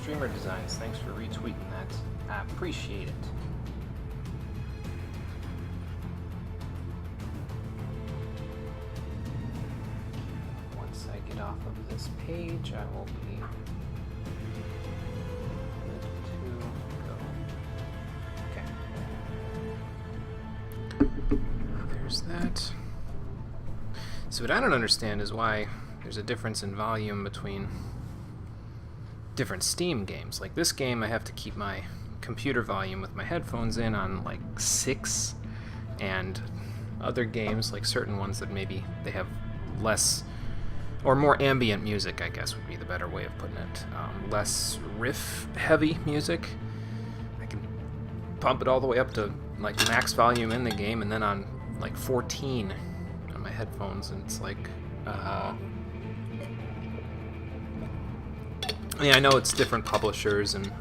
Streamer Designs. Thanks for retweeting that. I appreciate it. Once I get off of this page, I will be good to go. Okay. There's that. So what I don't understand is why there's a difference in volume between different Steam games. Like this game, I have to keep my computer volume with my headphones in on like 6, and other games, like certain ones that maybe they have less or more ambient music, I guess would be the better way of putting it. Less riff-heavy music. I can pump it all the way up to like max volume in the game, and then on like 14 on my headphones, and it's like, yeah, I know it's different publishers and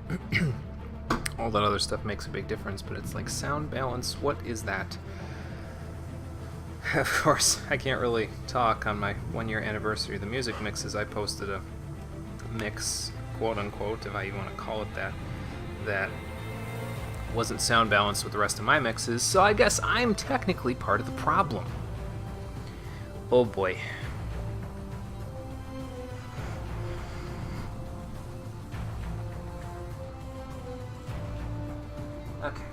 all that other stuff makes a big difference, but it's like sound balance, what is that? Of course, I can't really talk on my 1-year anniversary of the music mixes. I posted a mix, quote unquote, if I even want to call it that, that wasn't sound balanced with the rest of my mixes, so I guess I'm technically part of the problem. Oh boy. Okay.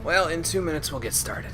Well, in 2 minutes we'll get started.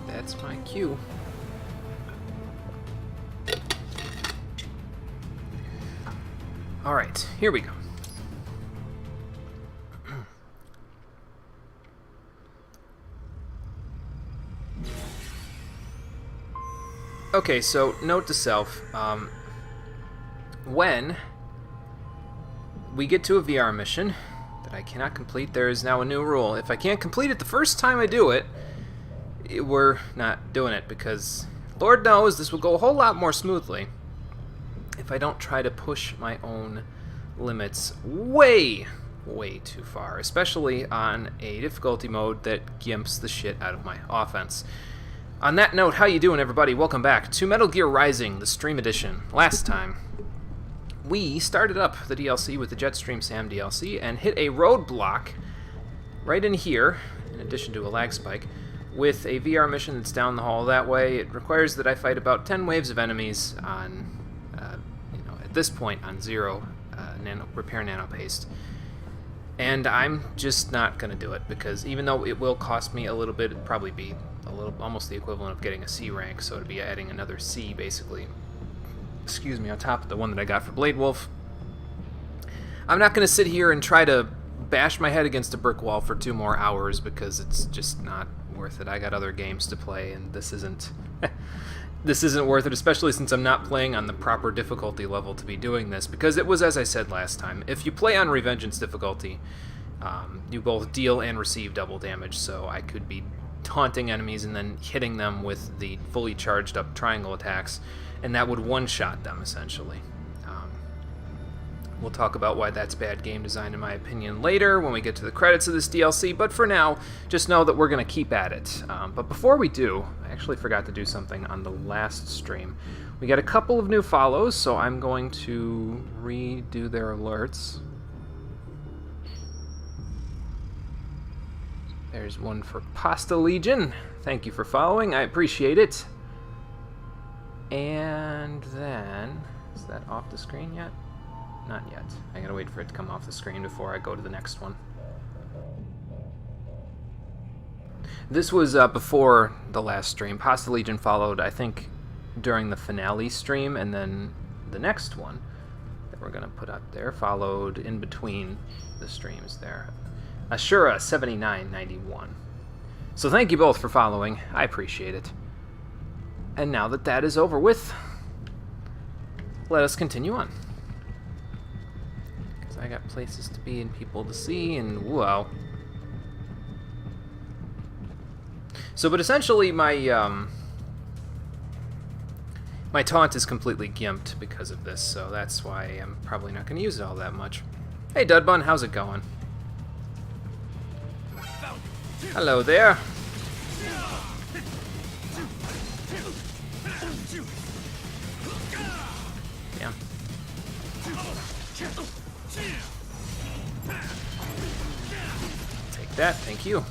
That's my cue. All right, here we go. Okay, so note to self, when we get to a VR mission that I cannot complete, there is now a new rule. If I can't complete it the first time I do it, we're not doing it, because Lord knows this will go a whole lot more smoothly if I don't try to push my own limits way too far, especially on a difficulty mode that gimps the shit out of my offense. On that note, how you doing, everybody? Welcome back to Metal Gear Rising, the Stream Edition. Last time, we started up the DLC with the Jetstream Sam DLC and hit a roadblock right in here, in addition to a lag spike, with a VR mission that's down the hall that way. It requires that I fight about 10 waves of enemies on, at this point, on 0 repair nano paste. And I'm just not going to do it, because even though it will cost me a little bit, it'd probably be almost the equivalent of getting a C rank, so it'd be adding another C, basically. Excuse me, on top of the one that I got for Blade Wolf. I'm not going to sit here and try to bash my head against a brick wall for 2 more hours, because it's just not worth it. I got other games to play, and this isn't this isn't worth it, especially since I'm not playing on the proper difficulty level to be doing this, because it was, as I said last time, if you play on Revengeance difficulty, you both deal and receive double damage, so I could be taunting enemies and then hitting them with the fully charged up triangle attacks, and that would one-shot them, essentially. We'll talk about why that's bad game design, in my opinion, later when we get to the credits of this DLC, but for now, just know that we're going to keep at it. But before we do, I actually forgot to do something on the last stream. We got a couple of new follows, so I'm going to redo their alerts. There's one for Pasta Legion. Thank you for following. I appreciate it. And then, is that off the screen yet? Not yet. I gotta wait for it to come off the screen before I go to the next one. This was before the last stream. Pasta Legion followed, I think, during the finale stream, and then the next one that we're gonna put up there followed in between the streams there. Ashura7991. So thank you both for following. I appreciate it. And now that that is over with, let us continue on. Because I got places to be and people to see, and wow. So, but essentially my my taunt is completely gimped because of this, so that's why I'm probably not going to use it all that much. Hey Dudbun, how's it going? Hello there. Damn. Take that, thank you.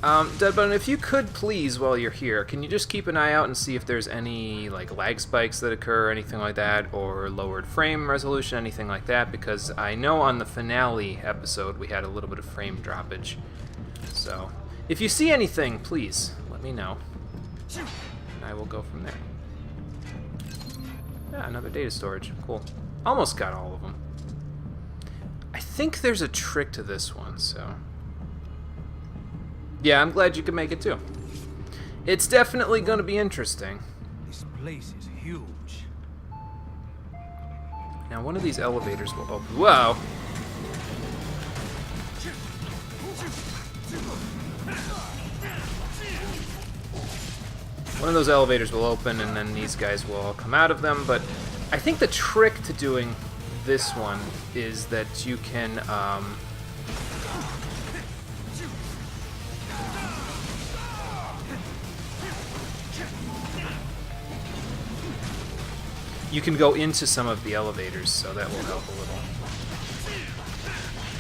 Deadbone, if you could please, while you're here, can you just keep an eye out and see if there's any like lag spikes that occur, or anything like that, or lowered frame resolution, anything like that, because I know on the finale episode we had a little bit of frame droppage. So, if you see anything, please let me know, and I will go from there. Yeah, another data storage, cool. Almost got all of them. I think there's a trick to this one, so... Yeah, I'm glad you could make it too. It's definitely going to be interesting. This place is huge. Now, one of these elevators will open. Whoa! One of those elevators will open, and then these guys will all come out of them. But I think the trick to doing this one is that you can. You can go into some of the elevators, so that will help a little.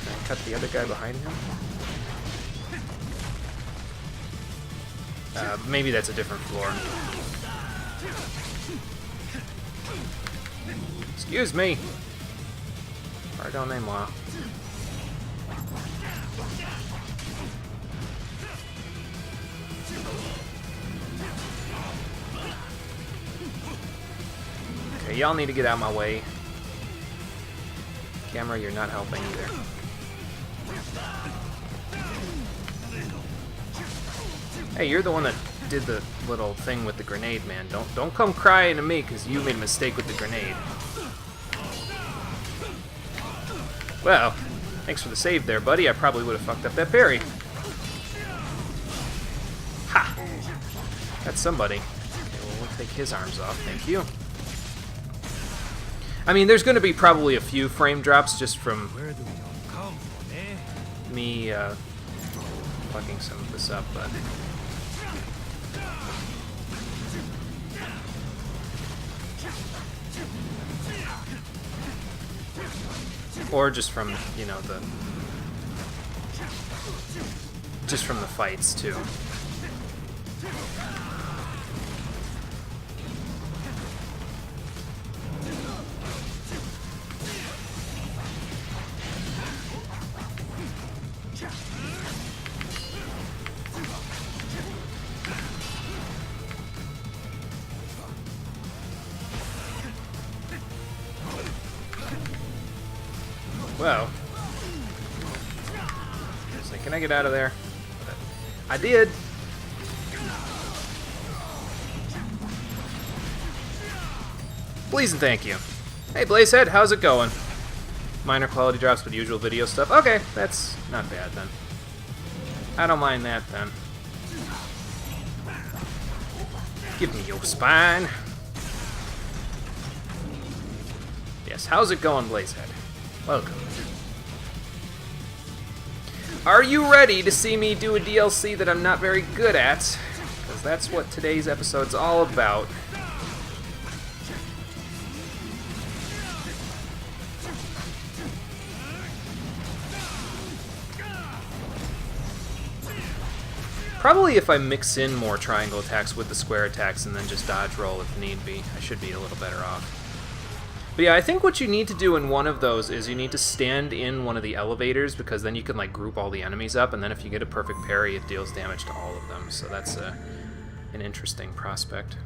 Can I cut the other guy behind him? Maybe that's a different floor. Excuse me. Pardonnez-moi. Okay, y'all need to get out of my way. Camera, you're not helping either. Hey, you're the one that did the little thing with the grenade, man. Don't come crying to me because you made a mistake with the grenade. Well, thanks for the save there, buddy. I probably would have fucked up that parry. Ha! That's somebody. Okay, well, we'll take his arms off. Thank you. I mean, there's going to be probably a few frame drops just from Where do we all come from, eh? me fucking some of this up, but... Or just from, you know, the... Just from the fights, too. Well, it's like, can I get out of there? I did. Please and thank you. Hey Blazehead, how's it going? Minor quality drops with usual video stuff. Okay, that's not bad then. I don't mind that then. Give me your spine. Yes, how's it going, Blazehead? Welcome. Are you ready to see me do a DLC that I'm not very good at? Because that's what today's episode's all about. Probably if I mix in more triangle attacks with the square attacks and then just dodge roll if need be, I should be a little better off. But yeah, I think what you need to do in one of those is you need to stand in one of the elevators, because then you can like group all the enemies up, and then if you get a perfect parry, it deals damage to all of them. So that's an interesting prospect.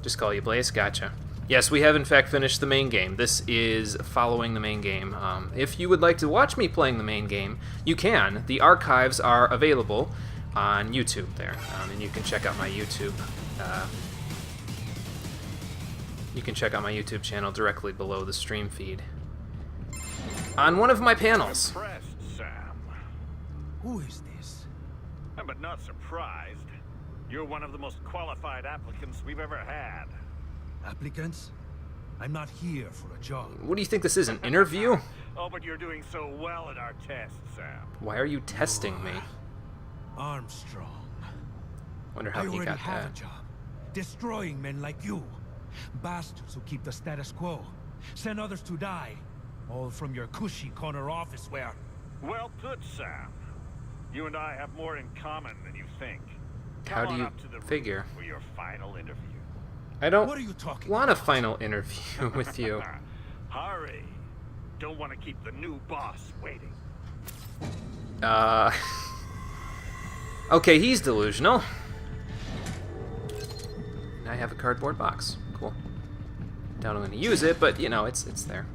Just call you Blaze? Gotcha. Yes, we have in fact finished the main game. This is following the main game. If you would like to watch me playing the main game, you can. The archives are available on YouTube there, and you can check out my YouTube. You can check out my YouTube channel directly below the stream feed. On one of my panels. Impressed, Sam. Who is this? But not surprised. You're one of the most qualified applicants we've ever had. Applicants? I'm not here for a job. What do you think this is, an interview? Oh, but you're doing so well at our test, Sam. Why are you testing me? Armstrong. Wonder how I he already got have that. a job. Destroying men like you. Bastards who keep the status quo. Send others to die. All from your cushy corner office where... Well put, Sam. You and I have more in common than you think. How Come do on you up to the room figure? for your final interview. I don't What are you talking want a about? final interview with you. Hurry. Don't want to keep the new boss waiting. Okay, he's delusional. I have a cardboard box. Cool. Doubt I'm going to use it, but you know, it's there.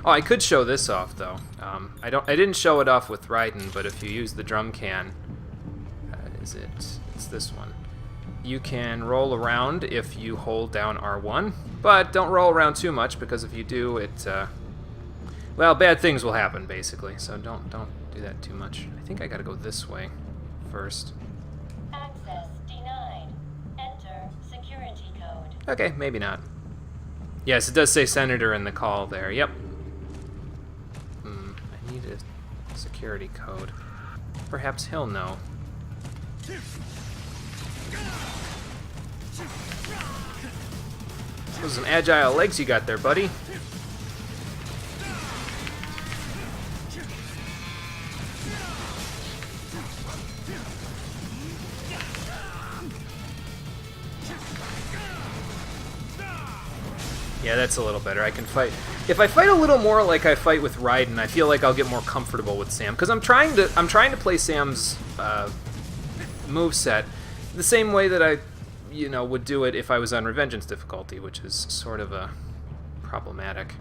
Oh, I could show this off though. I didn't show it off with Raiden, but if you use the drum can, it's this one. You can roll around if you hold down R1, but don't roll around too much, because if you do, well, bad things will happen basically. So don't do that too much. I think I got to go this way first. Access denied. Enter security code. Okay, maybe not. Yes, it does say Senator in the call there. Yep. I need a security code. Perhaps he'll know. Those are some agile legs you got there, buddy. Yeah, that's a little better. I can fight. If I fight a little more like I fight with Raiden, I feel like I'll get more comfortable with Sam, because I'm trying to play Sam's moveset the same way that I, would do it if I was on Revengeance difficulty, which is sort of a problematic.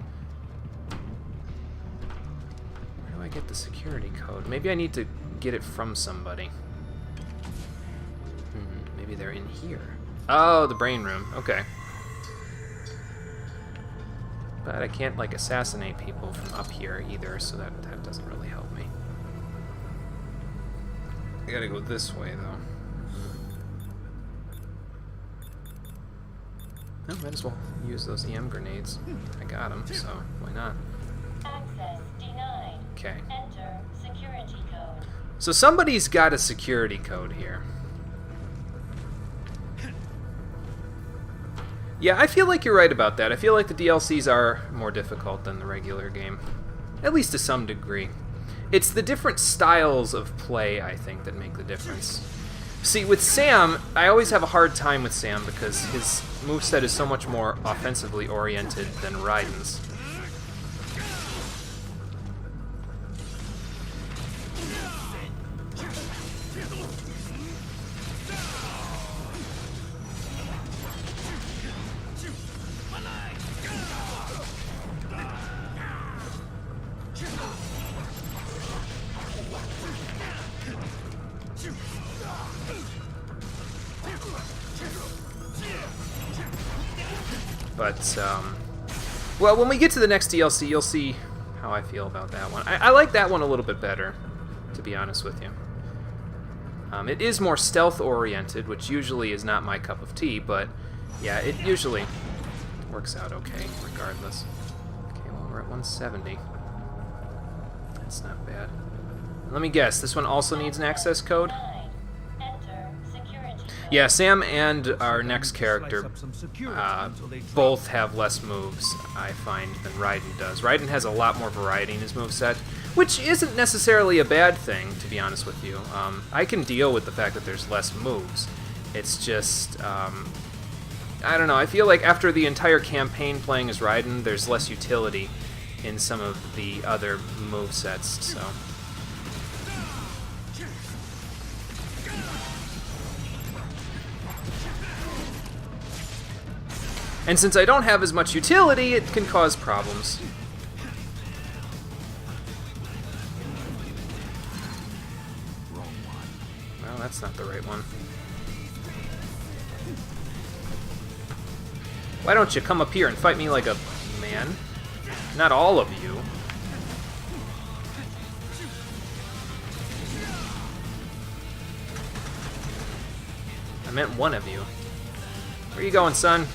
Where do I get the security code? Maybe I need to get it from somebody. Maybe they're in here. Oh, the brain room. Okay. But I can't, like, assassinate people from up here either, so that doesn't really help me. I gotta go this way, though. Oh, might as well use those EM grenades. I got them, so why not? Access denied. Okay. Enter security code. So somebody's got a security code here. Yeah, I feel like you're right about that. I feel like the DLCs are more difficult than the regular game. At least to some degree. It's the different styles of play, I think, that make the difference. See, with Sam, I always have a hard time with Sam because his moveset is so much more offensively oriented than Raiden's. But, well, when we get to the next DLC, you'll see how I feel about that one. I like that one a little bit better, to be honest with you. It is more stealth-oriented, which usually is not my cup of tea, but yeah, it usually works out okay, regardless. Okay, well, we're at 170. That's not bad. Let me guess, this one also needs an access code? 9. Enter security code. Yeah, Sam and our next character Slice up some security until they drop. both have less moves, I find, than Raiden does. Raiden has a lot more variety in his moveset, which isn't necessarily a bad thing, to be honest with you. I can deal with the fact that there's less moves. It's just, I don't know, I feel like after the entire campaign playing as Raiden, there's less utility in some of the other movesets, so... And since I don't have as much utility, it can cause problems. Well, that's not the right one. Why don't you come up here and fight me like a man? Not all of you. I meant one of you. Where you going, son?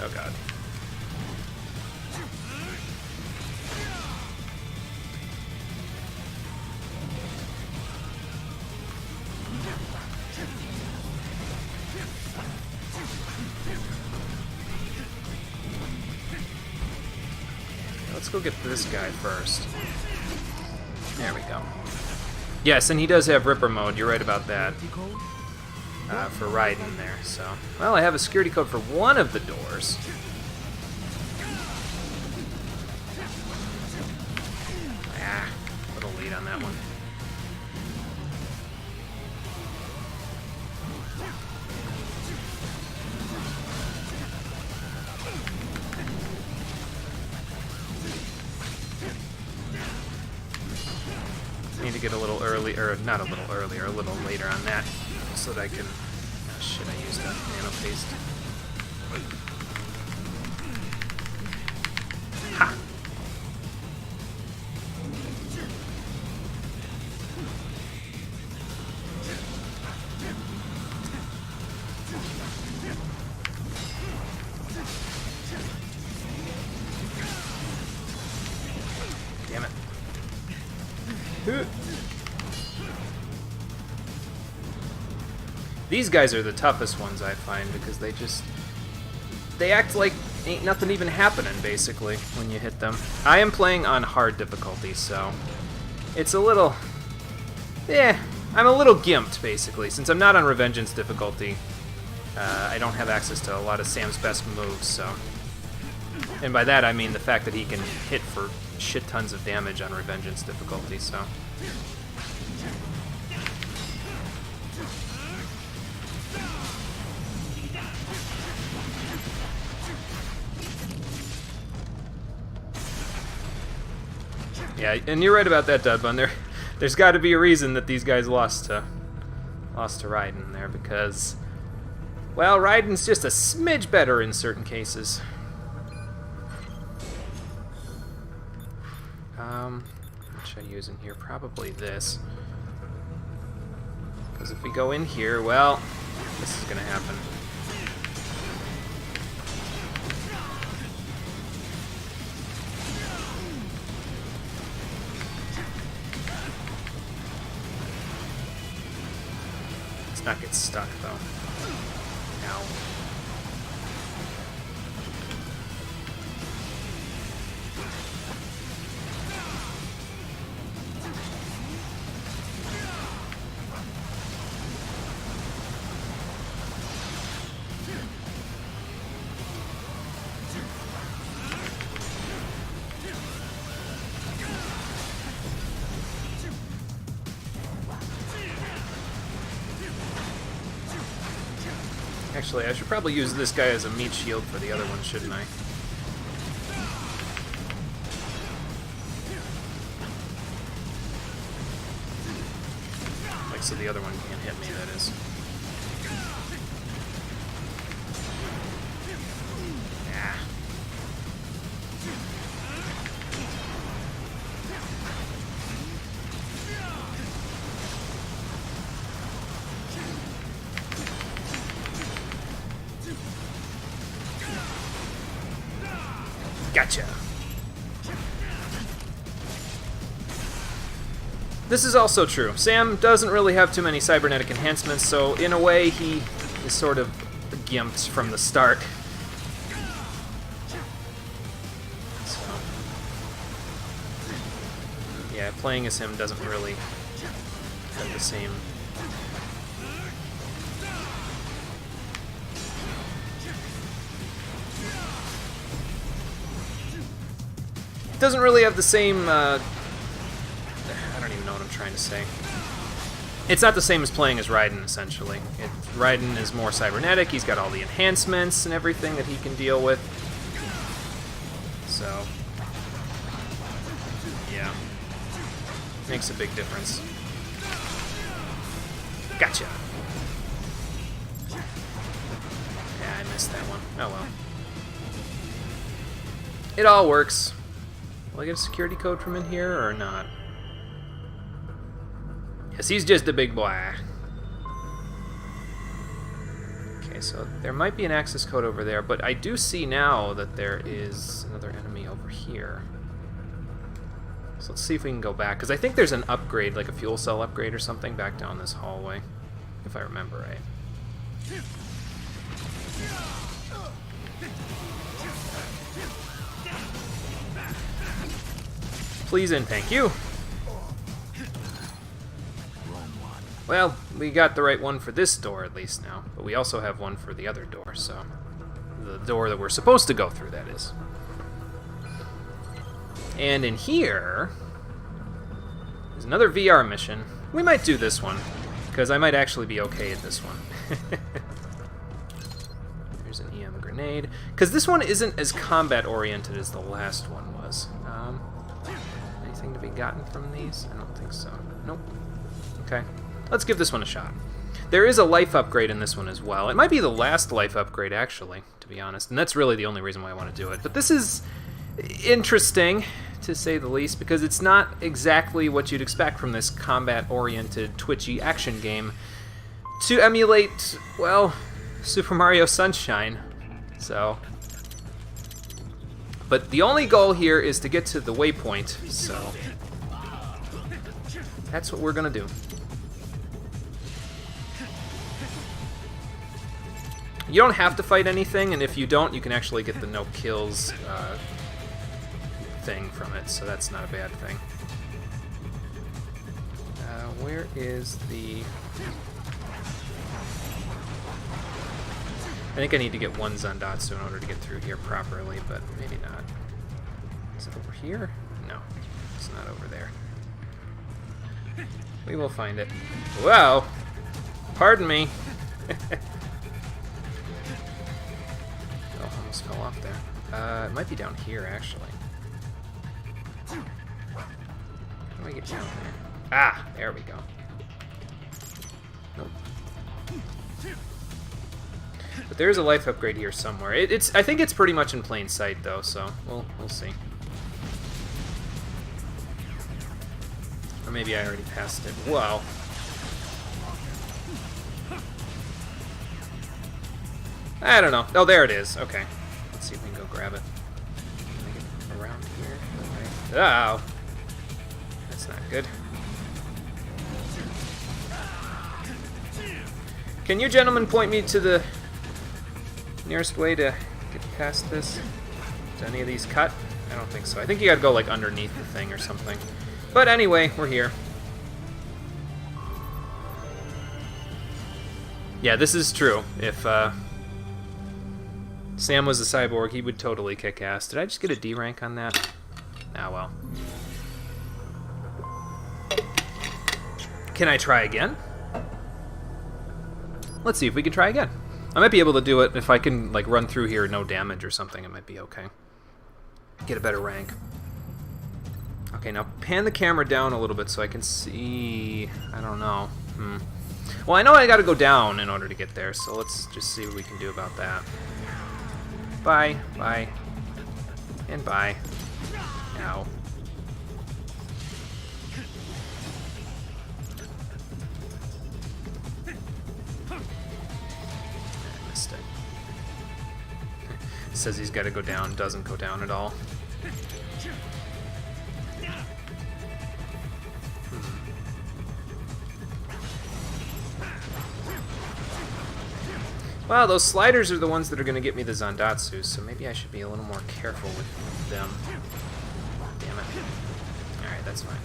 Oh god. Let's go get this guy first. There we go. Yes, and he does have Ripper mode. You're right about that. For Raiden there, so... Well, I have a security code for one of the doors. Ah, little lead on that one. Need to get a little early, or not a little earlier, a little later on that, so that I can... Oh, shit, I used that nano paste. Ha! Damn it. These guys are the toughest ones, I find, because they act like ain't nothing even happening, basically, when you hit them. I am playing on hard difficulty, so it's a little... I'm a little gimped, basically. Since I'm not on Revengeance difficulty, I don't have access to a lot of Sam's best moves, so... And by that, I mean the fact that he can hit for shit tons of damage on Revengeance difficulty, so... Yeah, and you're right about that, Dudbun. There's got to be a reason that these guys lost to Raiden there, because, well, Raiden's just a smidge better in certain cases. What should I use in here? Probably this. Because if we go in here, well, this is gonna happen. Not get stuck though. Ow. Actually, I should probably use this guy as a meat shield for the other one, shouldn't I? Like, so the other one can't hit me, that is. Yeah. Gotcha. This is also true. Sam doesn't really have too many cybernetic enhancements, so in a way he is sort of gimped from the start. So, yeah, playing as him doesn't really have the same... doesn't really have the same, I don't even know what I'm trying to say. It's not the same as playing as Raiden, essentially. Raiden is more cybernetic, he's got all the enhancements and everything that he can deal with. So, yeah. Makes a big difference. Gotcha! Yeah, I missed that one. Oh well. It all works. Will I get a security code from in here or not? Yes, he's just a big boy. Okay, so there might be an access code over there, but I do see now that there is another enemy over here. So let's see if we can go back, because I think there's an upgrade, like a fuel cell upgrade or something, back down this hallway, if I remember right. Please and thank you. Well, we got the right one for this door at least now, but we also have one for the other door, so... the door that we're supposed to go through, that is. And in here... there's another VR mission. We might do this one, because I might actually be okay at this one. There's an EM grenade. Because this one isn't as combat-oriented as the last one was. Anything to be gotten from these? I don't think so. Nope. Okay. Let's give this one a shot. There is a life upgrade in this one as well. It might be the last life upgrade, actually, to be honest. And that's really the only reason why I want to do it. But this is interesting, to say the least, because it's not exactly what you'd expect from this combat-oriented, twitchy action game to emulate, well, Super Mario Sunshine. So... but the only goal here is to get to the waypoint, so that's what we're gonna do. You don't have to fight anything, and if you don't, you can actually get the no kills thing from it, so that's not a bad thing. Where is the... I think I need to get one Zandatsu in order to get through here properly, but maybe not. Is it over here? No, it's not over there. We will find it. Wow! Pardon me! Oh, almost fell off there. It might be down here, actually. How do I get down there? Ah! There we go. Nope. But there's a life upgrade here somewhere. I think it's pretty much in plain sight, though, so we'll see. Or maybe I already passed it. Whoa. I don't know. Oh, there it is. Okay. Let's see if we can go grab it. Can I get around here? Okay. Oh! That's not good. Can you gentlemen point me to the nearest way to get past this? Is any of these cut? I don't think so. I think you gotta go like underneath the thing or something. But anyway, we're here. Yeah, this is true. If Sam was a cyborg, he would totally kick ass. Did I just get a D rank on that? Ah, well. Can I try again? Let's see if we can try again. I might be able to do it if I can like run through here no damage or something. It might be okay. Get a better rank. Okay, now pan the camera down a little bit so I can see... I don't know. Well, I know I gotta go down in order to get there, so let's just see what we can do about that. Bye, bye, and bye. Ow. Says he's got to go down, doesn't go down at all. Well, those sliders are the ones that are going to get me the Zandatsu, so maybe I should be a little more careful with them. Damn it. Alright, that's fine.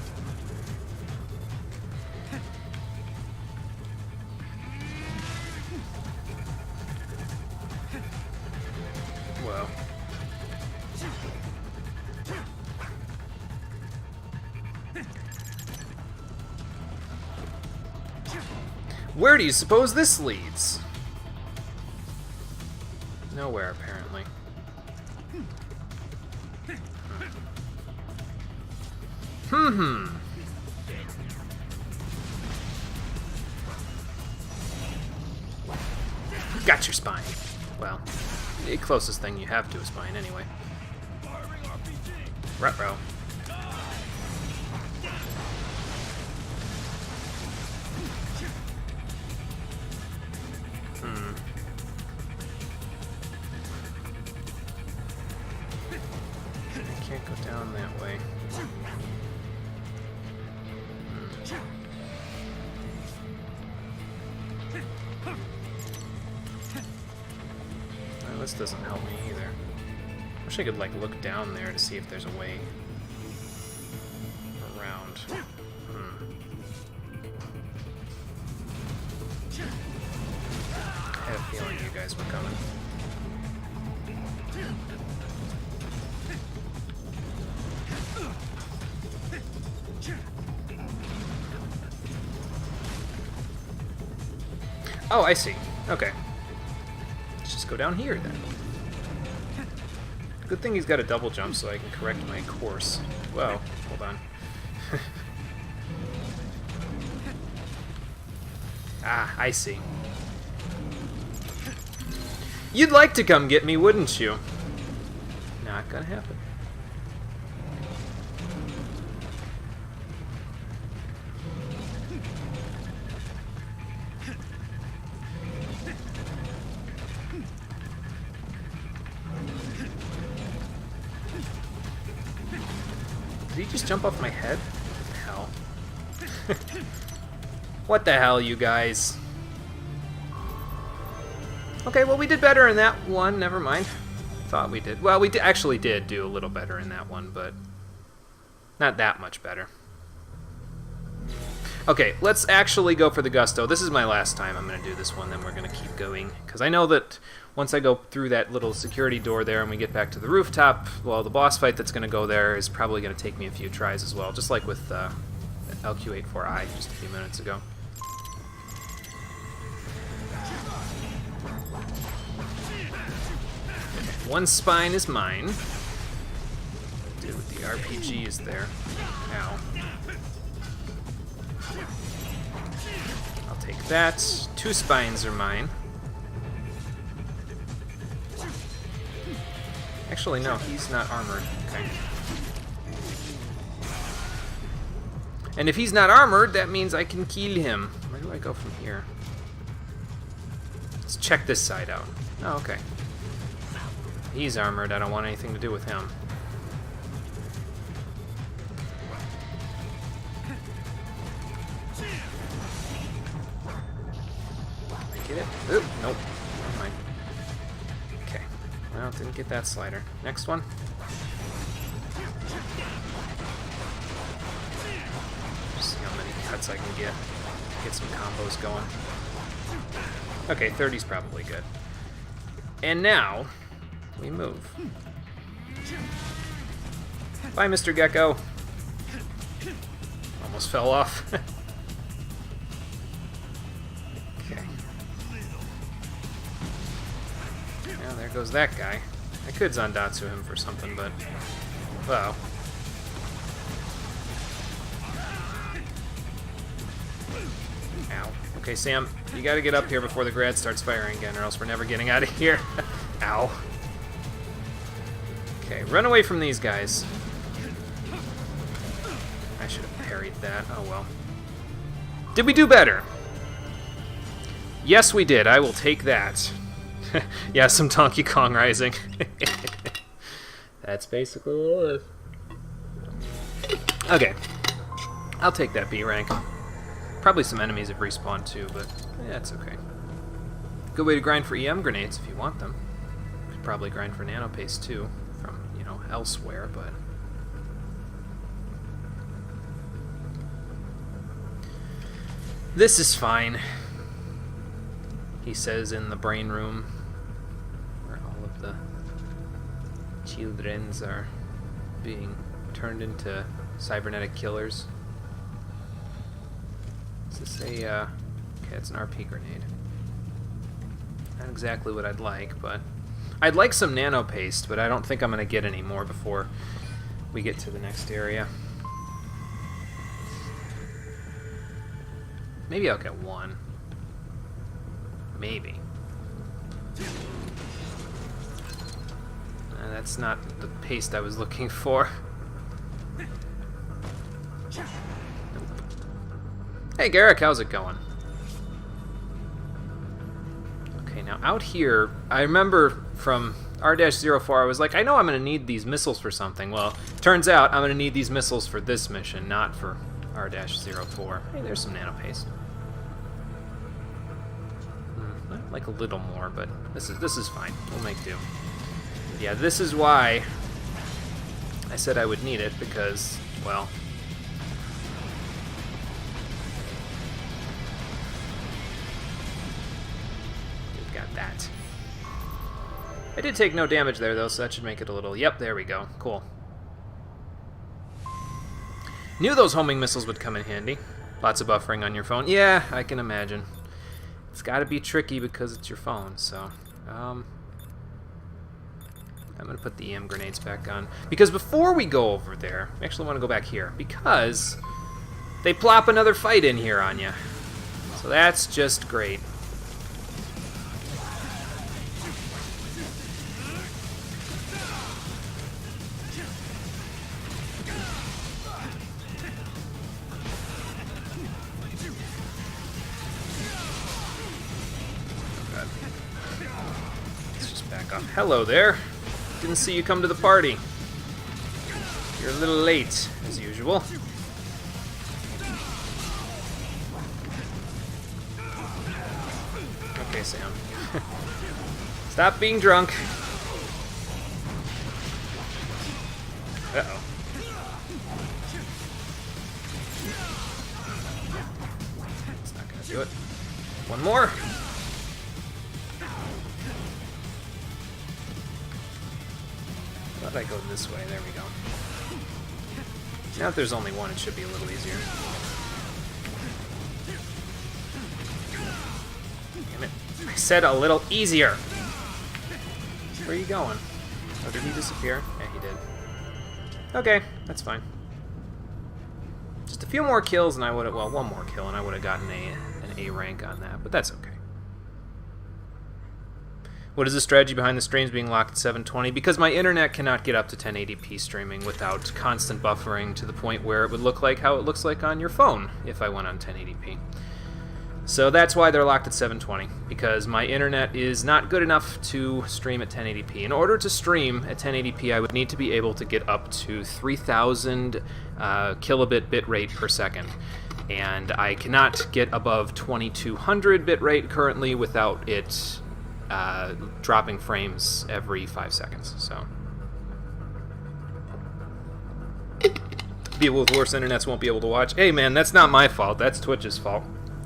Whoa. Where do you suppose this leads? Nowhere, apparently. Got your spine. Well, the closest thing you have to a spine, anyway. Ruh-roh. I can't go down that way. Well, this doesn't help me either. Wish I could, like, look down there to see if there's a way around. I had a feeling you guys were coming. Oh, I see. Okay. Let's just go down here, then. Good thing he's got a double jump so I can correct my course. Whoa, hold on. Ah, I see. You'd like to come get me, wouldn't you? Not gonna happen. Did he just jump off my head? Hell. What the hell, you guys? Okay, well, we did better in that one. Never mind. Thought we did. Well, we actually did do a little better in that one, but not that much better. Okay, let's actually go for the Gusto. This is my last time I'm going to do this one, then we're going to keep going. Because I know that once I go through that little security door there and we get back to the rooftop, well, the boss fight that's going to go there is probably going to take me a few tries as well, just like with LQ84I just a few minutes ago. One spine is mine. Dude, the RPG is there. Ow. I'll take that. Two spines are mine. Actually, no, he's not armored. Okay. And if he's not armored, that means I can kill him. Where do I go from here? Let's check this side out. Oh, okay. He's armored. I don't want anything to do with him. Can I get it? Oop, nope. Never mind. Okay. Well, didn't get that slider. Next one. Just see how many cuts I can get. Get some combos going. Okay, 30's probably good. And now we move. Bye, Mr. Gecko. Almost fell off. Okay. Now there goes that guy. I could Zandatsu him for something, but... Well. Ow. Okay, Sam, you gotta get up here before the grad starts firing again, or else we're never getting out of here. Ow. Okay, run away from these guys. I should have parried that. Oh well. Did we do better? Yes, we did. I will take that. Yeah, some Donkey Kong Rising. That's basically what it is. Okay. I'll take that B rank. Probably some enemies have respawned too, but yeah, it's okay. Good way to grind for EM grenades if you want them. Could probably grind for nano paste too, from, you know, elsewhere, but... This is fine, he says in the brain room, where all of the childrens are being turned into cybernetic killers. Is this a, okay, it's an RP grenade. Not exactly what I'd like, but... I'd like some nano paste, but I don't think I'm going to get any more before we get to the next area. Maybe I'll get one. Maybe. That's not the paste I was looking for. Hey Garrick, how's it going? Okay, now out here, I remember from R-04, I was like, I know I'm going to need these missiles for something. Well, turns out I'm going to need these missiles for this mission, not for R-04. Hey, there's some nano paste. I'd like a little more, but this is fine. We'll make do. Yeah, this is why I said I would need it, because, well... we've got that. I did take no damage there, though, so that should make it a little... Yep, there we go. Cool. Knew those homing missiles would come in handy. Lots of buffering on your phone. Yeah, I can imagine. It's got to be tricky because it's your phone, so... I'm going to put the EM grenades back on. Because before we go over there... I actually want to go back here. Because they plop another fight in here on you. So that's just great. Hello there. Didn't see you come to the party. You're a little late, as usual. Okay, Sam. Stop being drunk. Uh-oh. That's not gonna do it. One more. How about I go this way? There we go. Now if there's only one, it should be a little easier. Damn it. I said a little easier! Where are you going? Oh, did he disappear? Yeah, he did. Okay, that's fine. Just a few more kills and I would have... Well, one more kill and I would have gotten an A rank on that, but that's okay. What is the strategy behind the streams being locked at 720? Because my internet cannot get up to 1080p streaming without constant buffering to the point where it would look like how it looks like on your phone if I went on 1080p. So that's why they're locked at 720, because my internet is not good enough to stream at 1080p. In order to stream at 1080p, I would need to be able to get up to 3000 kilobit bitrate per second. And I cannot get above 2200 bitrate currently without it dropping frames every 5 seconds, so. People with worse internets won't be able to watch. Hey man, that's not my fault, that's Twitch's fault.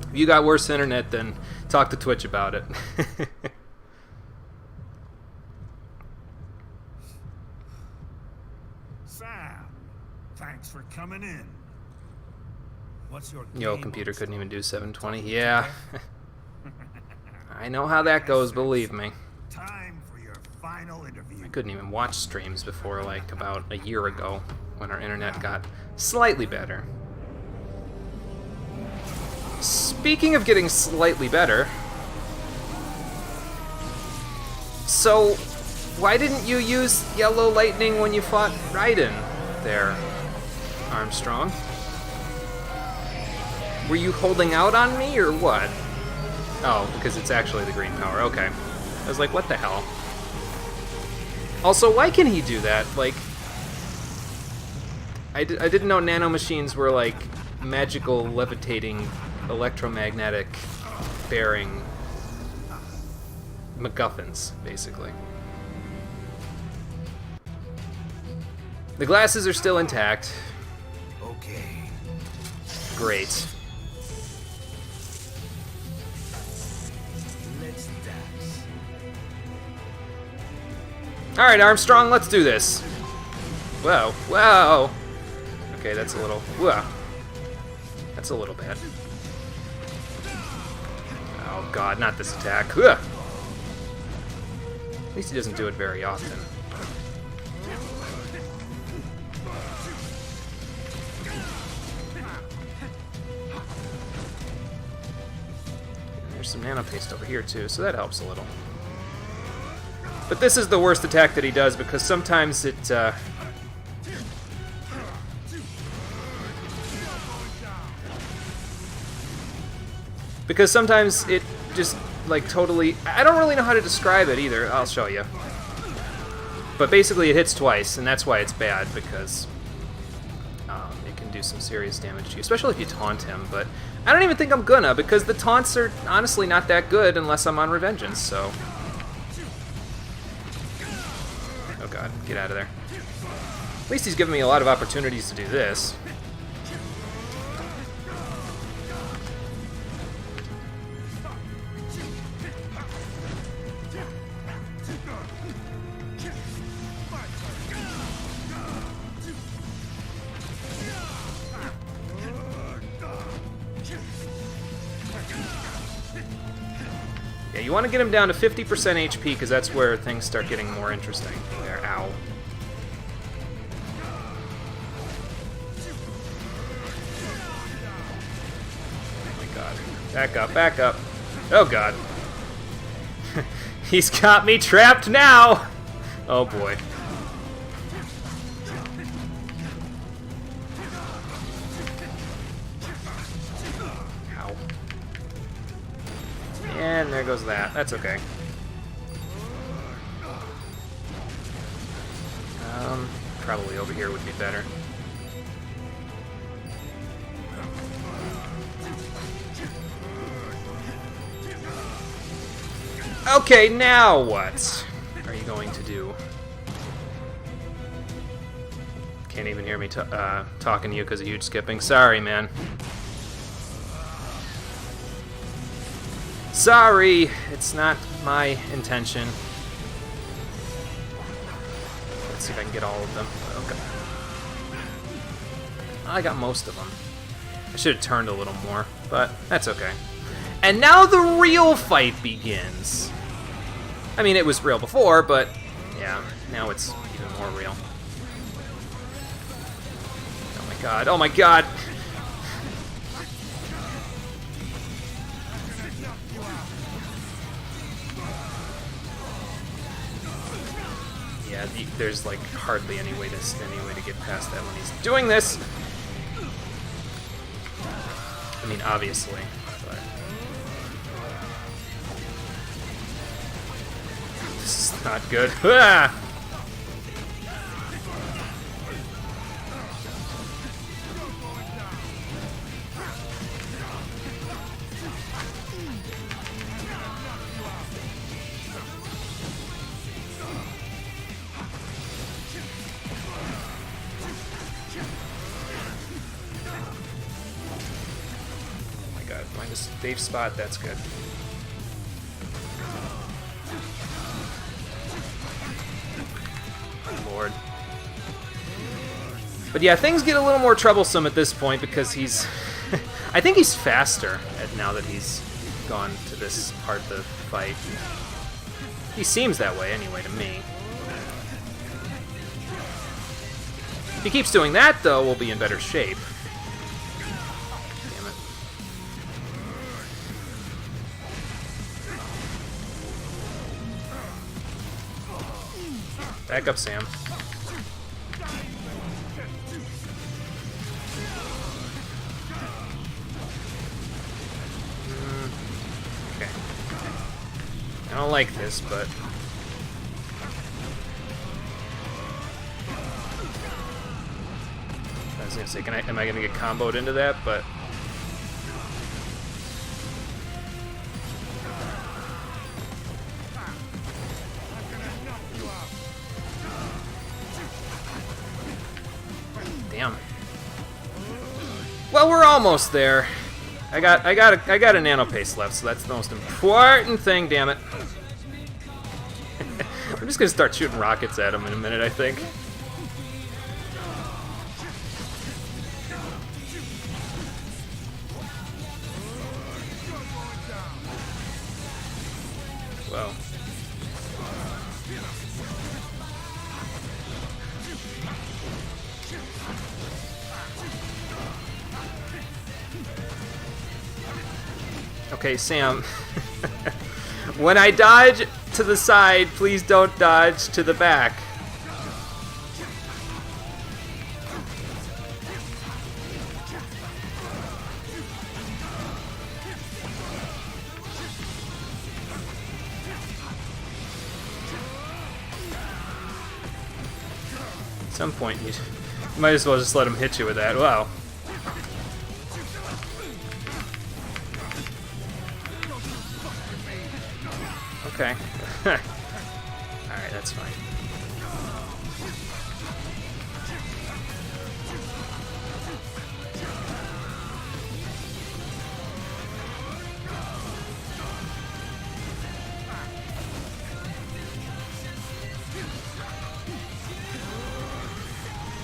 If you got worse internet, then talk to Twitch about it. Sam, thanks for coming in. What's your Yo, computer couldn't even do 720. Yeah. I know how that goes, believe me. Time for your final interview. I couldn't even watch streams before, like, about a year ago, when our internet got slightly better. Speaking of getting slightly better... So, why didn't you use Yellow Lightning when you fought Raiden there, Armstrong? Were you holding out on me, or what? Oh, because it's actually the green power, okay. I was like, what the hell? Also, why can he do that? Like, I didn't know nanomachines were like magical, levitating, electromagnetic, bearing MacGuffins, basically. The glasses are still intact. Okay. Great. Let's dance. Alright, Armstrong, let's do this. Whoa, whoa! Okay, that's a little... Whoa. That's a little bad. Oh god, not this attack. Ugh. At least he doesn't do it very often. There's some nano paste over here too, so that helps a little. But this is the worst attack that he does because sometimes it just like totally, I don't really know how to describe it either. I'll show you. But basically it hits twice, and that's why it's bad, because it can do some serious damage to you, especially if you taunt him. But I don't even think I'm gonna, because the taunts are honestly not that good unless I'm on Revengeance, so... Oh god, get out of there. At least he's given me a lot of opportunities to do this. Yeah, you want to get him down to 50% HP, because that's where things start getting more interesting. There, ow. Oh my god. Back up, back up. Oh god. He's got me trapped now! Oh boy. Ow. And there goes that. That's okay. Probably over here would be better. Okay, now what are you going to do? Can't even hear me talking to you because of huge skipping. Sorry, man. Sorry, it's not my intention. Let's see if I can get all of them. Okay. I got most of them. I should have turned a little more, but that's okay. And now the real fight begins. I mean, it was real before, but yeah, now it's even more real. Oh my god, oh my god! Yeah, there's like hardly any way to get past that when he's doing this. I mean, obviously, but this is not good. Ah! Find a safe spot, that's good. Lord. But yeah, things get a little more troublesome at this point because he's... I think he's faster now that he's gone to this part of the fight. He seems that way anyway to me. If he keeps doing that, though, we'll be in better shape. Back up, Sam. Okay. I don't like this, but... I was gonna say, am I gonna get comboed into that? But... Damn. Well, we're almost there. I got a nano paste left, so that's the most important thing, damn it. I'm just gonna start shooting rockets at him in a minute, I think. Whoa. Okay, Sam. When I dodge to the side, please don't dodge to the back. At some point, you might as well just let him hit you with that. Wow. Okay. Alright, that's fine.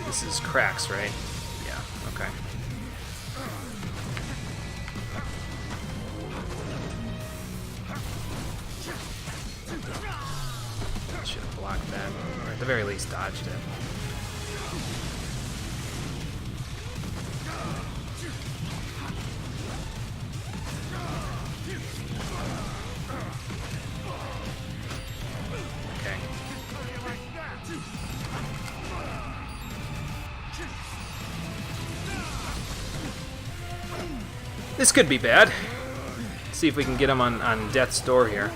This is cracks, right? Yeah, okay. Should have blocked that, or at the very least dodged it. Okay. This could be bad. See if we can get him on death's door here.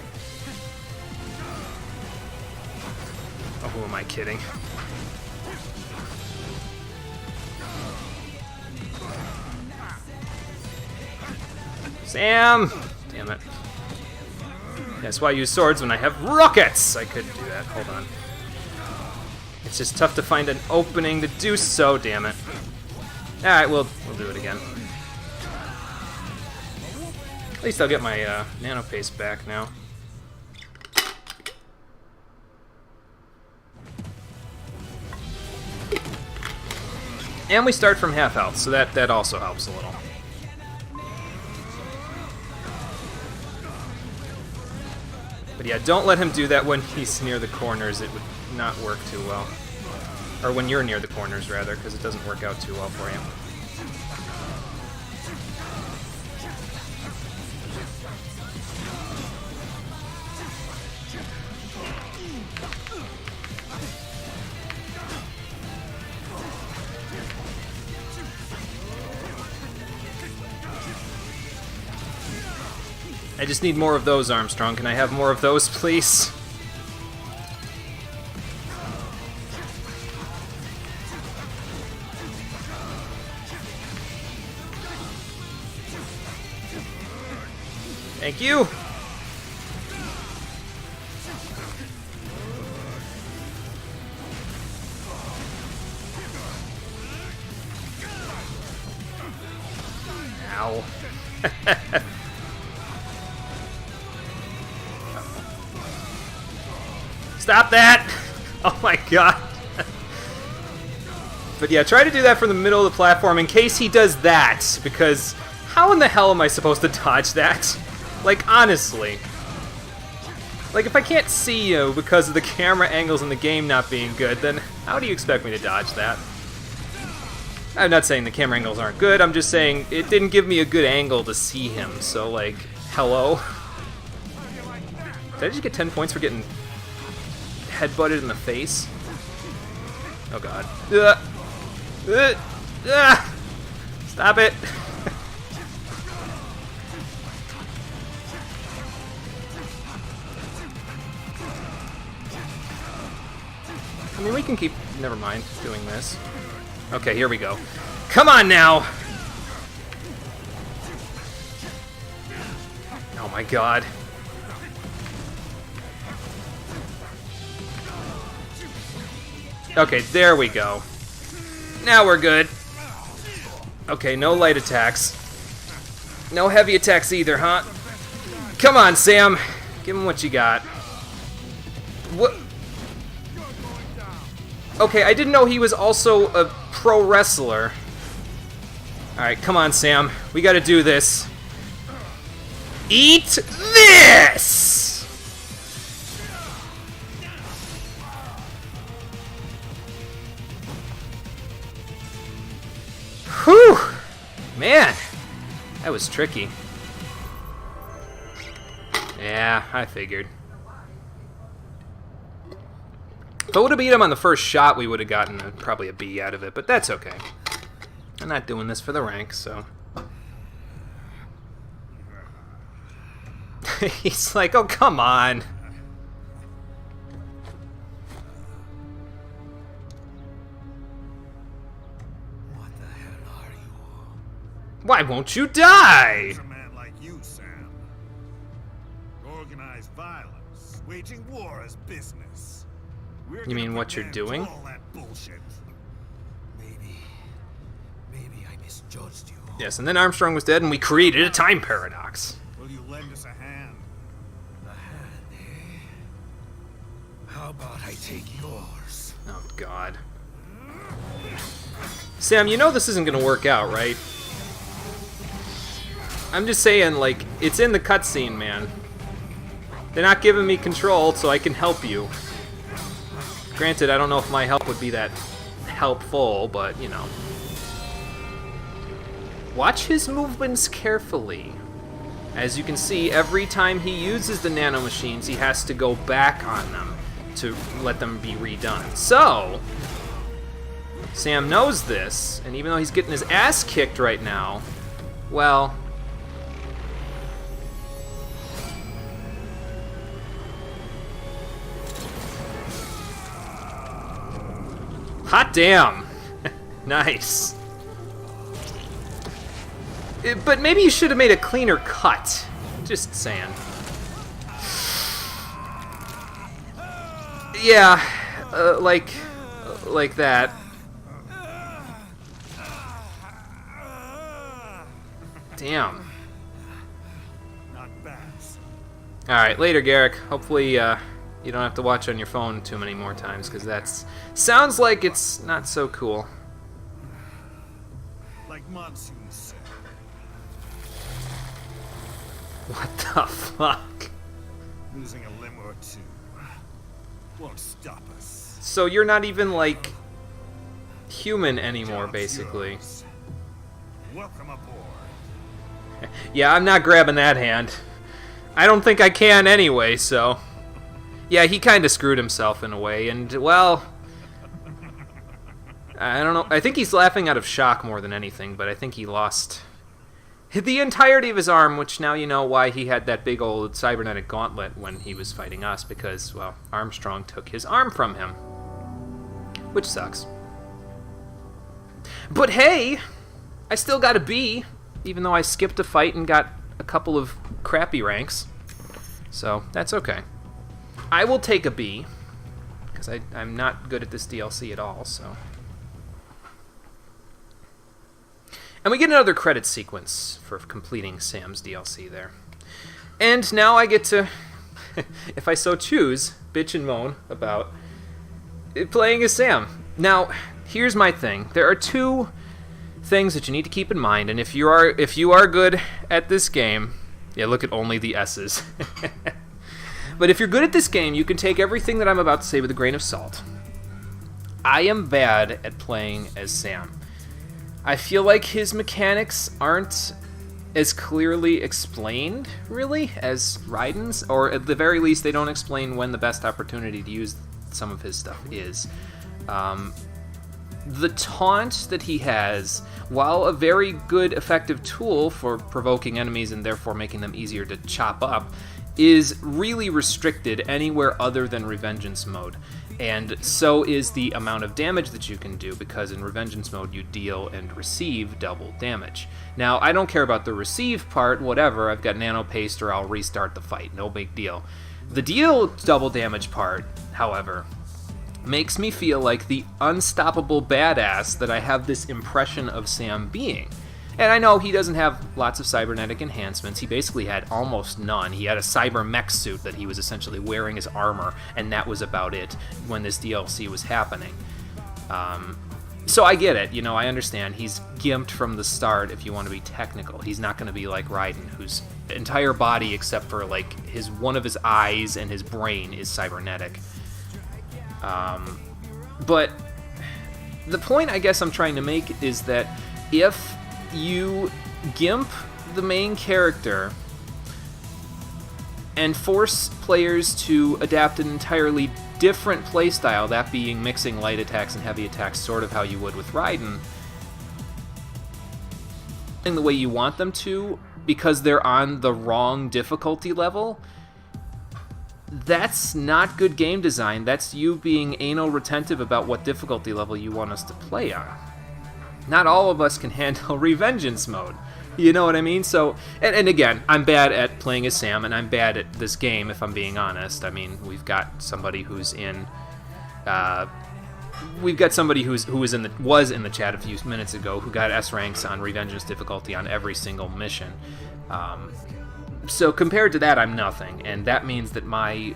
Oh, who am I kidding? Sam! Damn it. That's why I use swords when I have rockets! I could do that. Hold on. It's just tough to find an opening to do so, damn it. Alright, we'll do it again. At least I'll get my nano paste back now. And we start from half health, so that also helps a little. But yeah, don't let him do that when he's near the corners. It would not work too well. Or when you're near the corners, rather, because it doesn't work out too well for you. I just need more of those, Armstrong. Can I have more of those, please? Thank you! Ow. Stop that! Oh my god. But yeah, try to do that from the middle of the platform in case he does that, because how in the hell am I supposed to dodge that? Like, honestly. Like, if I can't see you because of the camera angles in the game not being good, then how do you expect me to dodge that? I'm not saying the camera angles aren't good, I'm just saying it didn't give me a good angle to see him, so like, hello? Did I just get 10 points for getting headbutted in the face? Oh god. Stop it! I mean, we can keep... Never mind doing this. Okay, here we go. Come on now! Oh my god. Okay, there we go. Now we're good. Okay, no light attacks. No heavy attacks either, huh? Come on, Sam. Give him what you got. What? Okay, I didn't know he was also a pro wrestler. Alright, come on, Sam. We gotta do this. Eat this! Whew! Man, that was tricky. Yeah, I figured. If I would have beat him on the first shot, we would have gotten probably a B out of it, but that's okay. I'm not doing this for the rank, so... He's like, oh, come on. What the hell are you? Why won't you die? There's a man like you, Sam. Organized violence, waging war as business. We're You mean gonna what put you're an end doing? to all that bullshit. Maybe I misjudged you. Yes, and then Armstrong was dead, and we created a time paradox. Will you lend us a hand? A hand, eh? How about I take yours? Oh, God. Sam, you know this isn't gonna work out, right? I'm just saying, like, it's in the cutscene, man. They're not giving me control, so I can help you. Granted, I don't know if my help would be that helpful, but, you know. Watch his movements carefully. As you can see, every time he uses the nanomachines, he has to go back on them to let them be redone. So, Sam knows this, and even though he's getting his ass kicked right now, well... Hot damn! Nice. But maybe you should have made a cleaner cut. Just saying. Yeah, like that. Damn. Not bad. Alright, later, Garrick. Hopefully, you don't have to watch on your phone too many more times, because that's... Sounds like it's not so cool. Like Monsoon said. What the fuck? Losing a limb or two won't stop us. So you're not even, like, human anymore, Job's basically. yours. Welcome aboard. Yeah, I'm not grabbing that hand. I don't think I can anyway, so... Yeah, he kind of screwed himself in a way, and, well... I don't know. I think he's laughing out of shock more than anything, but I think he lost the entirety of his arm, which now you know why he had that big old cybernetic gauntlet when he was fighting us, because, well, Armstrong took his arm from him. Which sucks. But hey, I still got a B, even though I skipped a fight and got a couple of crappy ranks. So, that's okay. I will take a B, because I'm not good at this DLC at all, so... And we get another credit sequence for completing Sam's DLC there. And now I get to, if I so choose, bitch and moan about playing as Sam. Now, here's my thing. There are two things that you need to keep in mind, and if you are good at this game, yeah, look at only the S's. But if you're good at this game, you can take everything that I'm about to say with a grain of salt. I am bad at playing as Sam. I feel like his mechanics aren't as clearly explained, really, as Raiden's, or at the very least, they don't explain when the best opportunity to use some of his stuff is. The taunt that he has, while a very good, effective tool for provoking enemies and therefore making them easier to chop up, is really restricted anywhere other than Revengeance mode. And so is the amount of damage that you can do, because in Revengeance mode you deal and receive double damage. Now, I don't care about the receive part, whatever, I've got Nano Paste or I'll restart the fight, no big deal. The deal double damage part, however, makes me feel like the unstoppable badass that I have this impression of Sam being. And I know he doesn't have lots of cybernetic enhancements. He basically had almost none. He had a cyber mech suit that he was essentially wearing as armor, and that was about it when this DLC was happening. So I get it, I understand. He's gimped from the start, if you want to be technical. He's not going to be like Raiden, whose entire body, except for like one of his eyes and his brain, is cybernetic. But the point I guess I'm trying to make is that if you gimp the main character and force players to adapt an entirely different playstyle, that being mixing light attacks and heavy attacks, sort of how you would with Raiden, in the way you want them to, because they're on the wrong difficulty level, that's not good game design. That's you being anal retentive about what difficulty level you want us to play on. Not all of us can handle Revengeance mode. You know what I mean? So, and again, I'm bad at playing as Sam, and I'm bad at this game, if I'm being honest. I mean, we've got somebody who's in... who was in the chat a few minutes ago who got S ranks on Revengeance difficulty on every single mission. So compared to that, I'm nothing, and that means that my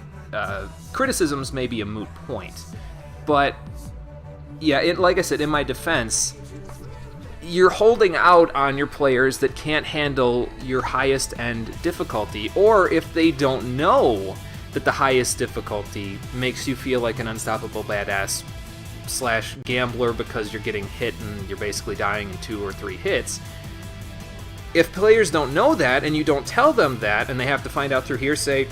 criticisms may be a moot point. But yeah, like I said, in my defense, you're holding out on your players that can't handle your highest end difficulty, or if they don't know that the highest difficulty makes you feel like an unstoppable badass / gambler because you're getting hit and you're basically dying in 2 or 3 hits. If players don't know that and you don't tell them that, and they have to find out through hearsay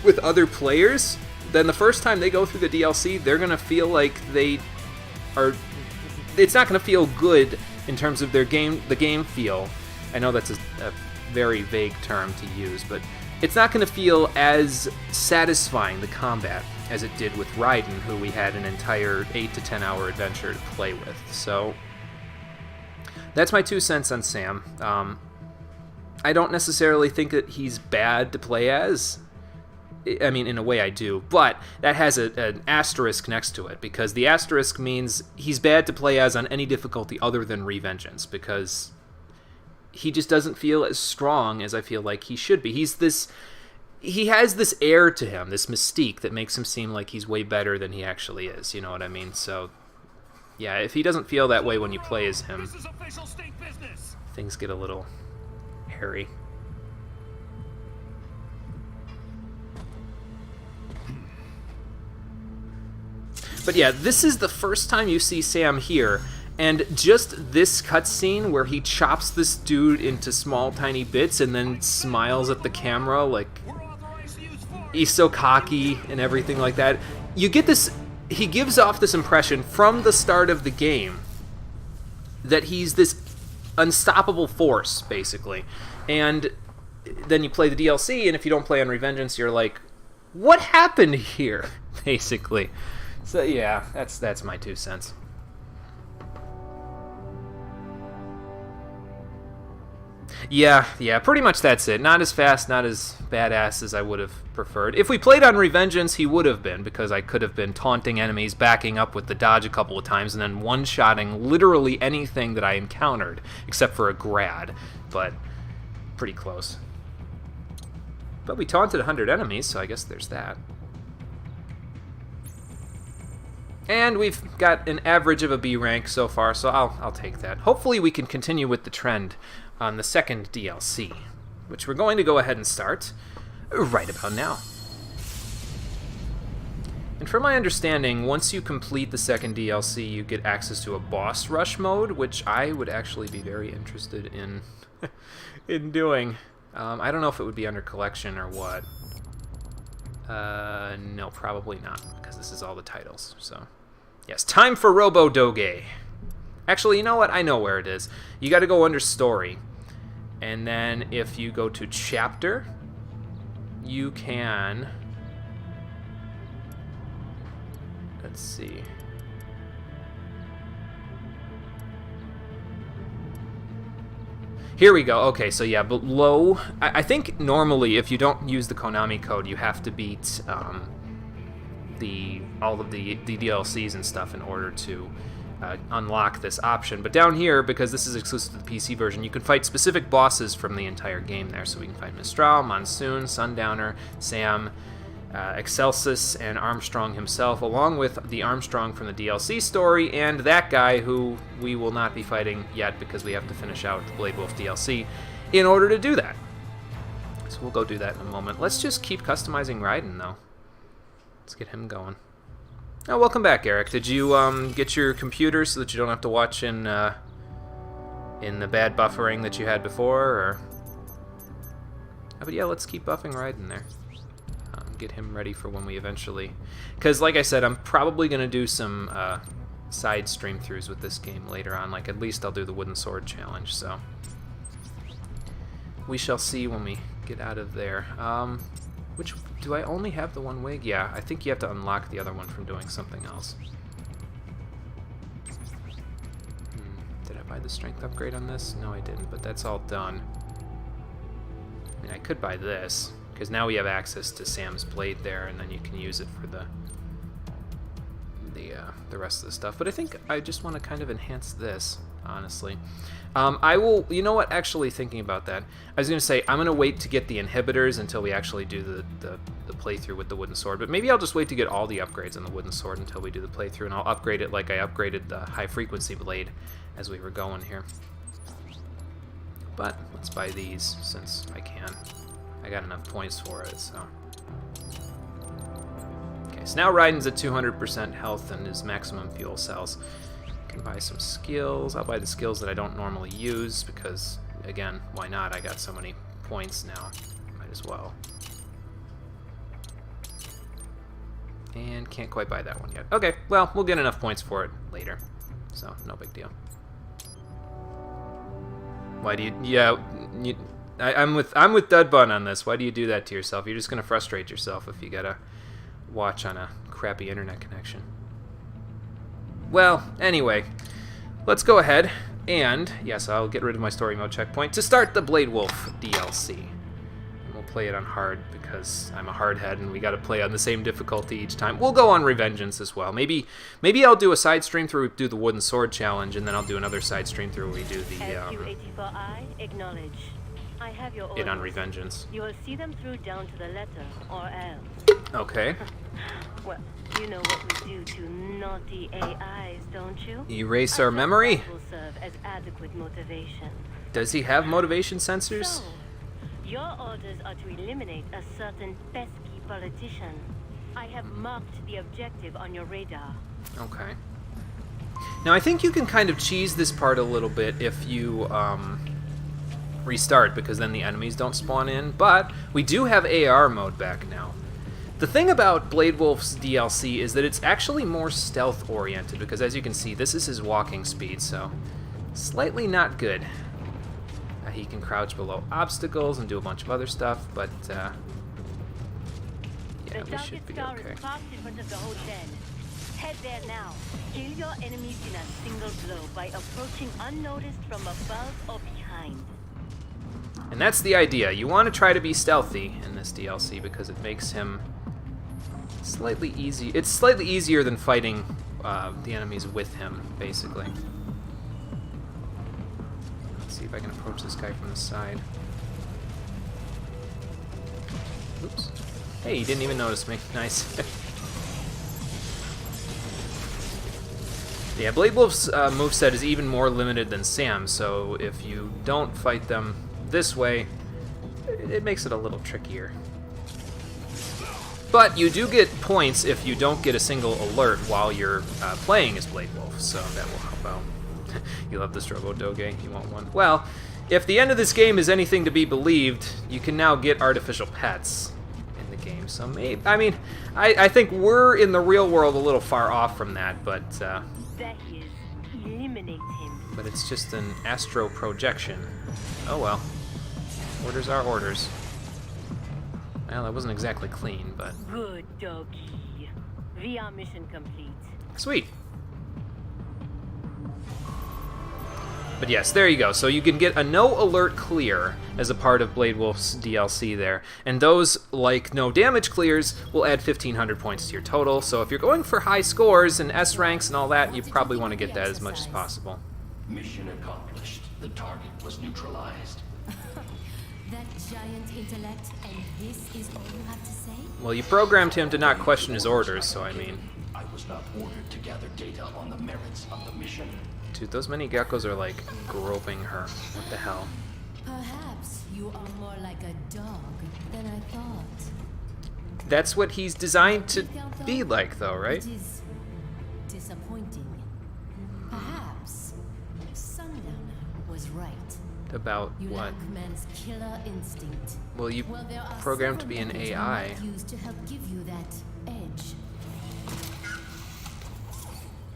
with other players, then the first time they go through the DLC, they're going to feel like they are... It's not going to feel good in terms of the game feel. I know that's a very vague term to use, but it's not going to feel as satisfying, the combat, as it did with Raiden, who we had an entire 8 to 10 hour adventure to play with. So that's my 2 cents on Sam. I don't necessarily think that he's bad to play as. I mean, in a way I do, but that has an asterisk next to it, because the asterisk means he's bad to play as on any difficulty other than Revengeance, because he just doesn't feel as strong as I feel like he should be. He has this air to him, this mystique that makes him seem like he's way better than he actually is, you know what I mean? So, yeah, if he doesn't feel that way when you play as him, things get a little hairy. But yeah, this is the first time you see Sam here, and just this cutscene where he chops this dude into small, tiny bits and then smiles at the camera like he's so cocky and everything like that. You get this... He gives off this impression from the start of the game that he's this unstoppable force, basically. And then you play the DLC, and if you don't play on Revengeance, you're like, what happened here, basically. So yeah, that's my 2 cents. Yeah, pretty much that's it. Not as fast, not as badass as I would have preferred. If we played on Revengeance, he would have been, because I could have been taunting enemies, backing up with the dodge a couple of times, and then one-shotting literally anything that I encountered, except for a grad, but pretty close. But we taunted 100 enemies, so I guess there's that. And we've got an average of a B rank so far, so I'll take that. Hopefully we can continue with the trend on the second DLC, which we're going to go ahead and start right about now. And from my understanding, once you complete the second DLC, you get access to a boss rush mode, which I would actually be very interested in in doing. I don't know if it would be under collection or what. No, probably not, because this is all the titles, so... Yes, time for Robo Doge. Actually, you know what? I know where it is. You got to go under Story. And then if you go to Chapter, you can... Let's see. Here we go. Okay, so yeah, below... I think normally if you don't use the Konami code, you have to beat all of the DLCs and stuff in order to unlock this option. But down here, because this is exclusive to the PC version, you can fight specific bosses from the entire game there. So we can fight Mistral, Monsoon, Sundowner, Sam, Excelsis, and Armstrong himself, along with the Armstrong from the DLC story, and that guy who we will not be fighting yet because we have to finish out the Blade Wolf DLC in order to do that. So we'll go do that in a moment. Let's just keep customizing Raiden, though. Let's get him going. Oh, welcome back, Eric. Did you get your computer so that you don't have to watch in the bad buffering that you had before, or? Oh, but yeah, let's keep buffing Raiden there. Get him ready for when we eventually... Because, like I said, I'm probably going to do some side stream-throughs with this game later on. Like, at least I'll do the Wooden Sword Challenge, so... We shall see when we get out of there. Which... Do I only have the one wig? Yeah, I think you have to unlock the other one from doing something else. Did I buy the strength upgrade on this? No, I didn't, but that's all done. I mean, I could buy this, because now we have access to Sam's blade there, and then you can use it for the rest of the stuff. But I think I just want to kind of enhance this, honestly. I will, you know what, actually thinking about that, I was going to say, I'm going to wait to get the inhibitors until we actually do the playthrough with the wooden sword, but maybe I'll just wait to get all the upgrades on the wooden sword until we do the playthrough, and I'll upgrade it like I upgraded the high-frequency blade as we were going here. But let's buy these, since I can. I got enough points for it, so... Okay, so now Raiden's at 200% health and his maximum fuel cells. Can buy some skills. I'll buy the skills that I don't normally use because, again, why not? I got so many points now. Might as well. And can't quite buy that one yet. Okay, well, we'll get enough points for it later. So, no big deal. Why do you... Yeah, I'm with Dudbun on this. Why do you do that to yourself? You're just going to frustrate yourself if you gotta watch on a crappy internet connection. Well, anyway, let's go ahead and, yes, I'll get rid of my story mode checkpoint to start the Blade Wolf DLC. And we'll play it on hard because I'm a hardhead and we got to play on the same difficulty each time. We'll go on Revengeance as well. Maybe I'll do a side stream through, do the Wooden Sword Challenge, and then I'll do another side stream through where we do the SQ-84I, acknowledge. I have your orders. it on Revengeance. You will see them through down to the letter, or else. Okay. Well, you know what we do to naughty AIs, don't you? Erase our memory? That will serve as adequate motivation. Does he have motivation sensors? So, your orders are to eliminate a certain pesky politician. I have marked the objective on your radar. Okay. Now, I think you can kind of cheese this part a little bit if you restart, because then the enemies don't spawn in, but we do have AR mode back now. The thing about Blade Wolf's DLC is that it's actually more stealth-oriented, because as you can see, this is his walking speed, so slightly not good. He can crouch below obstacles and do a bunch of other stuff, but yeah, we should be okay. Is parked in front of the hotel. Head there now. Kill your enemies in a single blow by approaching unnoticed from above or behind. And that's the idea. You want to try to be stealthy in this DLC because it makes him slightly easy. It's slightly easier than fighting the enemies with him, basically. Let's see if I can approach this guy from the side. Oops. Hey, he didn't even notice me. Nice. Yeah, Blade Wolf's moveset is even more limited than Sam's, so if you don't fight them this way, it makes it a little trickier. But you do get points if you don't get a single alert while you're playing as Blade Wolf, so that will help out. You love the Strobo Doge, you want one. Well, if the end of this game is anything to be believed, you can now get artificial pets in the game, so maybe, I mean, I think we're in the real world a little far off from that, but There he is. Eliminate him. but it's just an astro projection. Oh well. Orders are orders. Well, that wasn't exactly clean, but... Good doggy. VR mission complete. Sweet. But yes, there you go. So you can get a no alert clear as a part of Blade Wolf's DLC there. And those, like no damage clears, will add 1,500 points to your total. So if you're going for high scores and S ranks and all that, you probably want to get that as much as possible. Mission accomplished. The target was neutralized. That giant intellect, and this is all you have to say? Well, you programmed him to not question his orders, so I mean... I was not ordered to gather data on the merits of the mission. Dude, those many geckos are, like, groping her. What the hell? Perhaps you are more like a dog than I thought. That's what he's designed to be like, though, right? It is disappointing. Perhaps Sundowner was right. About You what? lack man's killer instinct. Well, you Well, there are programmed to several be an methods I AI. might use to help give you that edge.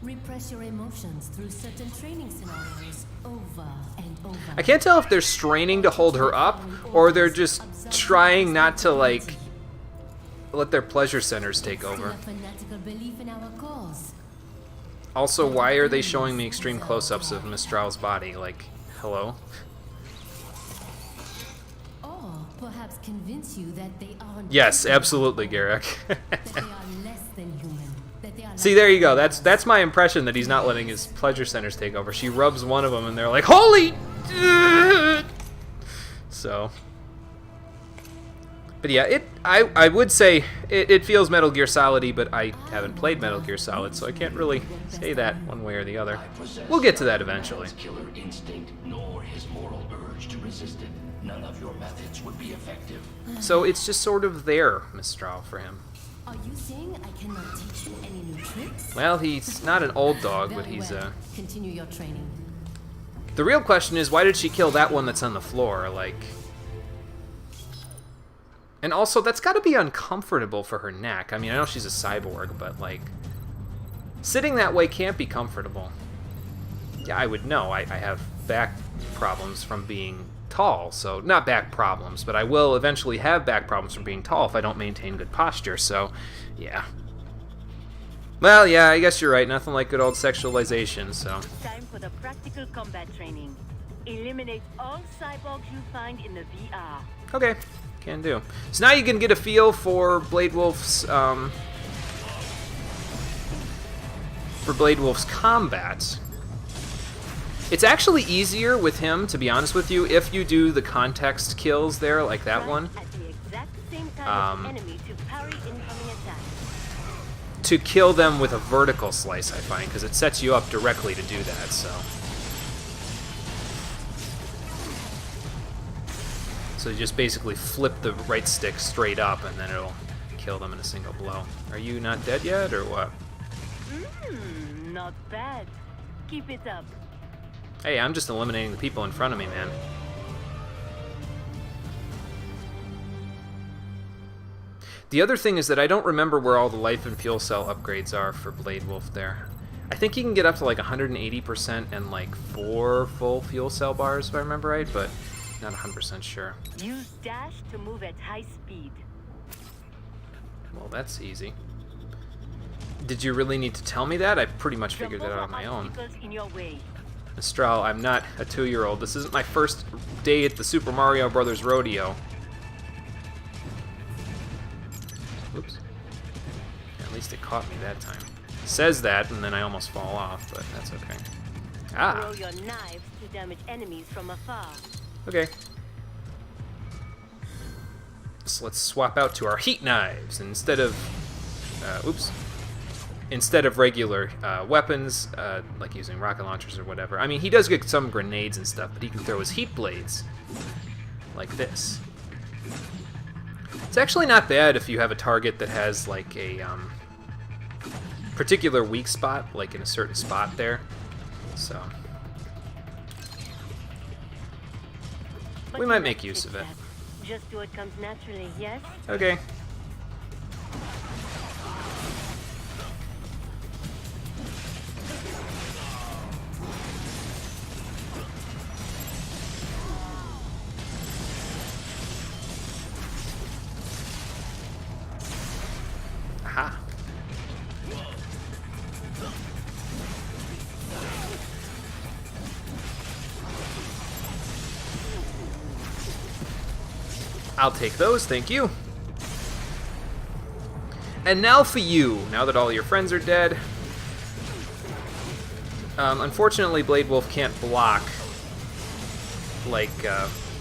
Repress your emotions through certain training scenarios over and over. I can't tell if they're straining to hold her up, or they're just trying not to, like, let their pleasure centers take over. A fanatical belief in our cause. Also, why are they showing me extreme close-ups of Mistral's body? Like, hello? Or perhaps convince you that they aren't. Yes, absolutely, Garrick. That they are less than human. That they are See, there you go. That's my impression, that he's not letting his pleasure centers take over. She rubs one of them, and they're like, "Holy!" So, but yeah, I would say it feels Metal Gear Solid-y, but I haven't played Metal Gear Solid, so I can't really say that one way or the other. We'll get to that eventually. His killer instinct, nor his moral urge to resist it. None of your methods would be effective. So it's just sort of there, Mistral, for him. Are you saying I cannot teach you any new tricks? Well, he's not an old dog, but Very he's well. Continue your training. The real question is, why did she kill that one that's on the floor? Like, and also that's got to be uncomfortable for her neck. I mean, I know she's a cyborg, but like, sitting that way can't be comfortable. Yeah, I would know. I have back problems from being tall, so not back problems, but I will eventually have back problems from being tall if I don't maintain good posture. So, yeah. Well, yeah, I guess you're right. Nothing like good old sexualization. So. Time for the practical combat training. Eliminate all cyborgs you find in the VR. Okay, can do. So now you can get a feel for Blade Wolf's combat. It's actually easier with him, to be honest with you, if you do the context kills there, like that one, At the exact same time as enemy to parry incoming attack. to kill them with a vertical slice, I find, because it sets you up directly to do that, so. So you just basically flip the right stick straight up, and then it'll kill them in a single blow. Are you not dead yet, or what? Not bad. Keep it up. Hey, I'm just eliminating the people in front of me, man. The other thing is that I don't remember where all the life and fuel cell upgrades are for Blade Wolf there. I think you can get up to like 180% and like 4 full fuel cell bars, if I remember right, but not 100% sure. Use dash to move at high speed. Well, that's easy. Did you really need to tell me that? I pretty much figured that out on my own. Obstacles in your way. Mistral, I'm not a 2-year-old. This isn't my first day at the Super Mario Brothers rodeo. Oops. At least it caught me that time. It says that, and then I almost fall off, but that's okay. Ah, Throw your knives to damage enemies from afar. okay. So let's swap out to our heat knives instead of, instead of regular weapons, like using rocket launchers or whatever. I mean, he does get some grenades and stuff, but he can throw his heat blades like this. It's actually not bad if you have a target that has like a particular weak spot, like in a certain spot there. So But we you might must make use fix of it. that. Just do what comes naturally, yes? Okay. I'll take those, thank you. And now for you, now that all your friends are dead. Unfortunately, Blade Wolf can't block like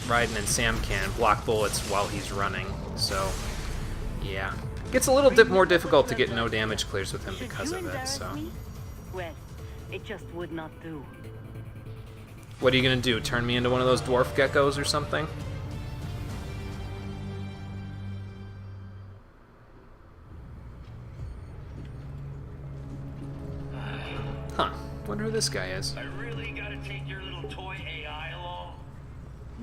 Raiden and Sam can, block bullets while he's running, so yeah. Gets a little bit more difficult to get no damage clears with him because of it, so. Well, it just would not do. What are you gonna do, turn me into one of those dwarf geckos or something? Huh, wonder who this guy is. I really gotta take your little toy AI along?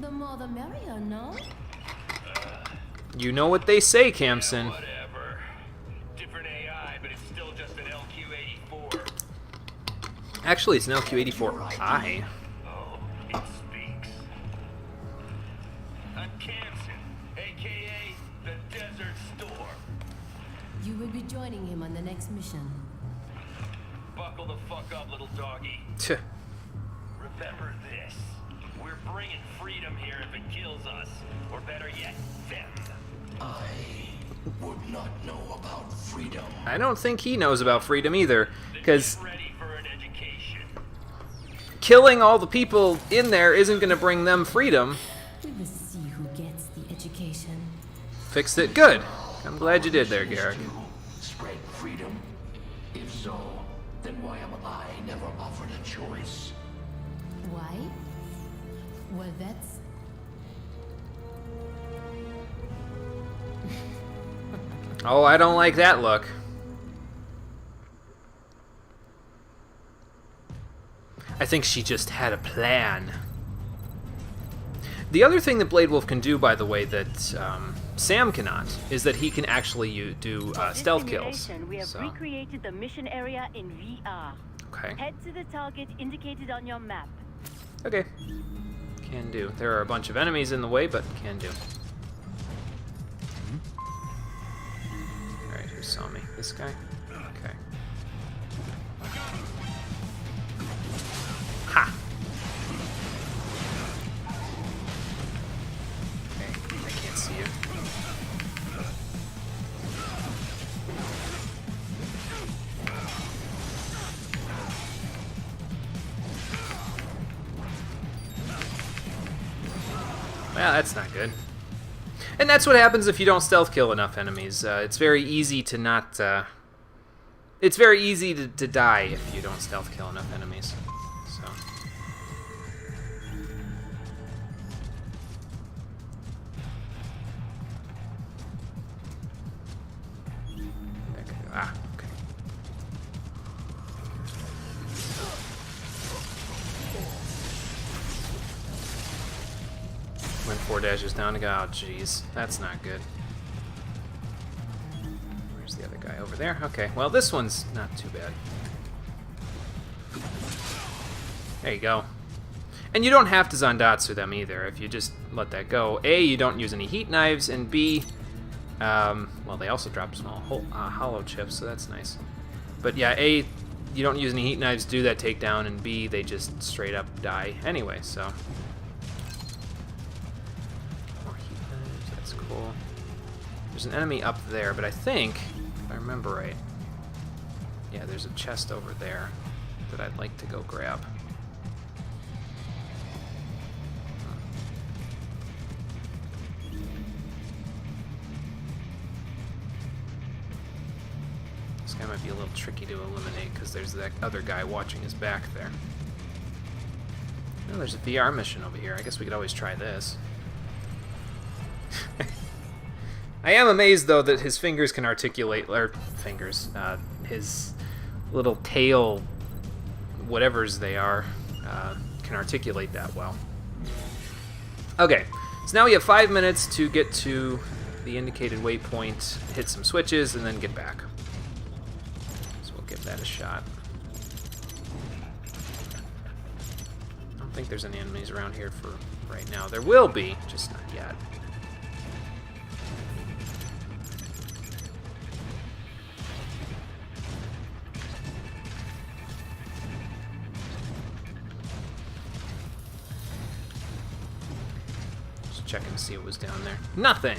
The more the merrier, no? You know what they say, Kamson. Whatever. Different AI, but it's still just an LQ-84. Actually, it's an LQ-84i. Oh, it speaks. I'm Kamson, aka the Desert Storm. You will be joining him on the next mission. Buckle the fuck up, little doggy. Tch. Remember this. We're bringing freedom here if it kills us. Or better yet, them. I would not know about freedom. I don't think he knows about freedom either, because Get ready for an education. killing all the people in there isn't going to bring them freedom. We will see who gets the education. Fixed it. Good. I'm glad you did there, Garrick. Spread freedom? If so, then why am I never offered a choice? Why? Well, that's... Oh, I don't like that look. I think she just had a plan. The other thing that Blade Wolf can do, by the way, that Sam cannot, is that he can actually do For this stealth kills. simulation, we have So, recreated the mission area in VR. okay. Head to the target indicated on your map. Okay. Can do. There are a bunch of enemies in the way, but can do. Alright, who saw me? This guy? Okay. Ha! Okay, I can't see you. Well, that's not good. And that's what happens if you don't stealth kill enough enemies. It's very easy to not... it's very easy to die if you don't stealth kill enough enemies. So... Ah, okay. Went 4 dashes down to go. Oh, jeez. That's not good. Where's the other guy? Over there? Okay. Well, this one's not too bad. There you go. And you don't have to Zandatsu them either if you just let that go. A, you don't use any heat knives, and B, well, they also drop small hollow chips, so that's nice. But yeah, A, you don't use any heat knives, do that takedown, and B, they just straight up die anyway, so... Cool. There's an enemy up there, but I think, if I remember right, yeah, there's a chest over there that I'd like to go grab. This guy might be a little tricky to eliminate because there's that other guy watching his back there. Oh, there's a VR mission over here. I guess we could always try this. I am amazed, though, that his fingers can articulate, or his little tail, whatever's they are, can articulate that well. Okay, so now we have 5 minutes to get to the indicated waypoint, hit some switches, and then get back. So we'll give that a shot. I don't think there's any enemies around here for right now. There will be, just not yet. checking to see what was down there. Nothing!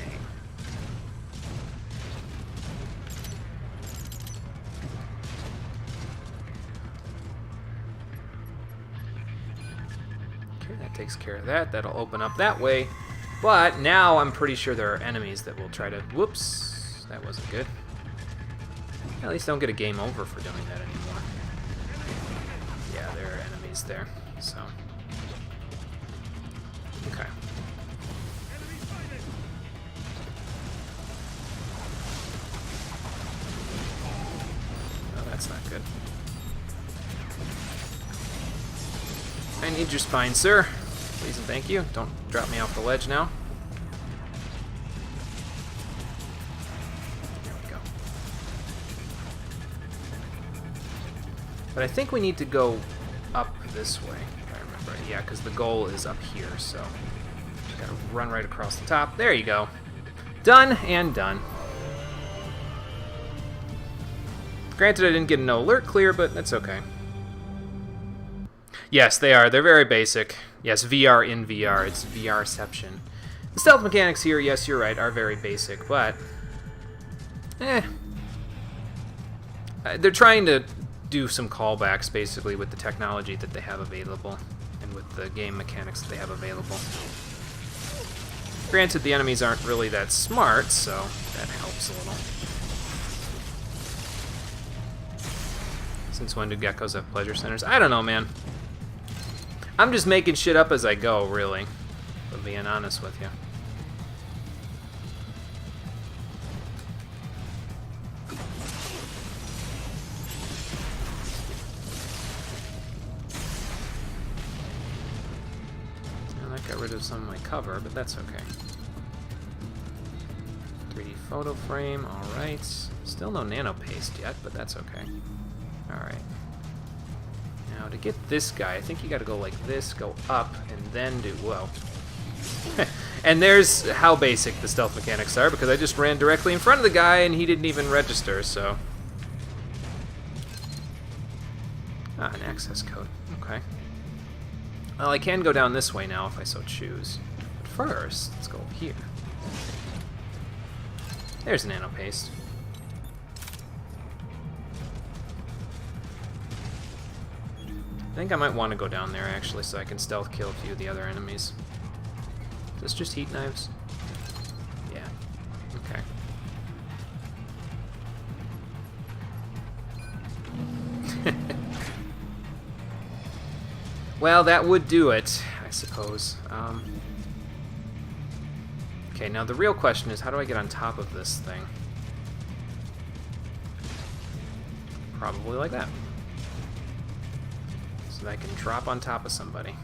Okay, that takes care of that. That'll open up that way. But now I'm pretty sure there are enemies that will try to... Whoops! That wasn't good. At least don't get a game over for doing that anymore. Yeah, there are enemies there, so... Okay. No, that's not good. I need your spine, sir. Please and thank you. Don't drop me off the ledge now. There we go. But I think we need to go up this way, if I remember. Yeah, because the goal is up here, so just gotta run right across the top. There you go. Done and done. Granted, I didn't get a no alert clear, but that's okay. Yes, they are. They're very basic. Yes, VR in VR. It's VRception. The stealth mechanics here, yes, you're right, are very basic, but... They're trying to do some callbacks, basically, with the technology that they have available, and with the game mechanics that they have available. Granted, the enemies aren't really that smart, so that helps a little. Since when do geckos have pleasure centers? I don't know, man. I'm just making shit up as I go, really. If I'm being honest with you. And that got rid of some of my cover, but that's okay. 3D photo frame, alright. Still no nano paste yet, but that's okay. Alright. Now, to get this guy, I think you gotta go like this, go up, and then do... Whoa. And there's how basic the stealth mechanics are, because I just ran directly in front of the guy, and he didn't even register, so... Ah, an access code. Okay. Well, I can go down this way now, if I so choose. But first, let's go up here. There's nano paste. I think I might want to go down there, actually, so I can stealth kill a few of the other enemies. Is this just heat knives? Yeah. Okay. Well, that would do it, I suppose. Okay, now the real question is, how do I get on top of this thing? Probably like that. So that I can drop on top of somebody.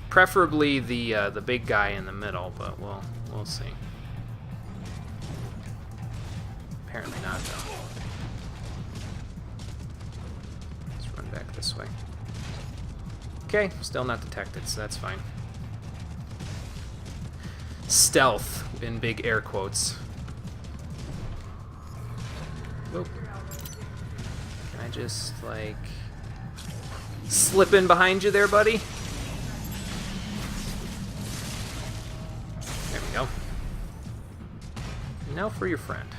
Preferably the big guy in the middle, but we'll see. Apparently not, though. Let's run back this way. Okay, still not detected, so that's fine. Stealth, in big air quotes. Nope. Can I just, like... slip in behind you there, buddy? There we go. Now for your friend.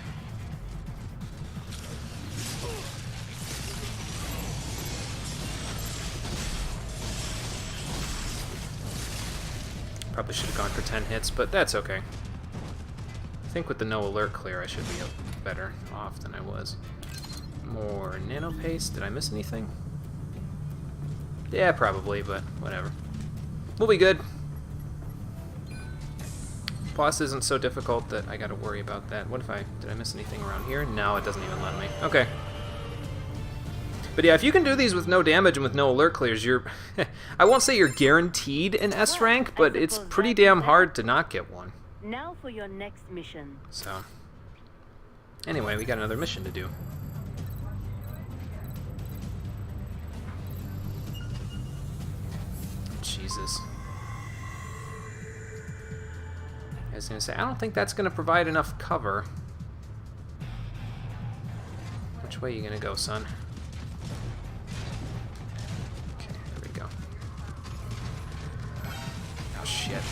Probably should have gone for 10 hits, but that's okay. I think with the no alert clear, I should be better off than I was. More nano paste. Did I miss anything? Yeah, probably, but whatever. We'll be good. Boss isn't so difficult that I gotta worry about that. What if did I miss anything around here? No, it doesn't even let me. Okay. But yeah, if you can do these with no damage and with no alert clears, you're... I won't say you're guaranteed an S rank, but it's pretty damn hard to not get one. Now for your next mission. So... anyway, we got another mission to do. Jesus. I was gonna say, I don't think that's gonna provide enough cover. Which way are you gonna go, son? shit.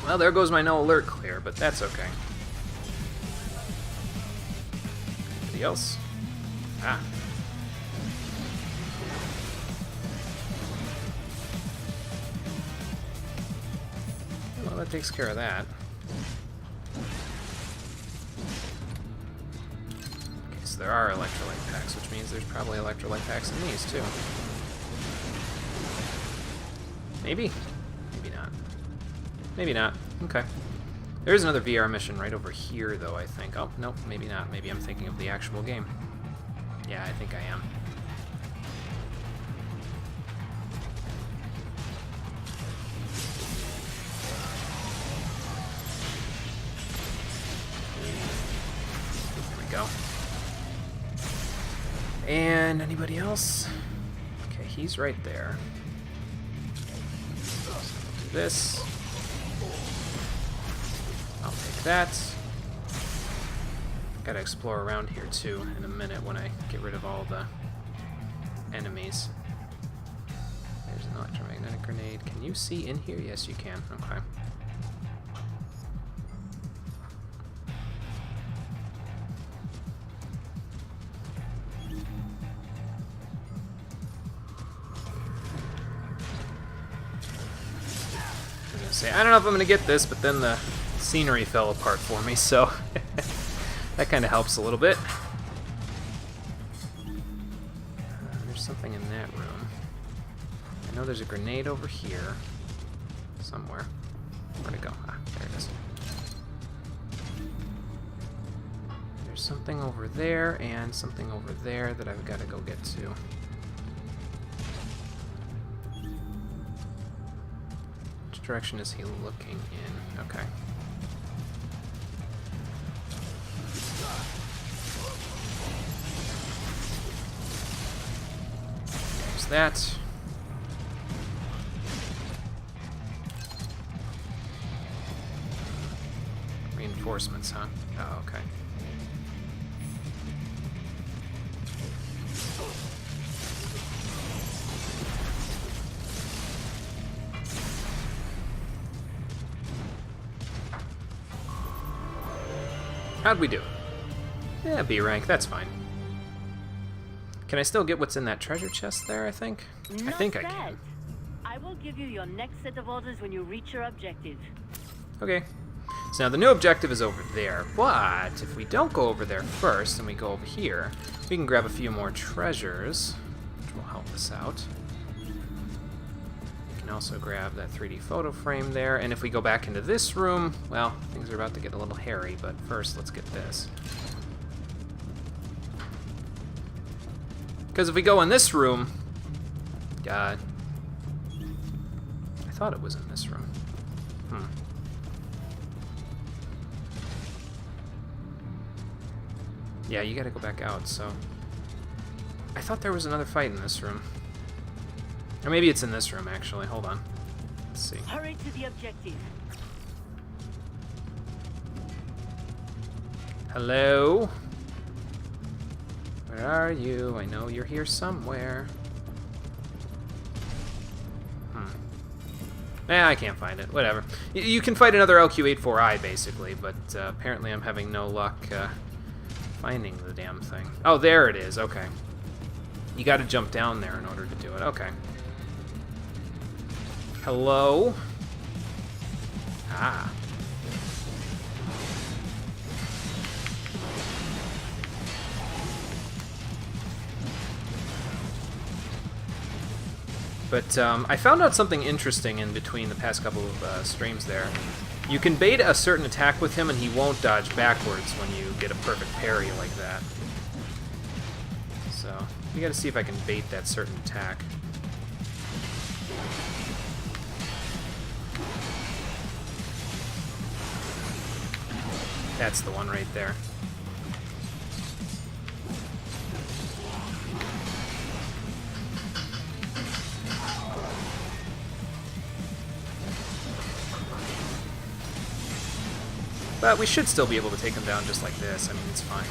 Well, there goes my no alert clear, but that's okay. Anybody else? Ah. Well, that takes care of that. Okay, so there are electrolyte packs, which means there's probably electrolyte packs in these, too. Maybe? Maybe not. Maybe not. Okay. There's another VR mission right over here, though, I think. Oh, nope, maybe not. Maybe I'm thinking of the actual game. Yeah, I think I am. There we go. And anybody else? Okay, he's right there. So do this. I'll take that. Gotta explore around here too in a minute when I get rid of all the enemies. There's an electromagnetic grenade. Can you see in here? Yes, you can. Okay. I was gonna say, I don't know if I'm gonna get this, but then the scenery fell apart for me, so that kind of helps a little bit. There's something in that room. I know there's a grenade over here somewhere. Where'd it go? Ah, there it is. There's something over there and something over there that I've got to go get to. Which direction is he looking in? Okay. That. Reinforcements, huh? Oh, okay. How'd we do? Yeah, B rank, that's fine. Can I still get what's in that treasure chest there, I think? I think I can. I will give you your next set of orders when you reach your objective. Okay. So now the new objective is over there, but if we don't go over there first and we go over here, we can grab a few more treasures, which will help us out. We can also grab that 3D photo frame there, and if we go back into this room, well, things are about to get a little hairy, but first let's get this. Because if we go in this room, I thought it was in this room. Yeah, you gotta go back out, so... I thought there was another fight in this room. Or maybe it's in this room, actually. Hold on. Let's see. Hurry to the objective. Hello? Where are you? I know you're here somewhere. I can't find it. Whatever. You can fight another LQ-84I, basically, but apparently I'm having no luck finding the damn thing. Oh, there it is. Okay. You gotta jump down there in order to do it. Okay. Hello? Ah. But I found out something interesting in between the past couple of streams there. You can bait a certain attack with him and he won't dodge backwards when you get a perfect parry like that. So, we gotta see if I can bait that certain attack. That's the one right there. But we should still be able to take him down just like this. I mean, it's fine.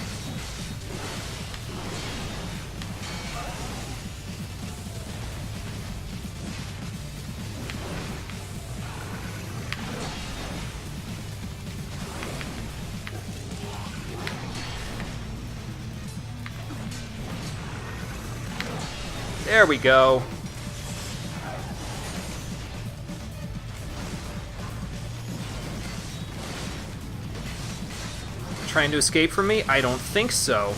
There we go. Trying to escape from me? I don't think so.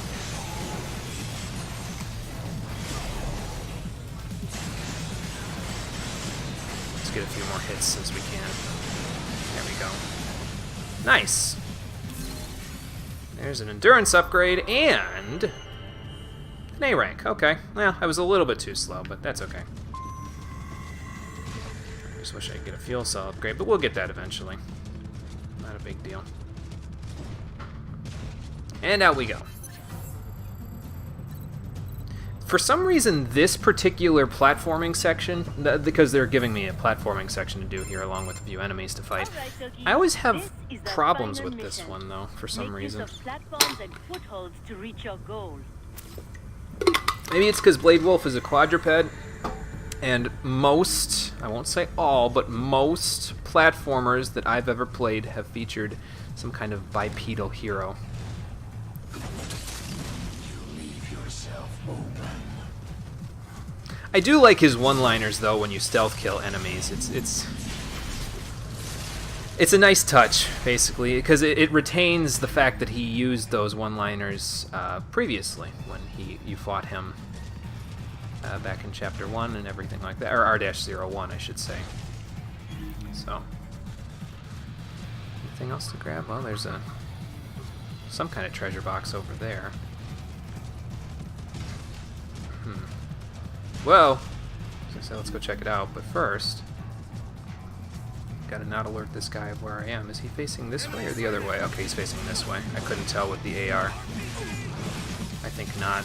Let's get a few more hits since we can. There we go. Nice. There's an endurance upgrade and an A rank. Okay. Well, I was a little bit too slow, but that's okay. I just wish I could get a fuel cell upgrade, but we'll get that eventually. Not a big deal. And out we go. For some reason, this particular platforming section, because they're giving me a platforming section to do here along with a few enemies to fight, I always have problems with this one, though, for some reason. Platforms and footholds to reach your goal. Maybe it's because Blade Wolf is a quadruped, and most, I won't say all, but most platformers that I've ever played have featured some kind of bipedal hero. I do like his one-liners though when you stealth kill enemies. It's a nice touch, basically, because it retains the fact that he used those one-liners previously when you fought him back in Chapter 1 and everything like that, or R-01, I should say. So, anything else to grab? Well, there's some kind of treasure box over there. Well, so let's go check it out, but first, gotta not alert this guy of where I am. Is he facing this way or the other way? Okay, he's facing this way. I couldn't tell with the AR. I think not.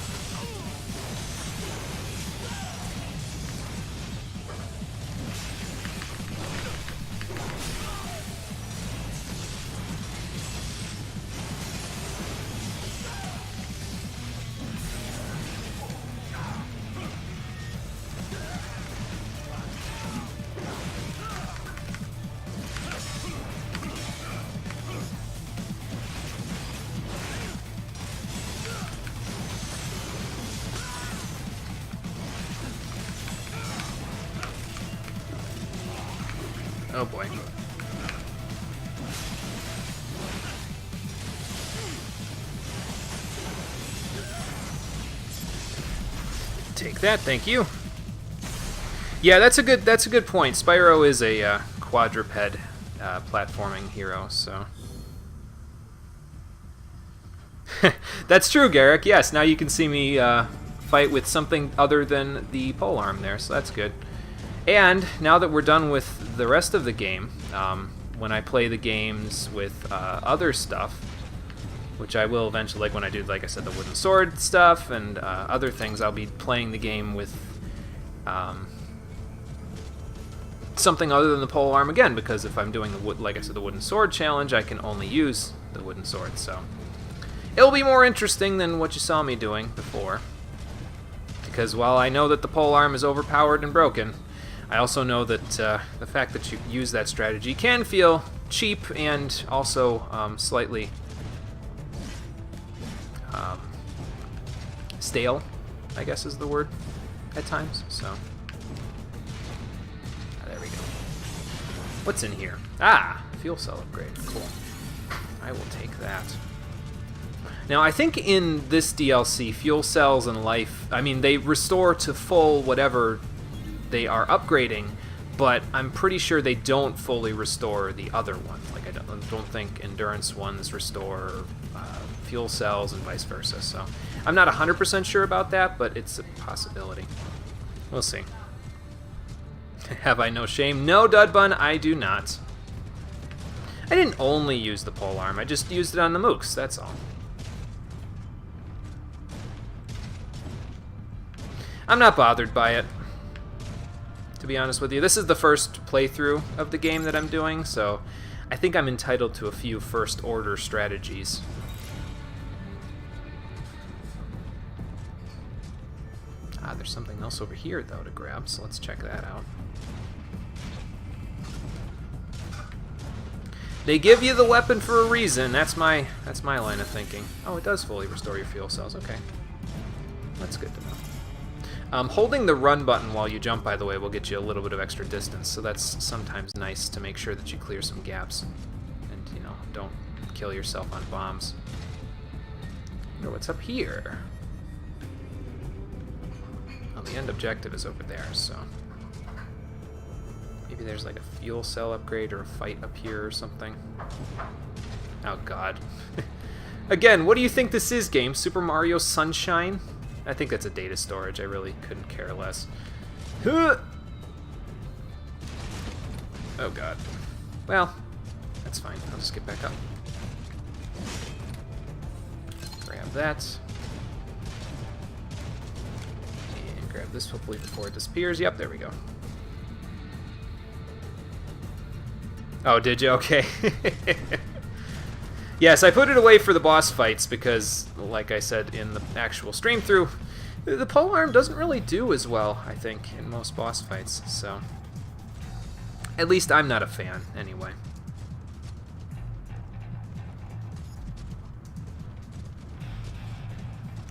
Oh boy. Take that, thank you. Yeah, that's a good point. Spyro is a quadruped platforming hero, so that's true, Garrick. Yes, now you can see me fight with something other than the polearm there, so that's good. And now that we're done with the rest of the game, when I play the games with other stuff, which I will eventually, like when I do, like I said, the wooden sword stuff and other things, I'll be playing the game with something other than the polearm again, because if I'm doing like I said, the wooden sword challenge, I can only use the wooden sword, so it'll be more interesting than what you saw me doing before. Because while I know that the polearm is overpowered and broken, I also know that the fact that you use that strategy can feel cheap and also slightly stale, I guess is the word, at times. So, there we go. What's in here? Ah, fuel cell upgrade. Cool. I will take that. Now, I think in this DLC, fuel cells and life, I mean, they restore to full whatever they are upgrading, but I'm pretty sure they don't fully restore the other one. Like, I don't think endurance ones restore fuel cells and vice versa. So I'm not 100% sure about that, but it's a possibility. We'll see. Have I no shame? No, Dudbun, I do not. I didn't only use the polearm, I just used it on the mooks, that's all. I'm not bothered by it, to be honest with you. This is the first playthrough of the game that I'm doing, so I think I'm entitled to a few first-order strategies. Ah, there's something else over here, though, to grab, so let's check that out. They give you the weapon for a reason. That's my line of thinking. Oh, it does fully restore your fuel cells. Okay. That's good to know. Holding the run button while you jump, by the way, will get you a little bit of extra distance, so that's sometimes nice to make sure that you clear some gaps and, you know, don't kill yourself on bombs. I wonder what's up here. Oh, the end objective is over there, so maybe there's like a fuel cell upgrade or a fight up here or something. Oh god. Again, what do you think this is, game? Super Mario Sunshine? I think that's a data storage. I really couldn't care less. Huh! Oh god. Well, that's fine. I'll just get back up. Grab that. And grab this hopefully before it disappears. Yep, there we go. Oh, did you? Okay. Yes, I put it away for the boss fights because, like I said in the actual stream through, the polearm doesn't really do as well, I think, in most boss fights, so... At least I'm not a fan, anyway.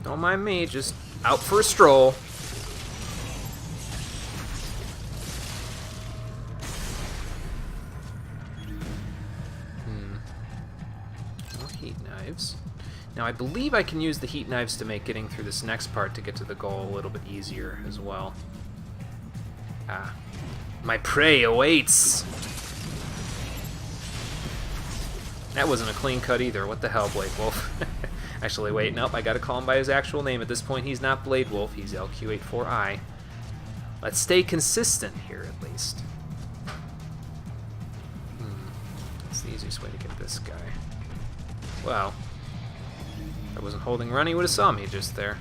Don't mind me, just out for a stroll. Now, I believe I can use the heat knives to make getting through this next part to get to the goal a little bit easier as well. Ah. My prey awaits! That wasn't a clean cut either. What the hell, Blade Wolf? Actually, wait, nope, I gotta call him by his actual name. At this point, he's not Blade Wolf, he's LQ84I. Let's stay consistent here, at least. That's the easiest way to get this guy. Well... If I wasn't holding run, he would have saw me just there.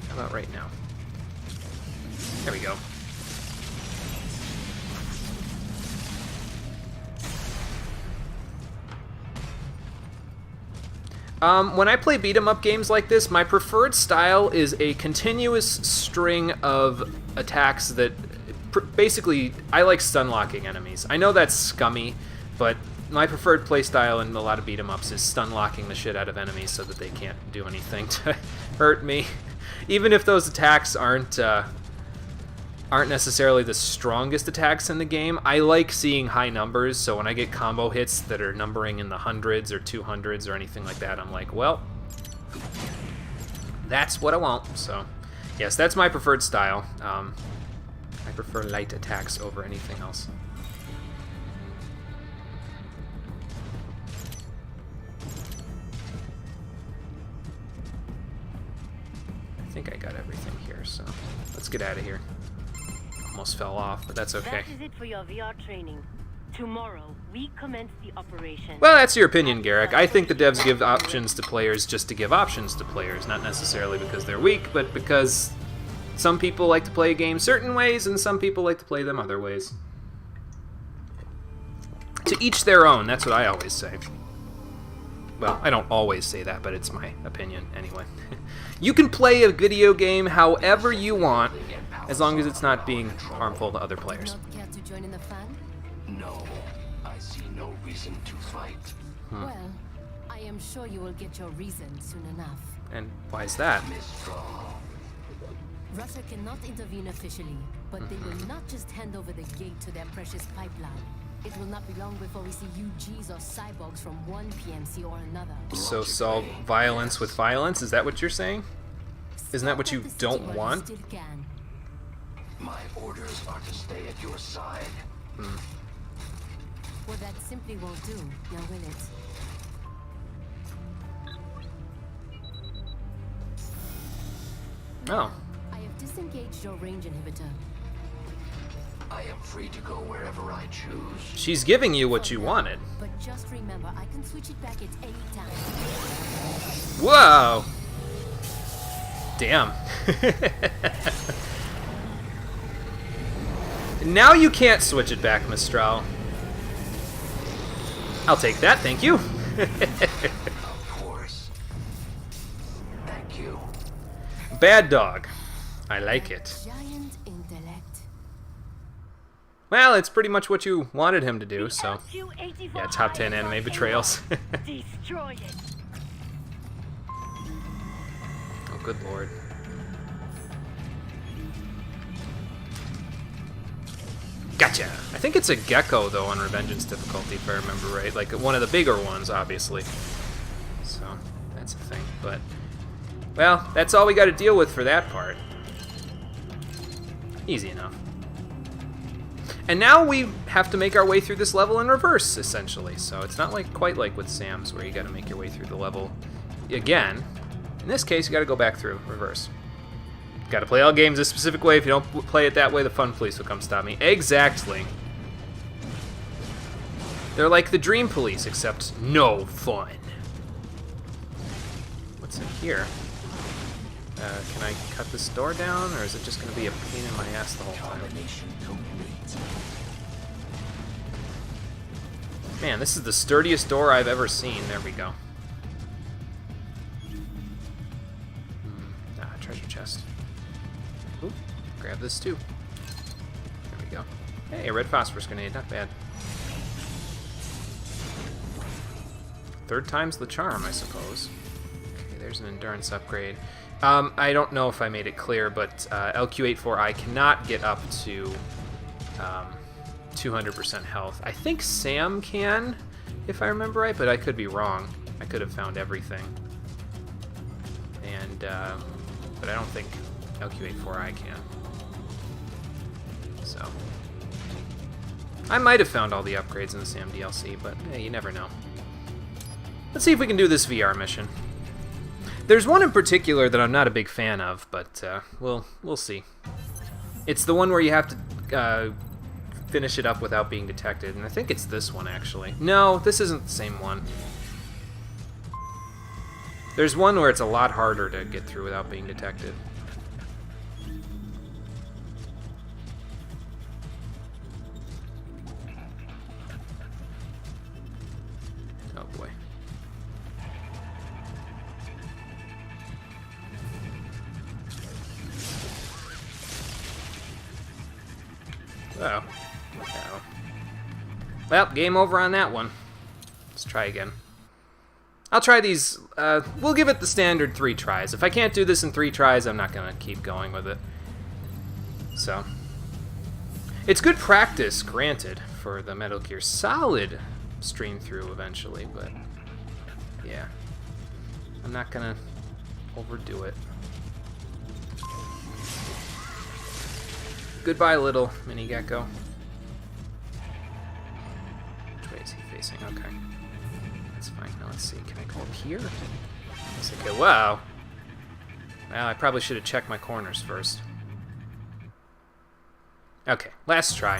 How about right now? There we go. When I play beat-em-up games like this, my preferred style is a continuous string of attacks that... Basically, I like stun-locking enemies. I know that's scummy, but my preferred playstyle in a lot of beat-em-ups is stun-locking the shit out of enemies so that they can't do anything to hurt me. Even if those attacks aren't necessarily the strongest attacks in the game, I like seeing high numbers, so when I get combo hits that are numbering in the hundreds or 200s or anything like that, I'm like, well, that's what I want. So, yes, that's my preferred style. I prefer light attacks over anything else. I think I got everything here, so let's get out of here. Almost fell off, but that's okay. That is it for your VR training. Tomorrow, we commence the operation. Well, that's your opinion, Garrick. I think the devs give options to players just to give options to players, not necessarily because they're weak, but because some people like to play games certain ways, and some people like to play them other ways. To each their own, that's what I always say. Well, I don't always say that, but it's my opinion anyway. You can play a video game however you want, as long as it's not being harmful to other players. Not care to join in the fun? No, I see no reason to fight. Well, I am sure you will get your reason soon enough. And why is that? Russia cannot intervene officially, but they will not just hand over the gate to their precious pipeline. It will not be long before we see UGs or cyborgs from one PMC or another. So solve violence with violence? Is that what you're saying? Isn't that what you Protect the don't city while you want? still can. My orders are to stay at your side. Well, that simply won't do, now will it? Oh. I have disengaged your range inhibitor. I am free to go wherever I choose. She's giving you what you wanted. But just remember, I can switch it back at any time. Whoa! Damn. Now you can't switch it back, Mistral. I'll take that, thank you. Of course. Thank you. Bad dog. I like it. Giant intellect. Well, it's pretty much what you wanted him to do, so... LQ-84 Yeah, top 10 anime high betrayals. Destroy it. Oh, good lord. Gotcha! I think it's a gecko, though, on Revengeance difficulty, if I remember right. Like, one of the bigger ones, obviously. So, that's a thing. But, well, that's all we got to deal with for that part. Easy enough. And now we have to make our way through this level in reverse, essentially. So it's not like quite like with Sam's, where you got to make your way through the level again. In this case, you got to go back through reverse. Got to play all games a specific way. If you don't play it that way, the fun police will come stop me. Exactly. They're like the Dream Police, except no fun. What's in here? Can I cut this door down, or is it just going to be a pain in my ass the whole time? Man, this is the sturdiest door I've ever seen. There we go. Treasure chest. Ooh, grab this too. There we go. Hey, a red phosphorus grenade, not bad. Third time's the charm, I suppose. Okay, there's an endurance upgrade. I don't know if I made it clear, but LQ-84I cannot get up to 200% health. I think Sam can, if I remember right, but I could be wrong. I could have found everything. And, but I don't think LQ-84I can. So, I might have found all the upgrades in the Sam DLC, but hey, you never know. Let's see if we can do this VR mission. There's one in particular that I'm not a big fan of, but we'll see. It's the one where you have to finish it up without being detected, and I think it's this one, actually. No, this isn't the same one. There's one where it's a lot harder to get through without being detected. Oh boy. Oh. Oh. Well, game over on that one. Let's try again. I'll try these, we'll give it the standard 3 tries. If I can't do this in 3 tries, I'm not gonna keep going with it. So. It's good practice, granted, for the Metal Gear Solid stream through eventually, but yeah. I'm not gonna overdo it. Goodbye, little mini gecko. Which way is he facing? Okay. That's fine. Now let's see. Can I go up here? Yes, I could. Wow. Well, I probably should have checked my corners first. Okay, last try.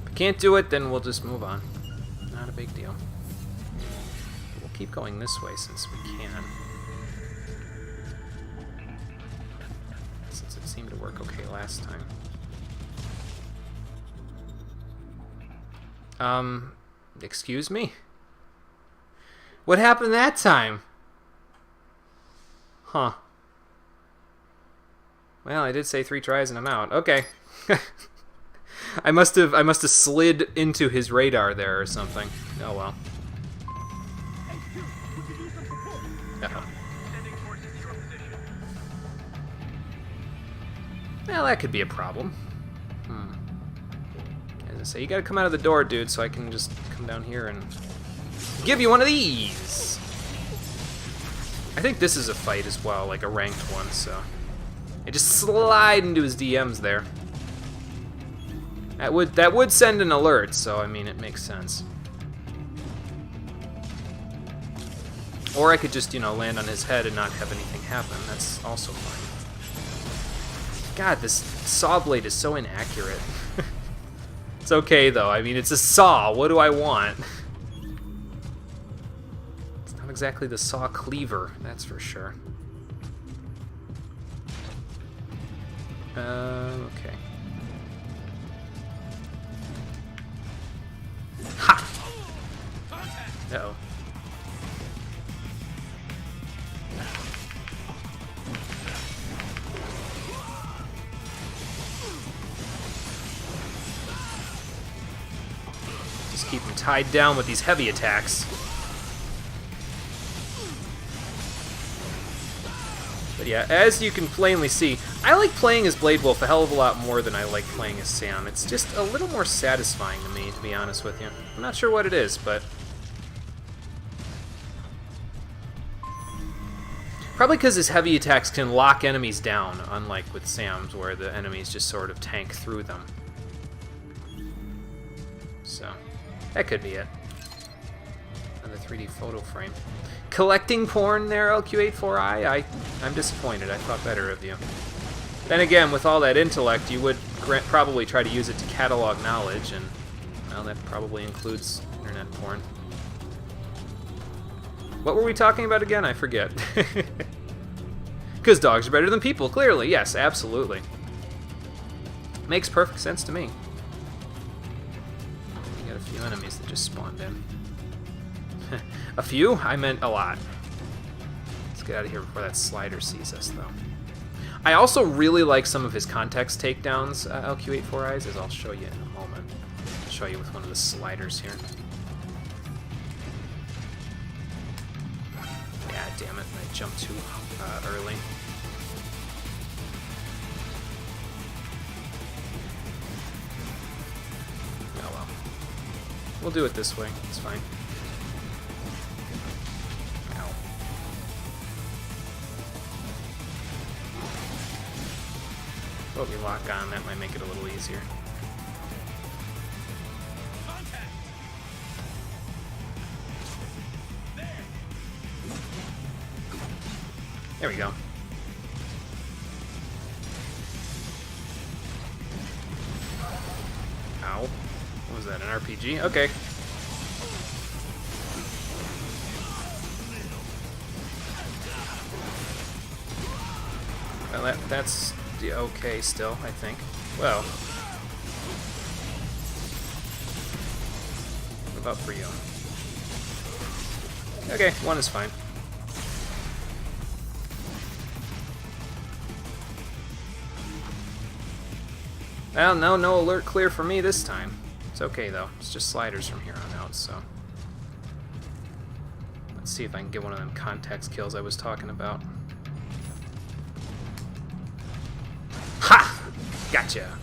If I can't do it, then we'll just move on. Not a big deal. We'll keep going this way since we can. Since it seemed to work okay last time. Excuse me? What happened that time? Huh. Well, I did say 3 tries and I'm out. Okay. I must have slid into his radar there or something. Oh well. Uh-oh. Well, that could be a problem. As I say, you gotta come out of the door, dude, so I can just come down here and give you one of these. I think this is a fight as well, like a ranked one, so... I just slide into his DMs there. That would send an alert, so I mean, it makes sense. Or I could just, you know, land on his head and not have anything happen. That's also fine. God, this saw blade is so inaccurate. It's okay, though. I mean, it's a saw. What do I want? It's not exactly the saw cleaver, that's for sure. Okay. Ha! Uh-oh. Just keep him tied down with these heavy attacks. But yeah, as you can plainly see, I like playing as Blade Wolf a hell of a lot more than I like playing as Sam. It's just a little more satisfying to me, to be honest with you. I'm not sure what it is, but... Probably because his heavy attacks can lock enemies down, unlike with Sam's, where the enemies just sort of tank through them. So, that could be it. Another 3D photo frame. Collecting porn there, LQ84i? I'm disappointed. I thought better of you. Then again, with all that intellect, you would probably try to use it to catalog knowledge, and, well, that probably includes internet porn. What were we talking about again? I forget. Because dogs are better than people, clearly. Yes, absolutely. Makes perfect sense to me. We got a few enemies that just spawned in. A few? I meant a lot. Let's get out of here before that slider sees us, though. I also really like some of his context takedowns, LQ84Is, as I'll show you in a moment. I'll show you with one of the sliders here. Yeah, damn it, I jumped too early. Oh well. We'll do it this way, it's fine. Let me lock on, that might make it a little easier. There we go. Ow. What was that, an RPG? Okay. Well, that's okay still, I think. Well. What about for you? Okay, one is fine. Well, no alert clear for me this time. It's okay though, it's just sliders from here on out, so. Let's see if I can get one of them context kills I was talking about. Ha! Gotcha!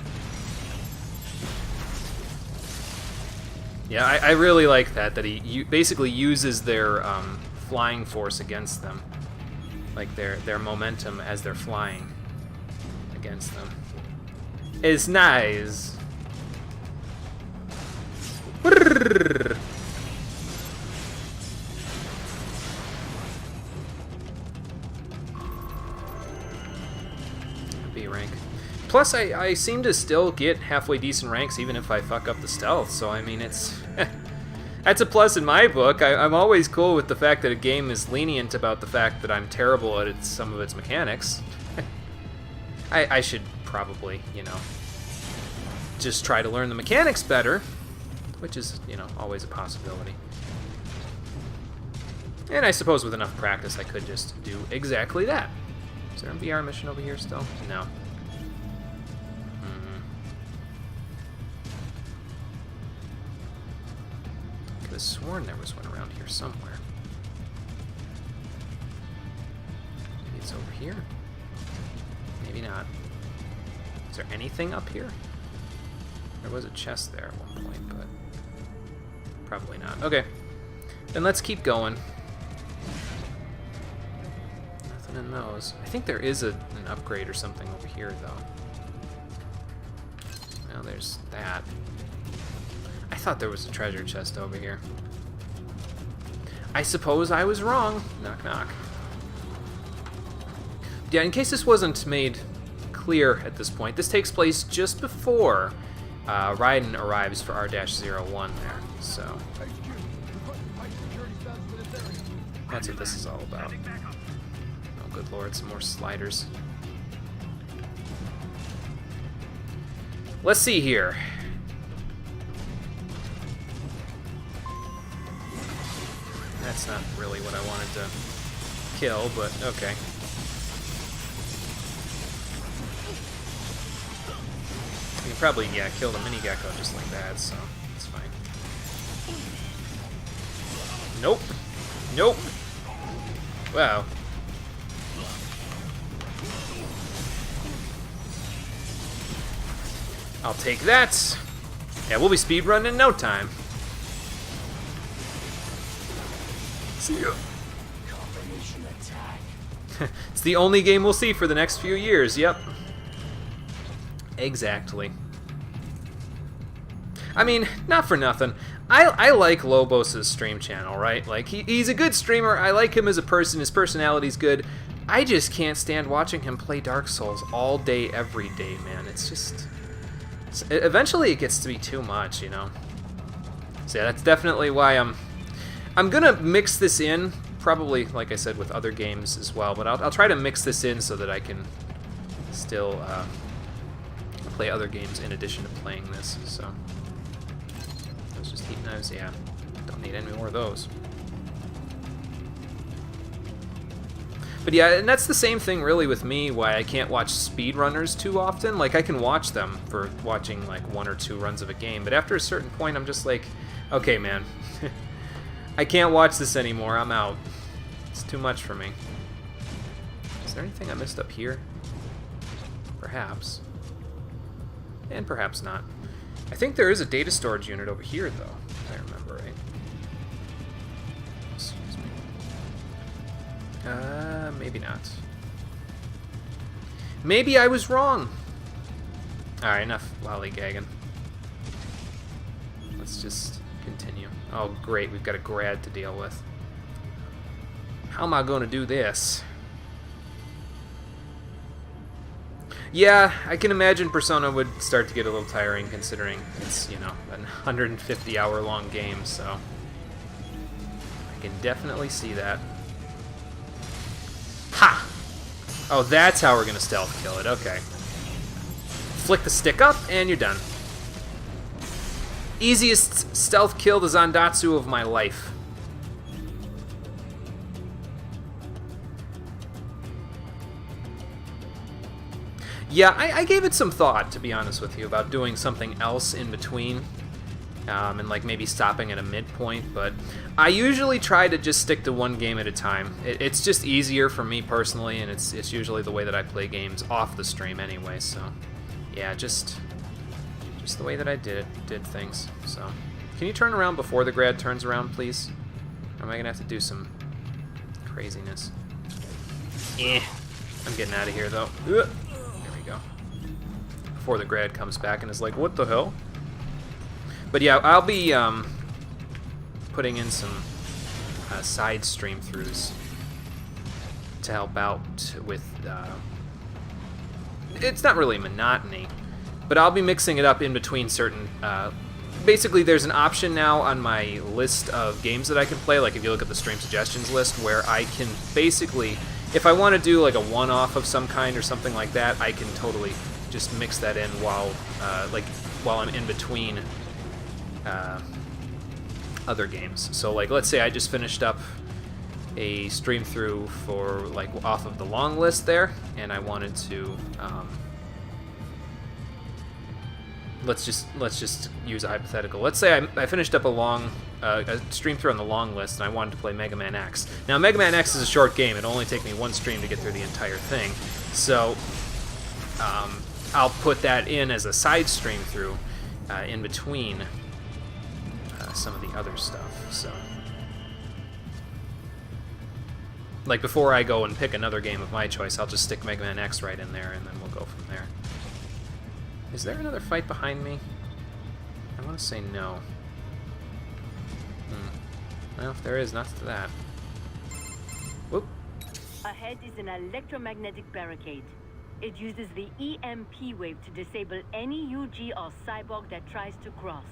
Yeah, I really like that he basically uses their flying force against them. Like their momentum as they're flying against them. It's nice. B rank. Plus, I seem to still get halfway decent ranks even if I fuck up the stealth, so I mean, it's... That's a plus in my book. I'm always cool with the fact that a game is lenient about the fact that I'm terrible at some of its mechanics. I should probably, you know, just try to learn the mechanics better, which is, you know, always a possibility. And I suppose with enough practice I could just do exactly that. Is there a VR mission over here still? No. Could have sworn there was one around here somewhere. Maybe it's over here? Maybe not. Is there anything up here? There was a chest there at one point, but probably not. Okay, then let's keep going. getting in those. I think there is an upgrade or something over here, though. Well, there's that. I thought there was a treasure chest over here. I suppose I was wrong. Knock, knock. Yeah, in case this wasn't made clear at this point, this takes place just before Raiden arrives for R-01 there, so that's what this is all about. Oh, good lord, some more sliders. Let's see here. That's not really what I wanted to kill, but okay. You can probably, yeah, kill the mini gecko just like that, so it's fine. Nope. Nope. Wow. I'll take that. Yeah, we'll be speedrunning in no time. See ya. It's the only game we'll see for the next few years, yep. Exactly. I mean, not for nothing. I like Lobos' stream channel, right? Like, he's a good streamer. I like him as a person. His personality's good. I just can't stand watching him play Dark Souls all day, every day, man. It's just... eventually it gets to be too much, you know? So yeah, that's definitely why I'm gonna mix this in, probably, like I said, with other games as well, but I'll try to mix this in so that I can still play other games in addition to playing this, so... Those just heat knives, yeah. Don't need any more of those. But yeah, and that's the same thing really with me, why I can't watch speedrunners too often. Like, I can watch them for watching like 1 or 2 runs of a game, but after a certain point I'm just like, okay man, I can't watch this anymore, I'm out. It's too much for me. Is there anything I missed up here? Perhaps. And perhaps not. I think there is a data storage unit over here though, if I remember right. Excuse me. Maybe not. Maybe I was wrong. Alright, enough lollygagging. Let's just continue. Oh, great, we've got a grad to deal with. How am I going to do this? Yeah, I can imagine Persona would start to get a little tiring considering it's, you know, a 150-hour long game, so... I can definitely see that. Ha! Oh, that's how we're gonna stealth kill it, okay. Flick the stick up, and you're done. Easiest stealth kill the Zandatsu of my life. Yeah, I gave it some thought, to be honest with you, about doing something else in between. And like maybe stopping at a midpoint, but I usually try to just stick to one game at a time. It's just easier for me personally, and it's usually the way that I play games off the stream anyway, so yeah, just the way that I did things. So can you turn around before the grad turns around, please? Or am I gonna have to do some craziness? I'm getting out of here though. There we go. Before the grad comes back and is like, what the hell? But yeah, I'll be putting in some side stream throughs to help out with. It's not really monotony, but I'll be mixing it up in between certain. Basically, there's an option now on my list of games that I can play. Like if you look at the stream suggestions list, where I can basically, if I want to do like a one-off of some kind or something like that, I can totally just mix that in while I'm in between. Other games. So like let's say I just finished up a stream through for like off of the long list there, and I wanted to let's just use a hypothetical. Let's say I finished up a stream through on the long list and I wanted to play Mega Man X. Now Mega Man X is a short game, it'll only take me one stream to get through the entire thing, so I'll put that in as a side stream through in between some of the other stuff, so. Like, before I go and pick another game of my choice, I'll just stick Mega Man X right in there, and then we'll go from there. Is there another fight behind me? I want to say no. Well, if there is, not to that. Whoop. Ahead is an electromagnetic barricade. It uses the EMP wave to disable any UG or cyborg that tries to cross.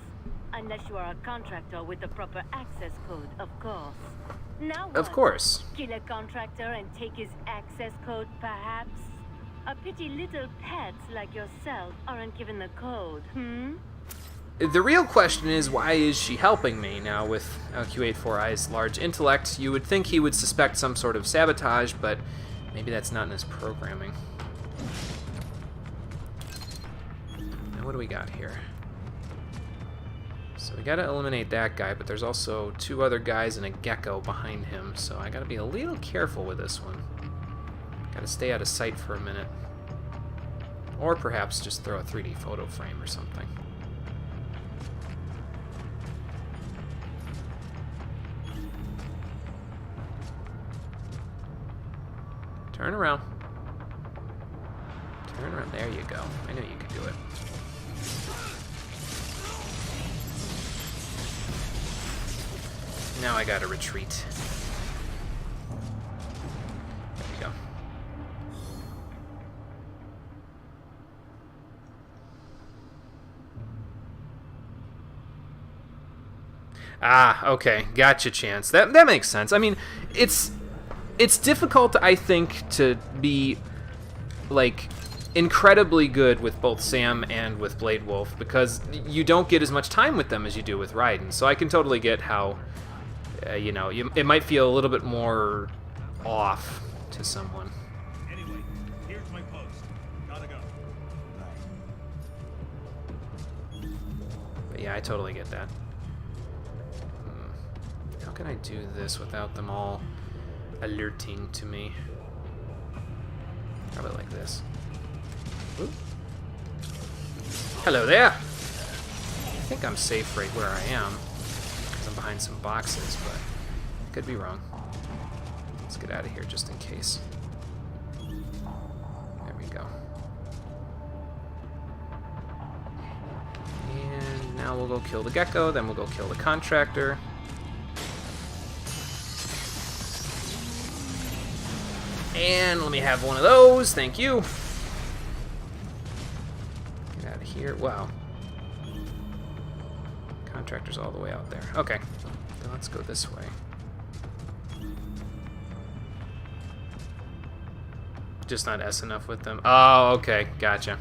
Unless you are a contractor with the proper access code, of course. Now what? Of course. Kill a contractor and take his access code, perhaps? A pity little pets like yourself aren't given the code, The real question is, why is she helping me? Now, with LQ-84i's large intellect, you would think he would suspect some sort of sabotage, but maybe that's not in his programming. Now, what do we got here? So we gotta eliminate that guy, but there's also 2 other guys and a gecko behind him, so I gotta be a little careful with this one. Gotta stay out of sight for a minute. Or perhaps just throw a 3D photo frame or something. Turn around. Turn around. There you go. I knew you could do it. Now I gotta retreat. There we go. Ah, okay. Gotcha, Chance. That makes sense. I mean, it's difficult, I think, to be, like, incredibly good with both Sam and with Blade Wolf, because you don't get as much time with them as you do with Raiden. So I can totally get how, you know, it might feel a little bit more off to someone. Anyway, here's my post. Gotta go. But yeah, I totally get that. How can I do this without them all alerting to me? Probably like this. Oop. Hello there! I think I'm safe right where I am, because I'm behind some boxes, but I could be wrong. Let's get out of here just in case. There we go. And now we'll go kill the gecko, then we'll go kill the contractor. And let me have one of those, thank you. Get out of here. Wow. Contractor's all the way out there. Okay, then let's go this way. Just not S enough with them. Oh, okay, gotcha.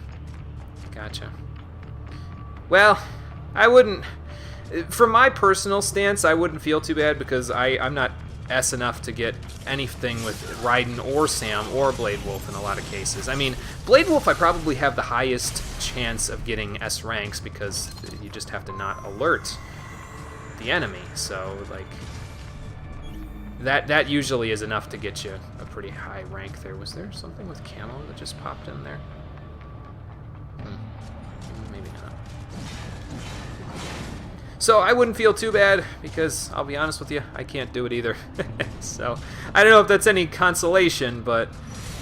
Gotcha. Well, I wouldn't... From my personal stance, I wouldn't feel too bad because I'm not S enough to get anything with Raiden or Sam or Blade Wolf in a lot of cases. I mean, Blade Wolf I probably have the highest chance of getting S ranks because you just have to not alert the enemy. So, like, that usually is enough to get you a pretty high rank there. Was there something with camo that just popped in there? Maybe not. So I wouldn't feel too bad, because I'll be honest with you, I can't do it either. So I don't know if that's any consolation, but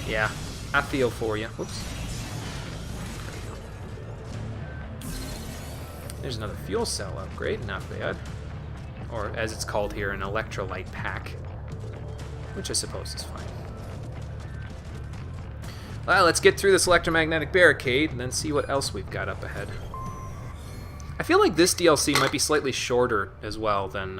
yeah, I feel for you. Whoops. There's another fuel cell upgrade, not bad. Or as it's called here, an electrolyte pack, which I suppose is fine. Well, let's get through this electromagnetic barricade and then see what else we've got up ahead. I feel like this DLC might be slightly shorter as well than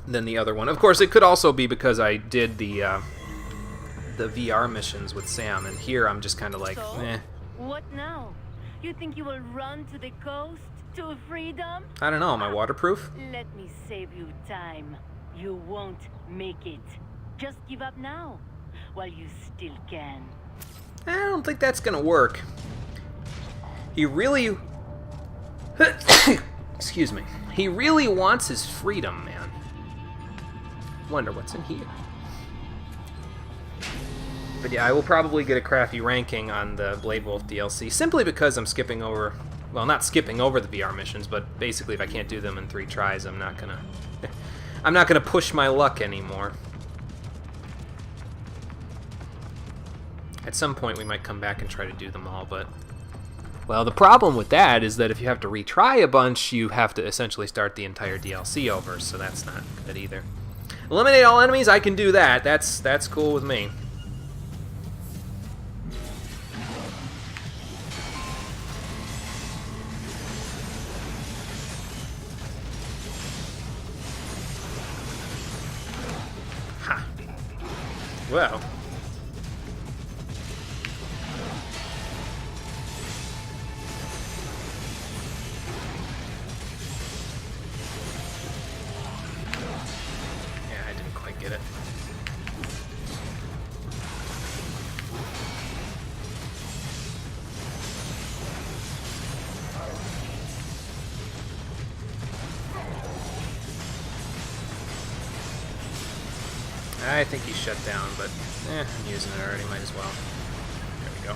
the other one. Of course, it could also be because I did the VR missions with Sam, and here I'm just kind of like, So, eh. what now? You think you will run to the coast? To freedom? I don't know, am I waterproof? Let me save you time. You won't make it. Just give up now, while you still can. I don't think that's gonna work. He really... Excuse me. He really wants his freedom, man. Wonder what's in here. But yeah, I will probably get a crappy ranking on the Blade Wolf DLC, simply because I'm skipping over... Well, not skipping over the VR missions, but basically if I can't do them in 3 tries, I'm not gonna... I'm not going to push my luck anymore. At some point we might come back and try to do them all, but... Well, the problem with that is that if you have to retry a bunch, you have to essentially start the entire DLC over, so that's not good either. Eliminate all enemies, I can do that. That's cool with me. Ha. Well. Get it. I think he's shut down, but I'm using it already, might as well. There we go.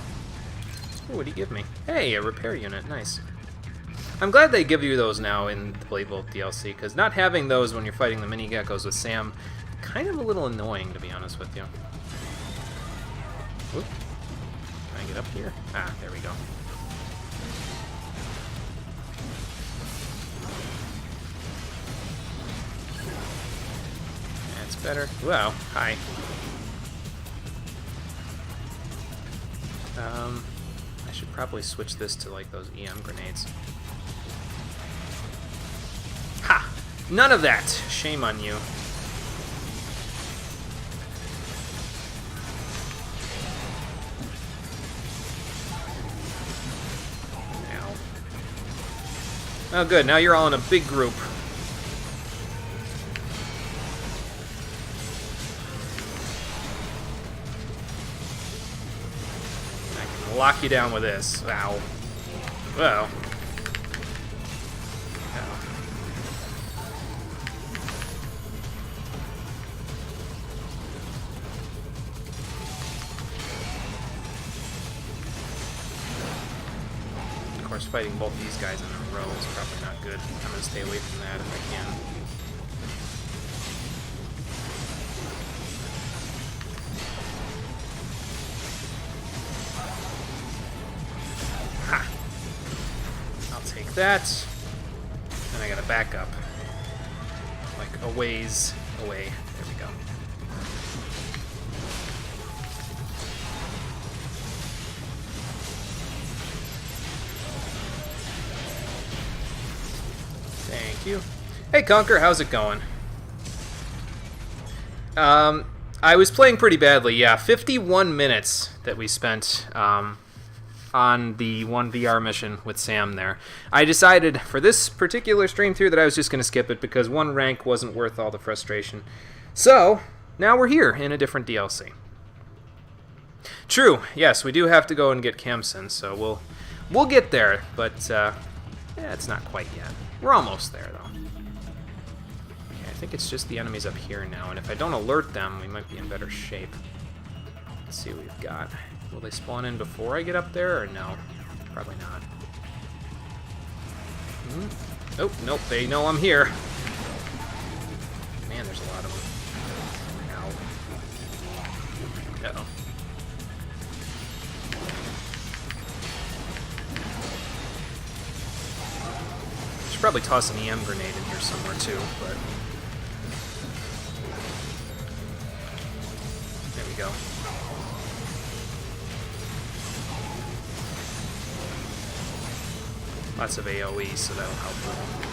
Ooh, what did he give me? Hey, a repair unit, nice. I'm glad they give you those now in the Blade Bolt DLC, because not having those when you're fighting the mini geckos with Sam, kind of a little annoying, to be honest with you. Oop. Can I get up here? Ah, there we go. That's better. Wow, hi. I should probably switch this to, like, those EM grenades. Ha! None of that! Shame on you. Oh, good. Now you're all in a big group. I can lock you down with this. Ow. Well. Ow. Of course, fighting both these guys in a row is probably not good. I'm going to stay away from that if I can. Ha! I'll take that. And I got to back up. Like a ways away. There we go. Thank you. Hey Conker, how's it going? I was playing pretty badly, yeah. 51 minutes that we spent on the one VR mission with Sam there. I decided for this particular stream through that I was just going to skip it because one rank wasn't worth all the frustration. So, now we're here in a different DLC. True, yes, we do have to go and get Kamsen, so we'll get there, but yeah, it's not quite yet. We're almost there, though. Okay, I think it's just the enemies up here now, and if I don't alert them, we might be in better shape. Let's see what we've got. Will they spawn in before I get up there, or no? Probably not. Oh, nope, they know I'm here. Man, there's a lot of them. Ow. Uh-oh. Should probably toss an EM grenade in here somewhere too, but there we go. Lots of AoE, so that'll help with them.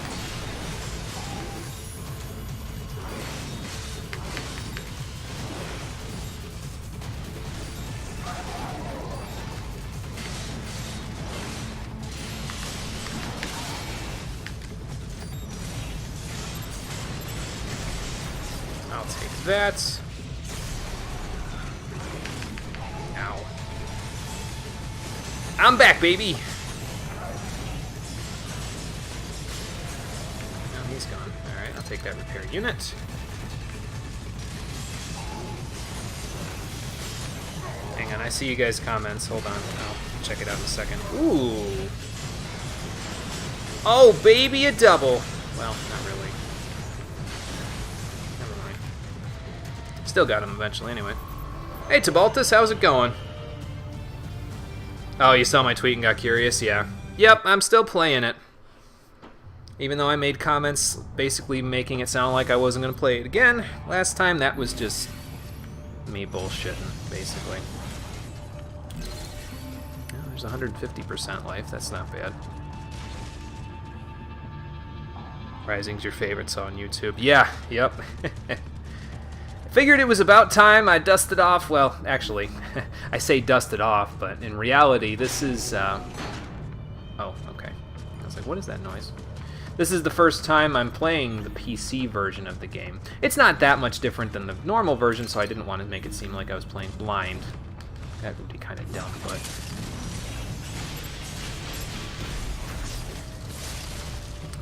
I'll take that. Ow. I'm back, baby! No, he's gone. Alright, I'll take that repair unit. Hang on, I see you guys' comments. Hold on. I'll check it out in a second. Ooh! Oh, baby, a double! Well, not really. Still got him eventually, anyway. Hey, Tabaltus, how's it going? Oh, you saw my tweet and got curious? Yeah. Yep, I'm still playing it. Even though I made comments basically making it sound like I wasn't going to play it again last time, that was just me bullshitting, basically. Oh, there's 150% life. That's not bad. Rising's your favorite, so on YouTube. Yeah, yep. Figured it was about time I dusted off. Well, actually, I say dusted off, but in reality, this is... Oh, okay. I was like, what is that noise? This is the first time I'm playing the PC version of the game. It's not that much different than the normal version, so I didn't want to make it seem like I was playing blind. That would be kind of dumb, but...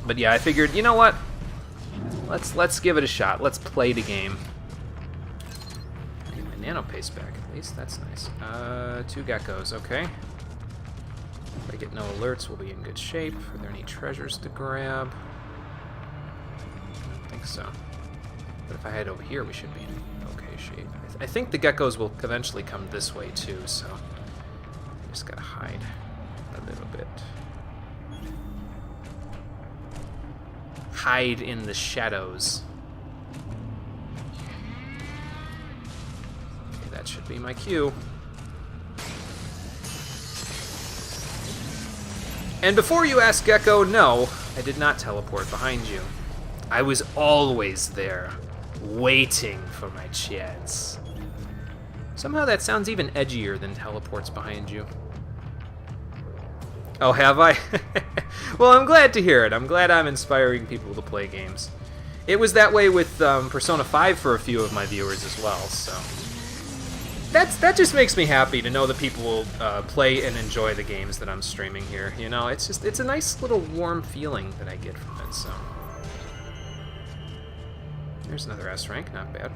But yeah, I figured, you know what? Let's give it a shot. Let's play the game. Get my nano paste back, at least. That's nice. 2 geckos, okay. If I get no alerts, we'll be in good shape. Are there any treasures to grab? I don't think so. But if I head over here, we should be in okay shape. I think the geckos will eventually come this way, too, so... I just gotta hide a little bit. Hide in the shadows. Okay, that should be my cue. And before you ask, Gecko, no, I did not teleport behind you. I was always there, waiting for my chance. Somehow that sounds even edgier than teleports behind you. Oh, have I? Well, I'm glad to hear it. I'm glad I'm inspiring people to play games. It was that way with Persona 5 for a few of my viewers as well, so... That just makes me happy to know that people will play and enjoy the games that I'm streaming here. You know, it's a nice little warm feeling that I get from it, so... There's another S rank, not bad.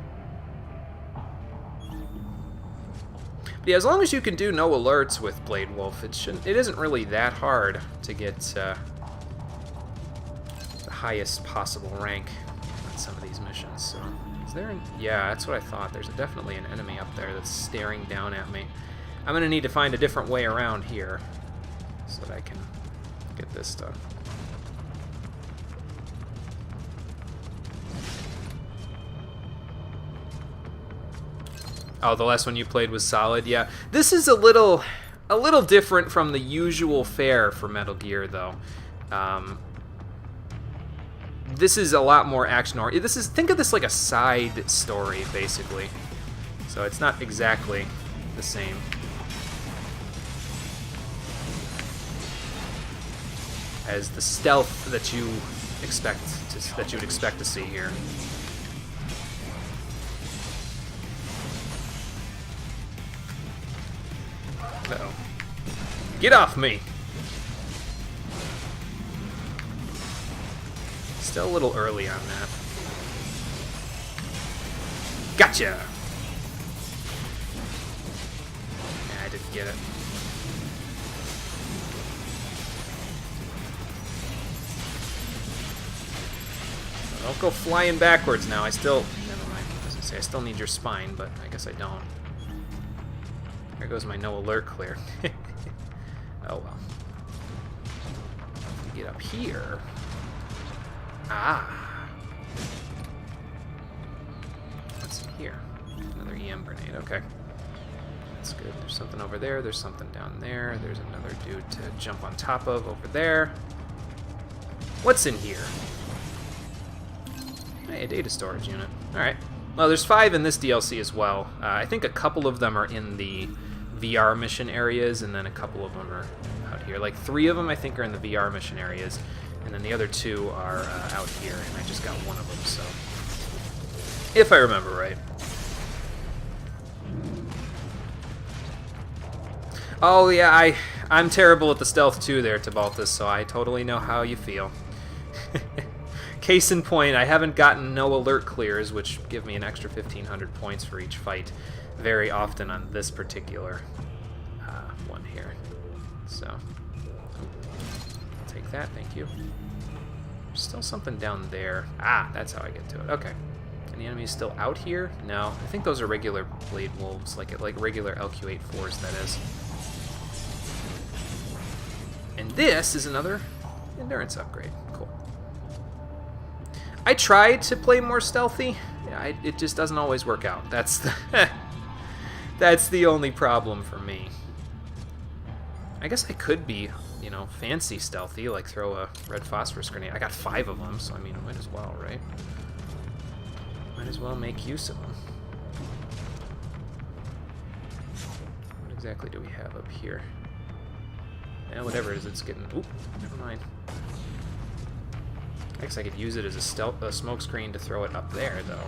But yeah, as long as you can do no alerts with Blade Wolf, it isn't really that hard to get the highest possible rank on some of these missions. So, is there an... Yeah, that's what I thought. There's definitely an enemy up there that's staring down at me. I'm gonna need to find a different way around here so that I can get this stuff. Oh, the last one you played was solid. Yeah, this is a little different from the usual fare for Metal Gear, though. This is a lot more action-oriented. Think of this like a side story, basically. So it's not exactly the same. As the stealth that you would expect to see here. Uh-oh. Get off me! Still a little early on that. Gotcha! Yeah, I didn't get it. Don't go flying backwards now. Never mind. I was gonna say, I still need your spine, but I guess I don't. There goes my no alert clear. Oh well. If we get up here... Ah! What's in here? Another EM grenade, okay. That's good. There's something over there, there's something down there, there's another dude to jump on top of over there. What's in here? Hey, a data storage unit. Alright. Well, there's 5 in this DLC as well. I think a couple of them are in the VR mission areas, and then a couple of them are out here. Like 3 of them, I think, are in the VR mission areas, and then the other 2 are out here, and I just got one of them, so... If I remember right. Oh, yeah, I'm terrible at the stealth, too, there, Tabaltus, so I totally know how you feel. Case in point, I haven't gotten no alert clears, which give me an extra 1,500 points for each fight, very often on this particular one here. So, I'll take that, thank you. There's still something down there. Ah, that's how I get to it. Okay. Any enemies still out here? No. I think those are regular blade wolves, like regular LQ-84s, that is. And this is another endurance upgrade. Cool. I tried to play more stealthy. Yeah, it just doesn't always work out. That's the that's the only problem for me. I guess I could be, you know, fancy stealthy, like throw a red phosphorus grenade. I got 5 of them, so I mean, I might as well, right? Might as well make use of them. What exactly do we have up here? Yeah, whatever it is, it's getting... Oop, never mind. I guess I could use it as a smoke screen to throw it up there, though.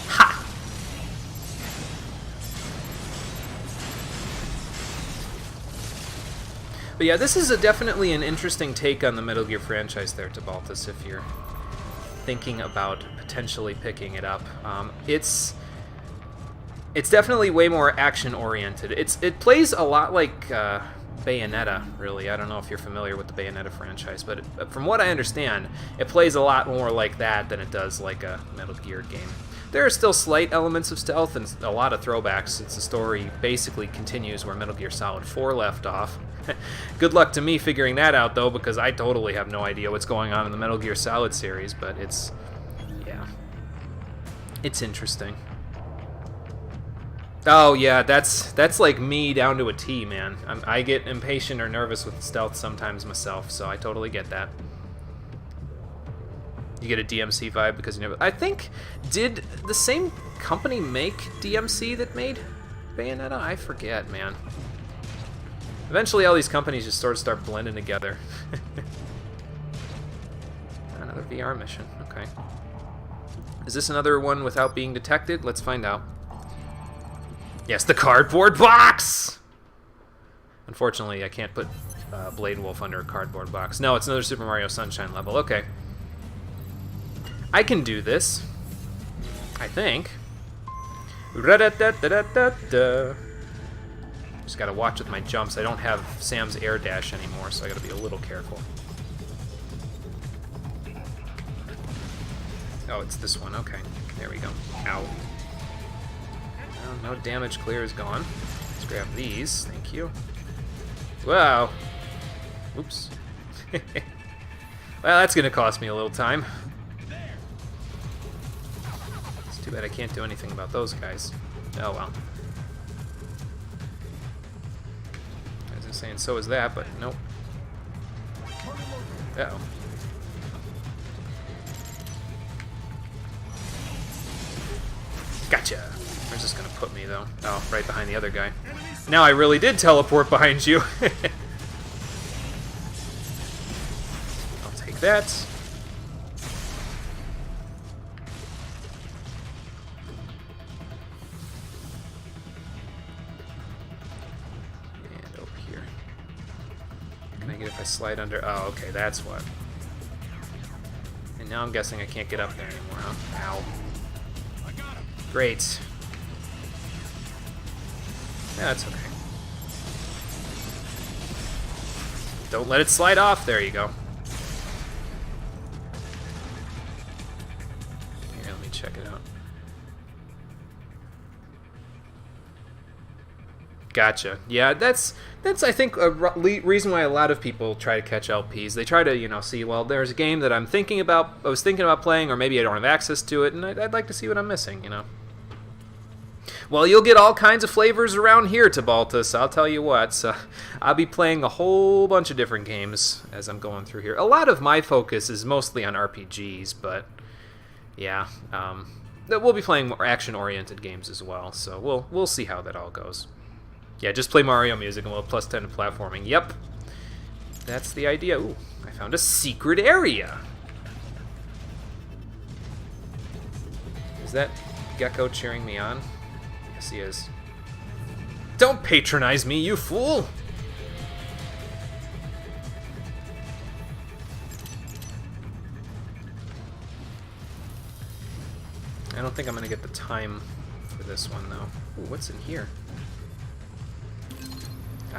Ha! But yeah, this is definitely an interesting take on the Metal Gear franchise there, Tabaltus, if you're thinking about potentially picking it up. It's definitely way more action-oriented. It plays a lot like Bayonetta, really. I don't know if you're familiar with the Bayonetta franchise, but from what I understand, it plays a lot more like that than it does like a Metal Gear game. There are still slight elements of stealth and a lot of throwbacks, since the story basically continues where Metal Gear Solid 4 left off. Good luck to me figuring that out, though, because I totally have no idea what's going on in the Metal Gear Solid series, but it's interesting. Oh yeah, that's like me down to a T, man. I get impatient or nervous with stealth sometimes myself, so I totally get that. You get a DMC vibe because you never... I think, did the same company make DMC that made Bayonetta? I forget, man. Eventually all these companies just sort of start blending together. Another VR mission, okay. Is this another one without being detected? Let's find out. Yes, the cardboard box! Unfortunately, I can't put Blade Wolf under a cardboard box. No, it's another Super Mario Sunshine level. Okay. I can do this. I think. Ra-da-da-da-da-da-da. Just gotta watch with my jumps. I don't have Sam's air dash anymore, so I gotta be a little careful. Oh, it's this one. Okay. There we go. Ow. No damage clear is gone. Let's grab these. Thank you. Wow. Oops. Well, that's gonna cost me a little time. It's too bad I can't do anything about those guys. Oh well. I was saying so is that, but nope. Uh-oh. Gotcha. Where's this gonna put me, though? Oh, right behind the other guy. Now I really did teleport behind you. I'll take that. And over here. What can I get if I slide under? Oh, okay, that's what. And now I'm guessing I can't get up there anymore, huh? Ow. Great. Yeah, that's okay. Don't let it slide off. There you go. Here, let me check it out. Gotcha. Yeah, that's I think a reason why a lot of people try to catch LPs. They try to, you know, see, well, there's a game that I was thinking about playing, or maybe I don't have access to it, and I'd like to see what I'm missing, you know. Well, you'll get all kinds of flavors around here, Tabaltus, I'll tell you what. So I'll be playing a whole bunch of different games as I'm going through here. A lot of my focus is mostly on RPGs, but yeah, we'll be playing more action-oriented games as well, so we'll see how that all goes. Yeah, just play Mario music and we'll have +10 to platforming. Yep, that's the idea. Ooh, I found a secret area. Is that Gecko cheering me on? Yes, he is. Don't patronize me, you fool! I don't think I'm gonna get the time for this one, though. Ooh, what's in here?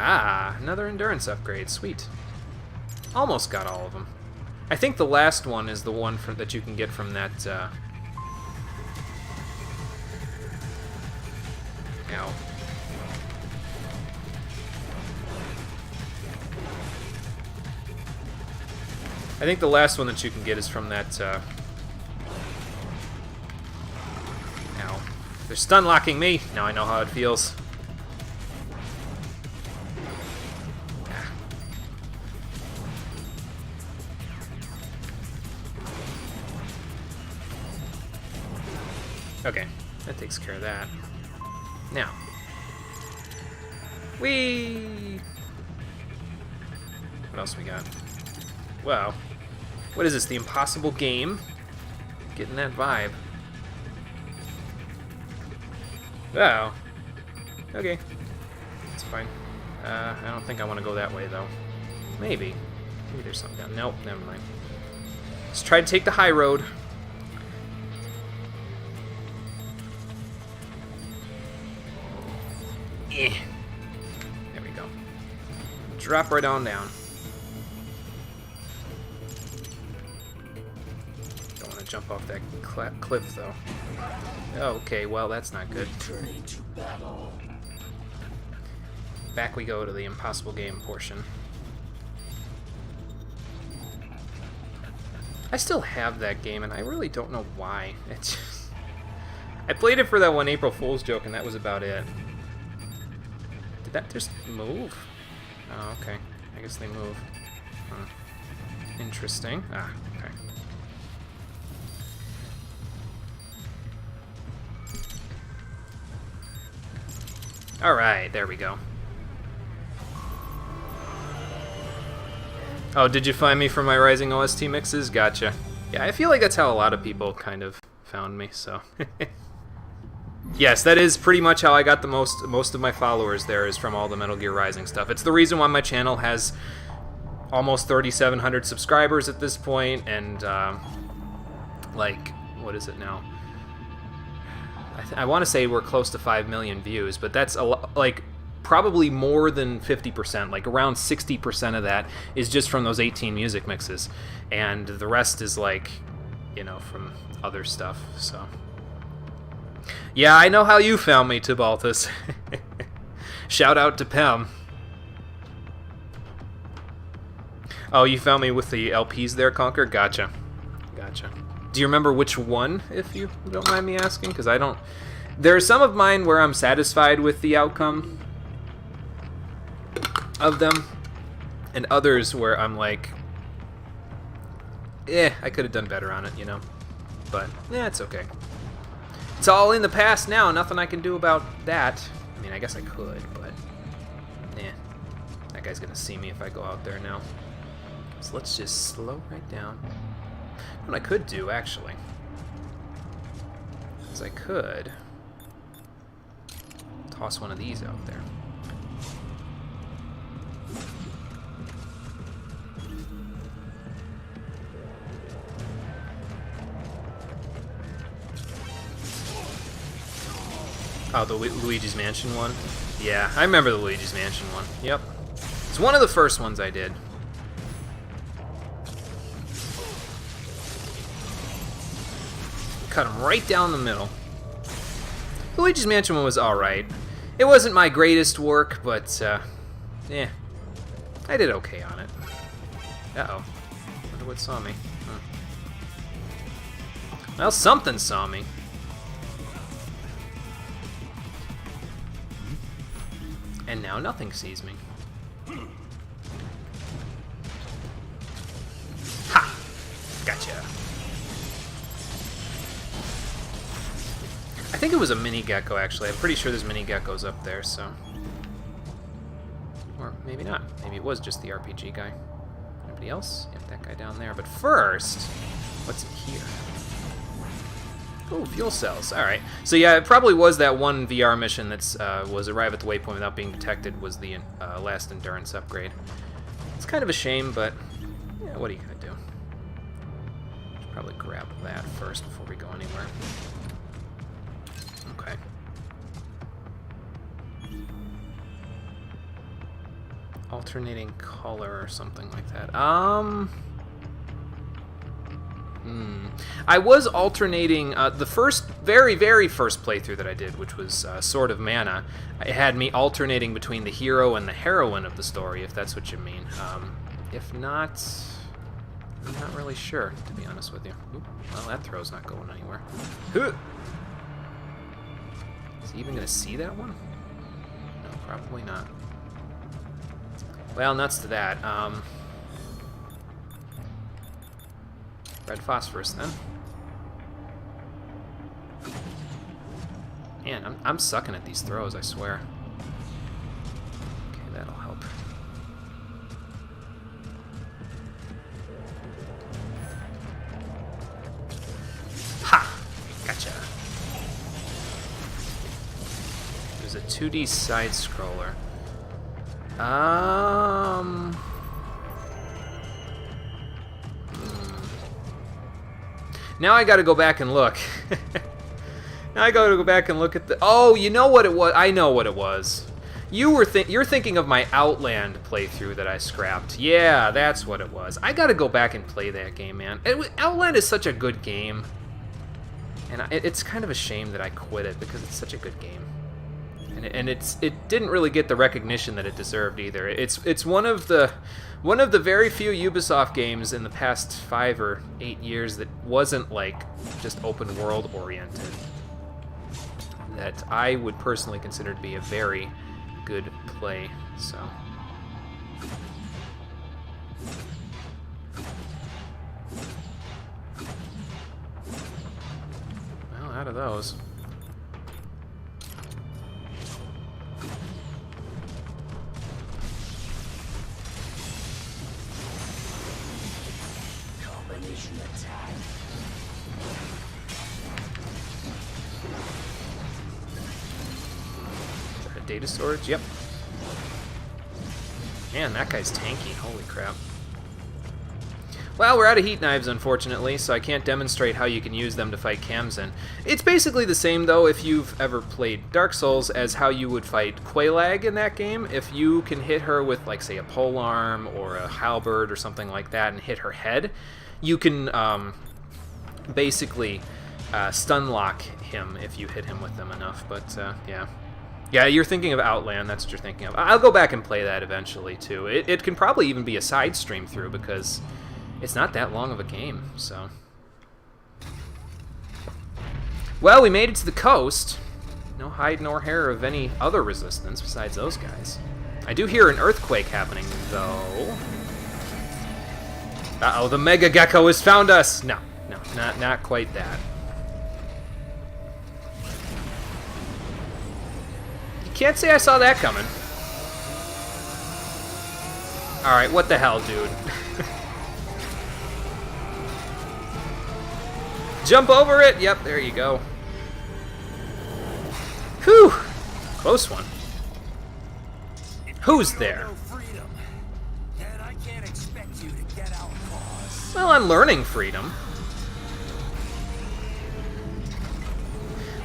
Ah, another endurance upgrade. Sweet. Almost got all of them. I think the last one is the one that you can get from that... Ow. I think the last one that you can get is from that... Ow. They're stun locking me! Now I know how it feels. Okay, that takes care of that. Now. Whee! What else we got? Wow. What is this, the Impossible game? Getting that vibe. Wow. Okay. That's fine. I don't think I want to go that way, though. Maybe. Maybe there's something down. Nope, never mind. Let's try to take the high road. Eh. There we go. Drop right on down. Don't want to jump off that cliff, though. Okay, well, that's not good. Back we go to the Impossible game portion. I still have that game, and I really don't know why. It's just... I played it for that one April Fool's joke, and that was about it. Did that just move? Oh, okay. I guess they move. Huh. Interesting. Ah, okay. Alright, there we go. Oh, did you find me from my Rising OST mixes? Gotcha. Yeah, I feel like that's how a lot of people kind of found me, so... Yes, that is pretty much how I got the most of my followers there, is from all the Metal Gear Rising stuff. It's the reason why my channel has almost 3,700 subscribers at this point, and, like, what is it now? I want to say we're close to 5 million views, but that's, like, probably more than 50%, like around 60% of that is just from those 18 music mixes, and the rest is, like, you know, from other stuff, so... Yeah, I know how you found me, Tibaltus. Shout out to Pem. Oh, you found me with the LPs there, Conquer? Gotcha. Gotcha. Do you remember which one, if you don't mind me asking? Because I don't... There are some of mine where I'm satisfied with the outcome of them, and others where I'm like, I could have done better on it, you know? But, it's okay. It's all in the past now, nothing I can do about that. I mean, I guess I could, but... That guy's gonna see me if I go out there now. So let's just slow right down. What I could do, actually, is I could toss one of these out there. Oh, the Luigi's Mansion one? Yeah, I remember the Luigi's Mansion one. Yep. It's one of the first ones I did. Cut him right down the middle. The Luigi's Mansion one was alright. It wasn't my greatest work, but, I did okay on it. Uh-oh. Wonder what saw me. Well, something saw me. And now nothing sees me. Ha! Gotcha. I think it was a mini gecko, actually. I'm pretty sure there's mini geckos up there, so... Or maybe not. Maybe it was just the RPG guy. Anybody else? Yep, that guy down there. But first, what's in here? Oh, fuel cells. Alright. So yeah, it probably was that one VR mission that was arrive at the waypoint without being detected was the last endurance upgrade. It's kind of a shame, but yeah, what are you going to do? Should probably grab that first before we go anywhere. Okay. alternating color or something like that. I was alternating the very first playthrough that I did, which was Sword of Mana. It had me alternating between the hero and the heroine of the story, if that's what you mean. If not, I'm not really sure, to be honest with you. Oop, well, that throw's not going anywhere. Is he even going to see that one? No, probably not. Well, nuts to that. Red phosphorus, then. Man, I'm sucking at these throws, I swear. Okay, that'll help. Ha! Gotcha. There's a 2D side-scroller. Now I gotta go back and look. Now I gotta go back and look at the... Oh, you know what it was? I know what it was. You're thinking of my Outland playthrough that I scrapped. Yeah, that's what it was. I gotta go back and play that game, man. Outland is such a good game. And it's kind of a shame that I quit it because it's such a good game. And it didn't really get the recognition that it deserved either. It's one of the very few Ubisoft games in the past 5 or 8 years that wasn't like just open world oriented. That I would personally consider to be a very good play. So. Well, out of those. Data storage, yep. Man, that guy's tanky, holy crap. Well, we're out of heat knives, unfortunately, so I can't demonstrate how you can use them to fight Kamzin. It's basically the same, though, if you've ever played Dark Souls, as how you would fight Quelaag in that game. If you can hit her with, like, say, a polearm or a halberd or something like that and hit her head, you can basically stun lock him if you hit him with them enough, but yeah. Yeah, you're thinking of Outland, that's what you're thinking of. I'll go back and play that eventually, too. It can probably even be a side stream through, because it's not that long of a game, so. Well, we made it to the coast. No hide nor hair of any other resistance besides those guys. I do hear an earthquake happening, though. Uh-oh, the Mega Gecko has found us! No, not quite that. Can't say I saw that coming. Alright, what the hell, dude? Jump over it! Yep, there you go. Whew! Close one. Who's there? Well, I'm learning freedom.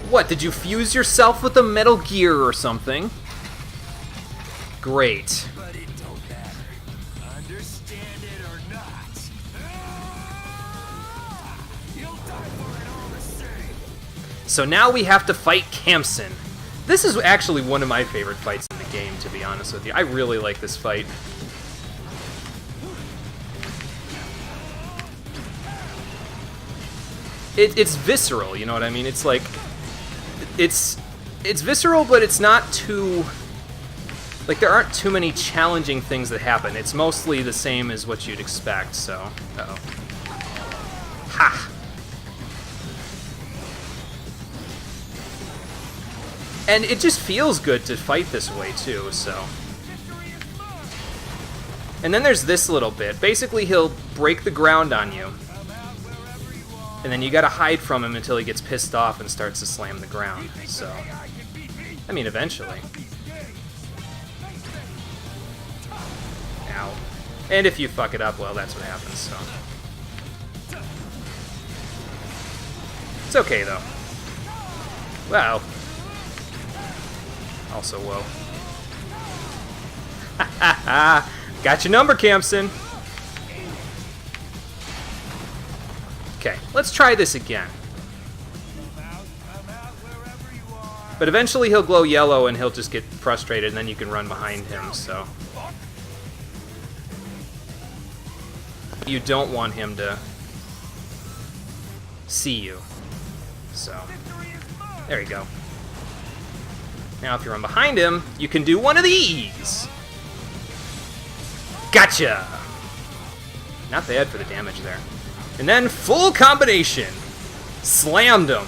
What, did you fuse yourself with a Metal Gear or something? Great. But it don't matter. Understand it or not. You'll die for it all the same. So now we have to fight Kamzin. This is actually one of my favorite fights in the game, to be honest with you. I really like this fight. It's visceral, you know what I mean? It's like... It's visceral, but it's not too... Like, there aren't too many challenging things that happen. It's mostly the same as what you'd expect, so... Uh-oh. Ha! And it just feels good to fight this way, too, so... And then there's this little bit. Basically, he'll break the ground on you. And then you gotta hide from him until he gets pissed off and starts to slam the ground. So, I mean, eventually. Ow. And if you fuck it up, well, that's what happens, so. It's okay, though. Wow. Also, whoa. Got your number, Campson. Okay, let's try this again. But eventually he'll glow yellow and he'll just get frustrated and then you can run behind him, so... You don't want him to see you. So, there you go. Now if you run behind him, you can do one of these! Gotcha! Not bad for the damage there. And then full combination! Slammed him!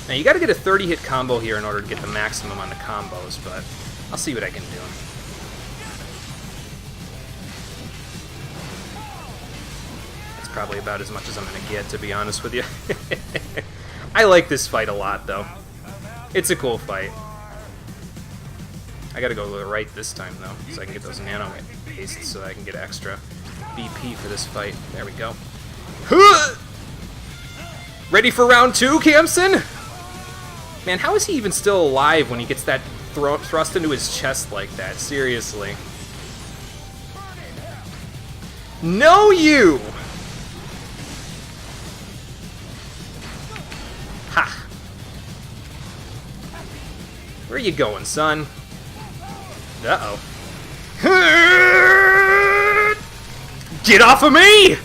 Now you gotta get a 30-hit combo here in order to get the maximum on the combos, but I'll see what I can do. That's probably about as much as I'm gonna get, to be honest with you. I like this fight a lot, though. It's a cool fight. I gotta go to the right this time, though, so I can get those nano pastes so I can get extra BP for this fight. There we go. Ready for round 2, Campson? Man, how is he even still alive when he gets that thrust into his chest like that? Seriously. No, you! Ha! Where are you going, son? Uh-oh. Get off of me!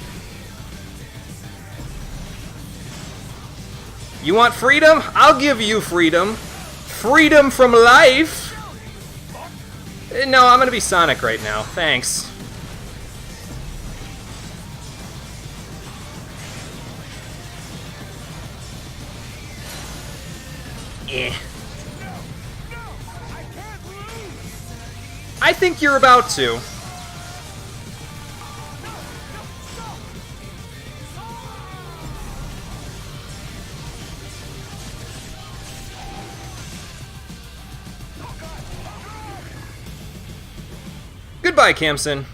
You want freedom? I'll give you freedom. Freedom from life! No, I'm gonna be Sonic right now. Thanks. Eh. I think you're about to. Goodbye, Campson.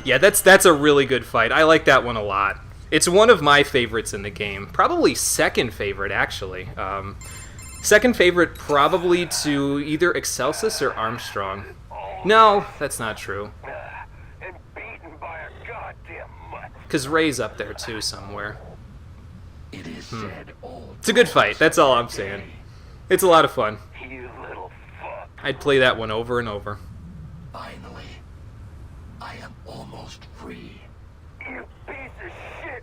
Yeah, that's a really good fight. I like that one a lot. It's one of my favorites in the game. Probably second favorite, actually. Second favorite probably to either Excelsis or Armstrong. No, that's not true. And beaten by a goddamn mutt. Because Ray's up there, too, somewhere. It is said all It's a good fight, that's all I'm saying. It's a lot of fun. you little fuck. I'd play that one over and over. Finally, I am almost free. You piece of shit!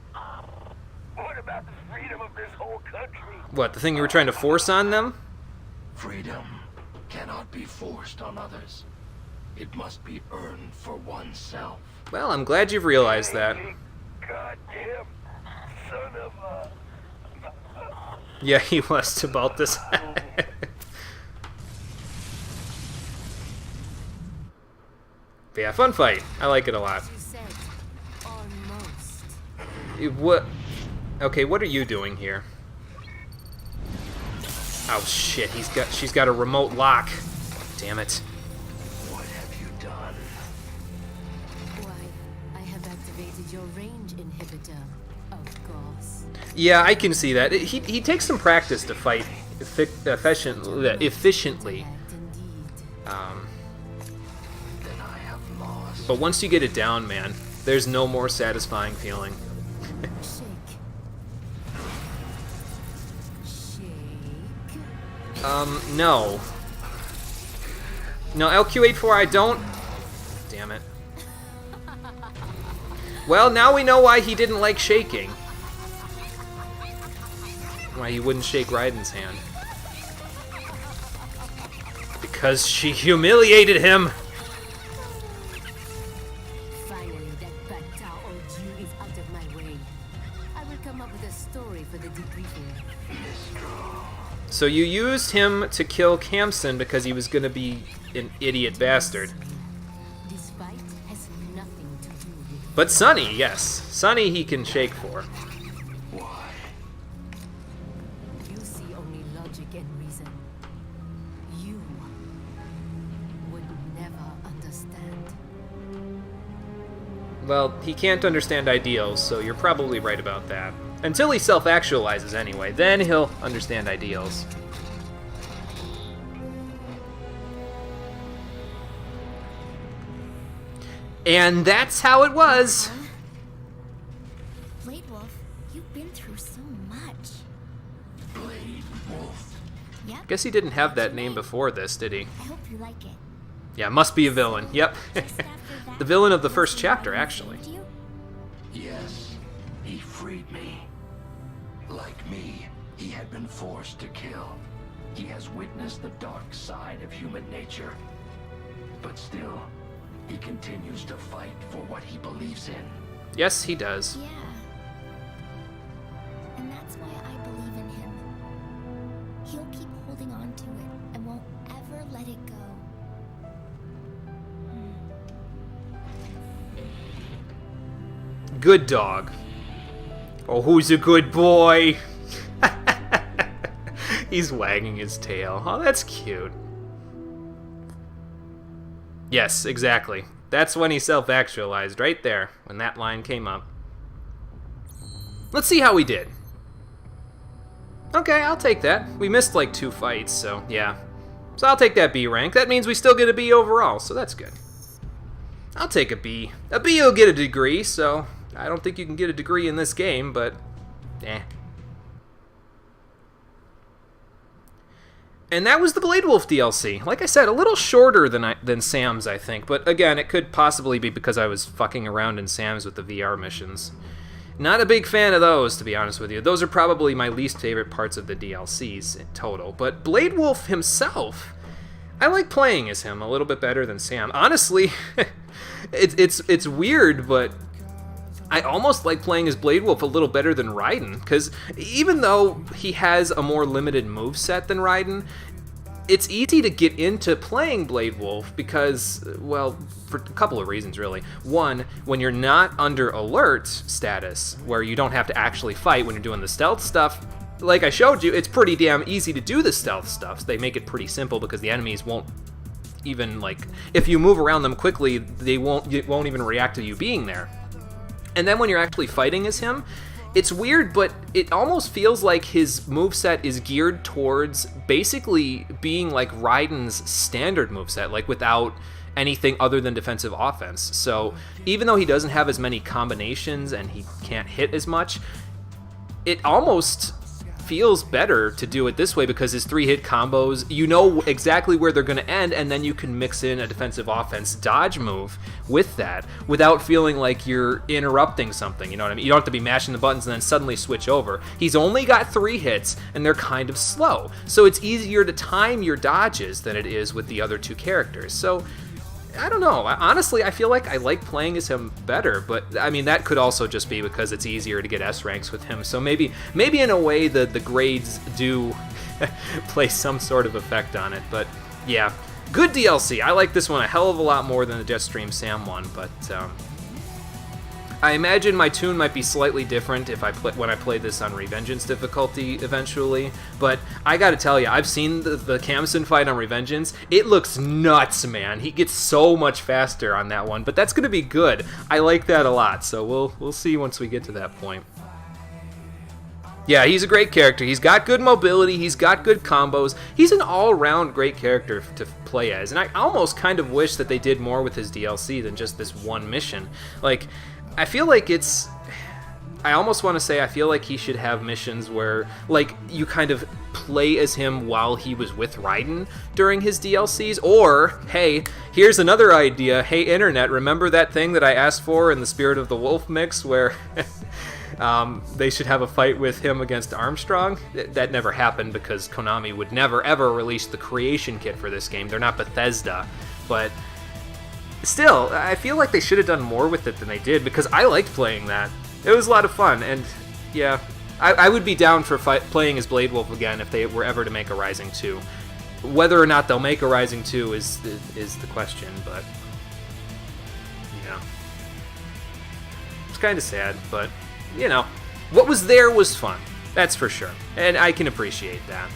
What about the freedom of this whole country? What, the thing you were trying to force on them? Freedom cannot be forced on others. It must be earned for oneself. Well, I'm glad you've realized that. Goddamn son of a... Yeah, he was about this. But yeah, fun fight. I like it a lot. You said almost. What? Okay, what are you doing here? Oh shit! She's got a remote lock. Damn it! What have you done? Why, I have activated your range inhibitor, of course. Yeah, I can see that. He takes some practice to fight efficiently. Correct indeed. Then I have lost. But once you get it down, man, there's no more satisfying feeling. Shake. Shake. No. No, LQ84, I don't... Damn it. Well, now we know why he didn't like shaking. Why he wouldn't shake Raiden's hand. Because she humiliated him! Finally, that bad Tao Oju is out of my way. I will come up with a story for the debriefing. So you used him to kill Campson because he was gonna be an idiot bastard. This fight has nothing to do with But Sonny, yes. Sonny he can shake for. Why? you. See only logic and reason. You would never understand. Well, he can't understand ideals, so you're probably right about that. Until he self-actualizes anyway, then he'll understand ideals. And that's how it was. Blade Wolf, you've been through so much. Blade Wolf. Yep. Guess he didn't have that name before this, did he? I hope you like it. Yeah, must be a villain. Yep. Just after that, The villain of the first Lucy chapter, actually. saved you? Yes, he freed me. Like me, he had been forced to kill. He has witnessed the dark side of human nature. But still, he continues to fight for what he believes in. Yes, he does. Yeah. And that's why I believe in him. He'll keep holding on to it and won't ever let it go. Good dog. Oh, who's a good boy? He's wagging his tail. Oh, that's cute. Yes, exactly. That's when he self-actualized, right there, when that line came up. Let's see how we did. Okay, I'll take that. We missed like 2 fights, so yeah. So I'll take that B rank. That means we still get a B overall, so that's good. I'll take a B. A B will get a degree, so I don't think you can get a degree in this game, but eh. And that was the Blade Wolf DLC. Like I said, a little shorter than Sam's, I think. But again, it could possibly be because I was fucking around in Sam's with the VR missions. Not a big fan of those, to be honest with you. Those are probably my least favorite parts of the DLCs in total. But Blade Wolf himself, I like playing as him a little bit better than Sam. Honestly, it's weird, but I almost like playing as Blade Wolf a little better than Raiden, because even though he has a more limited moveset than Raiden, it's easy to get into playing Blade Wolf because, well, for a couple of reasons, really. One, when you're not under alert status, where you don't have to actually fight when you're doing the stealth stuff, like I showed you, it's pretty damn easy to do the stealth stuff. So they make it pretty simple because the enemies won't even, like, if you move around them quickly, it won't even react to you being there. And then when you're actually fighting as him, it's weird, but it almost feels like his moveset is geared towards basically being like Raiden's standard moveset, like without anything other than defensive offense. So even though he doesn't have as many combinations and he can't hit as much, it almost feels better to do it this way because his 3-hit combos, you know exactly where they're going to end, and then you can mix in a defensive offense dodge move with that without feeling like you're interrupting something, you know what I mean? You don't have to be mashing the buttons and then suddenly switch over. He's only got 3 hits, and they're kind of slow, so it's easier to time your dodges than it is with the other 2 characters. So I don't know. Honestly, I feel like I like playing as him better, but I mean that could also just be because it's easier to get S ranks with him. So maybe in a way the grades do play some sort of effect on it. But yeah, good DLC. I like this one a hell of a lot more than the Jetstream Sam one. But I imagine my tune might be slightly different if when I play this on Revengeance difficulty eventually. But I gotta tell you, I've seen the Kamsen fight on Revengeance. It looks nuts, man. He gets so much faster on that one, but that's gonna be good. I like that a lot, so we'll see once we get to that point. Yeah, he's a great character. He's got good mobility. He's got good combos. He's an all-around great character to play as, and I almost kind of wish that they did more with his DLC than just this one mission. Like, I feel like I almost want to say I feel like he should have missions where, like, you kind of play as him while he was with Raiden during his DLCs, or, hey, here's another idea. Hey, Internet, remember that thing that I asked for in the Spirit of the Wolf mix where they should have a fight with him against Armstrong? That never happened because Konami would never, ever release the creation kit for this game. They're not Bethesda, but still, I feel like they should have done more with it than they did because I liked playing that. It was a lot of fun, and yeah, I would be down for playing as Blade Wolf again if they were ever to make a Rising 2. Whether or not they'll make a Rising 2 is the question, but yeah. It's kind of sad, but, you know, what was there was fun. That's for sure, and I can appreciate that.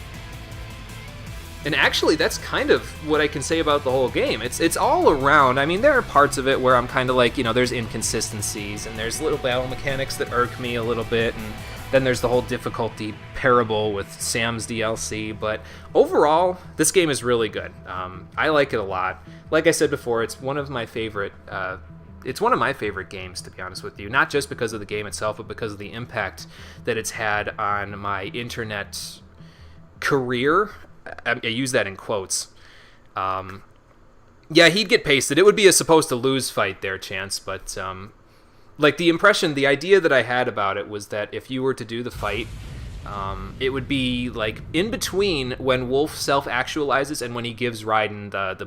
And actually, that's kind of what I can say about the whole game. It's all around. I mean, there are parts of it where I'm kind of like, you know, there's inconsistencies, and there's little battle mechanics that irk me a little bit, and then there's the whole difficulty parable with Sam's DLC. But overall, this game is really good. I like it a lot. Like I said before, it's one of my favorite it's one of my favorite games, to be honest with you. Not just because of the game itself, but because of the impact that it's had on my internet career. I use that in quotes. Yeah, he'd get pasted. It would be a supposed to lose fight there, Chance, but like the idea that I had about it was that if you were to do the fight, it would be like in between when Wolf self-actualizes and when he gives Raiden the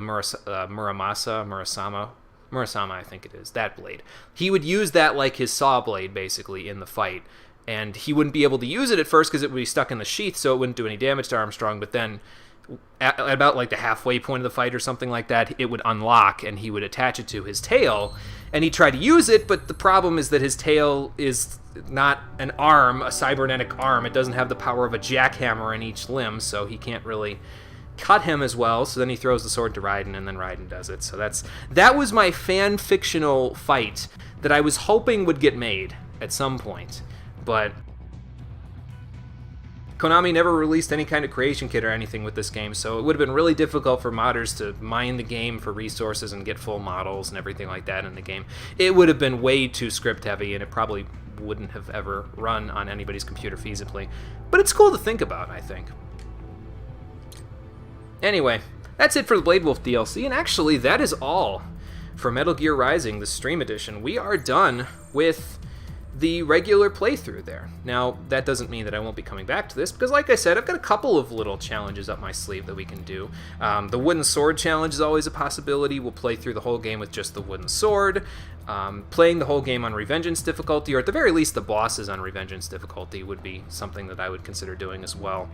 Murasama, I think it is, that blade. He would use that like his saw blade, basically, in the fight. And he wouldn't be able to use it at first because it would be stuck in the sheath, so it wouldn't do any damage to Armstrong. But then, at about like the halfway point of the fight or something like that, it would unlock, and he would attach it to his tail. And he tried to use it, but the problem is that his tail is not an arm, a cybernetic arm. It doesn't have the power of a jackhammer in each limb, so he can't really cut him as well. So then he throws the sword to Raiden, and then Raiden does it. So that was my fan-fictional fight that I was hoping would get made at some point. But Konami never released any kind of creation kit or anything with this game, so it would have been really difficult for modders to mine the game for resources and get full models and everything like that in the game. It would have been way too script heavy, and it probably wouldn't have ever run on anybody's computer feasibly. But it's cool to think about, I think. Anyway, that's it for the Blade Wolf DLC, and actually that is all for Metal Gear Rising, the Stream Edition. We are done with the regular playthrough there. Now, that doesn't mean that I won't be coming back to this, because like I said, I've got a couple of little challenges up my sleeve that we can do. The wooden sword challenge is always a possibility. We'll play through the whole game with just the wooden sword. Playing the whole game on Revengeance difficulty, or at the very least the bosses on Revengeance difficulty, would be something that I would consider doing as well.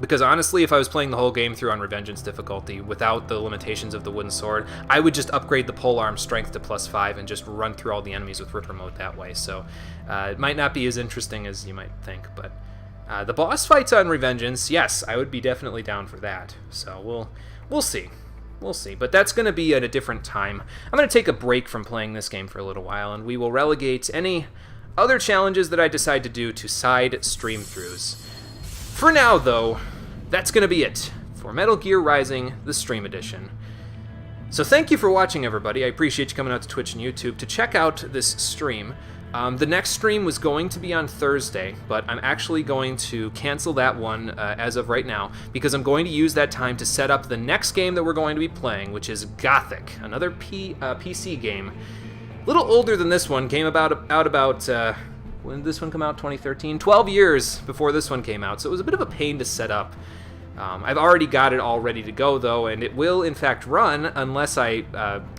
Because honestly, if I was playing the whole game through on Revengeance difficulty without the limitations of the wooden sword, I would just upgrade the polearm strength to +5 and just run through all the enemies with Ripper mode that way. So it might not be as interesting as you might think, but the boss fights on Revengeance, yes, I would be definitely down for that. So we'll see. We'll see. But that's going to be at a different time. I'm going to take a break from playing this game for a little while, and we will relegate any other challenges that I decide to do to side stream-throughs. For now, though, that's going to be it for Metal Gear Rising, the Stream Edition. So thank you for watching, everybody. I appreciate you coming out to Twitch and YouTube to check out this stream. The next stream was going to be on Thursday, but I'm actually going to cancel that one as of right now, because I'm going to use that time to set up the next game that we're going to be playing, which is Gothic, another PC game. A little older than this one, came out about when did this one come out? 2013? 12 years before this one came out, so it was a bit of a pain to set up. I've already got it all ready to go, though, and it will, in fact, run unless I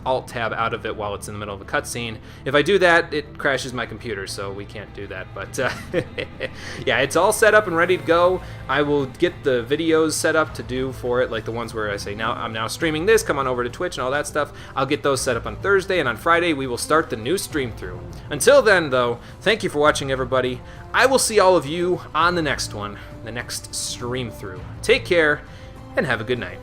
Alt-Tab out of it while it's in the middle of a cutscene. If I do that, it crashes my computer, so we can't do that. But, yeah, it's all set up and ready to go. I will get the videos set up to do for it, like the ones where I say, now I'm now streaming this, come on over to Twitch and all that stuff. I'll get those set up on Thursday, and on Friday we will start the new stream through. Until then, though, thank you for watching, everybody. I will see all of you on the next one, the next stream through. Take care, and have a good night.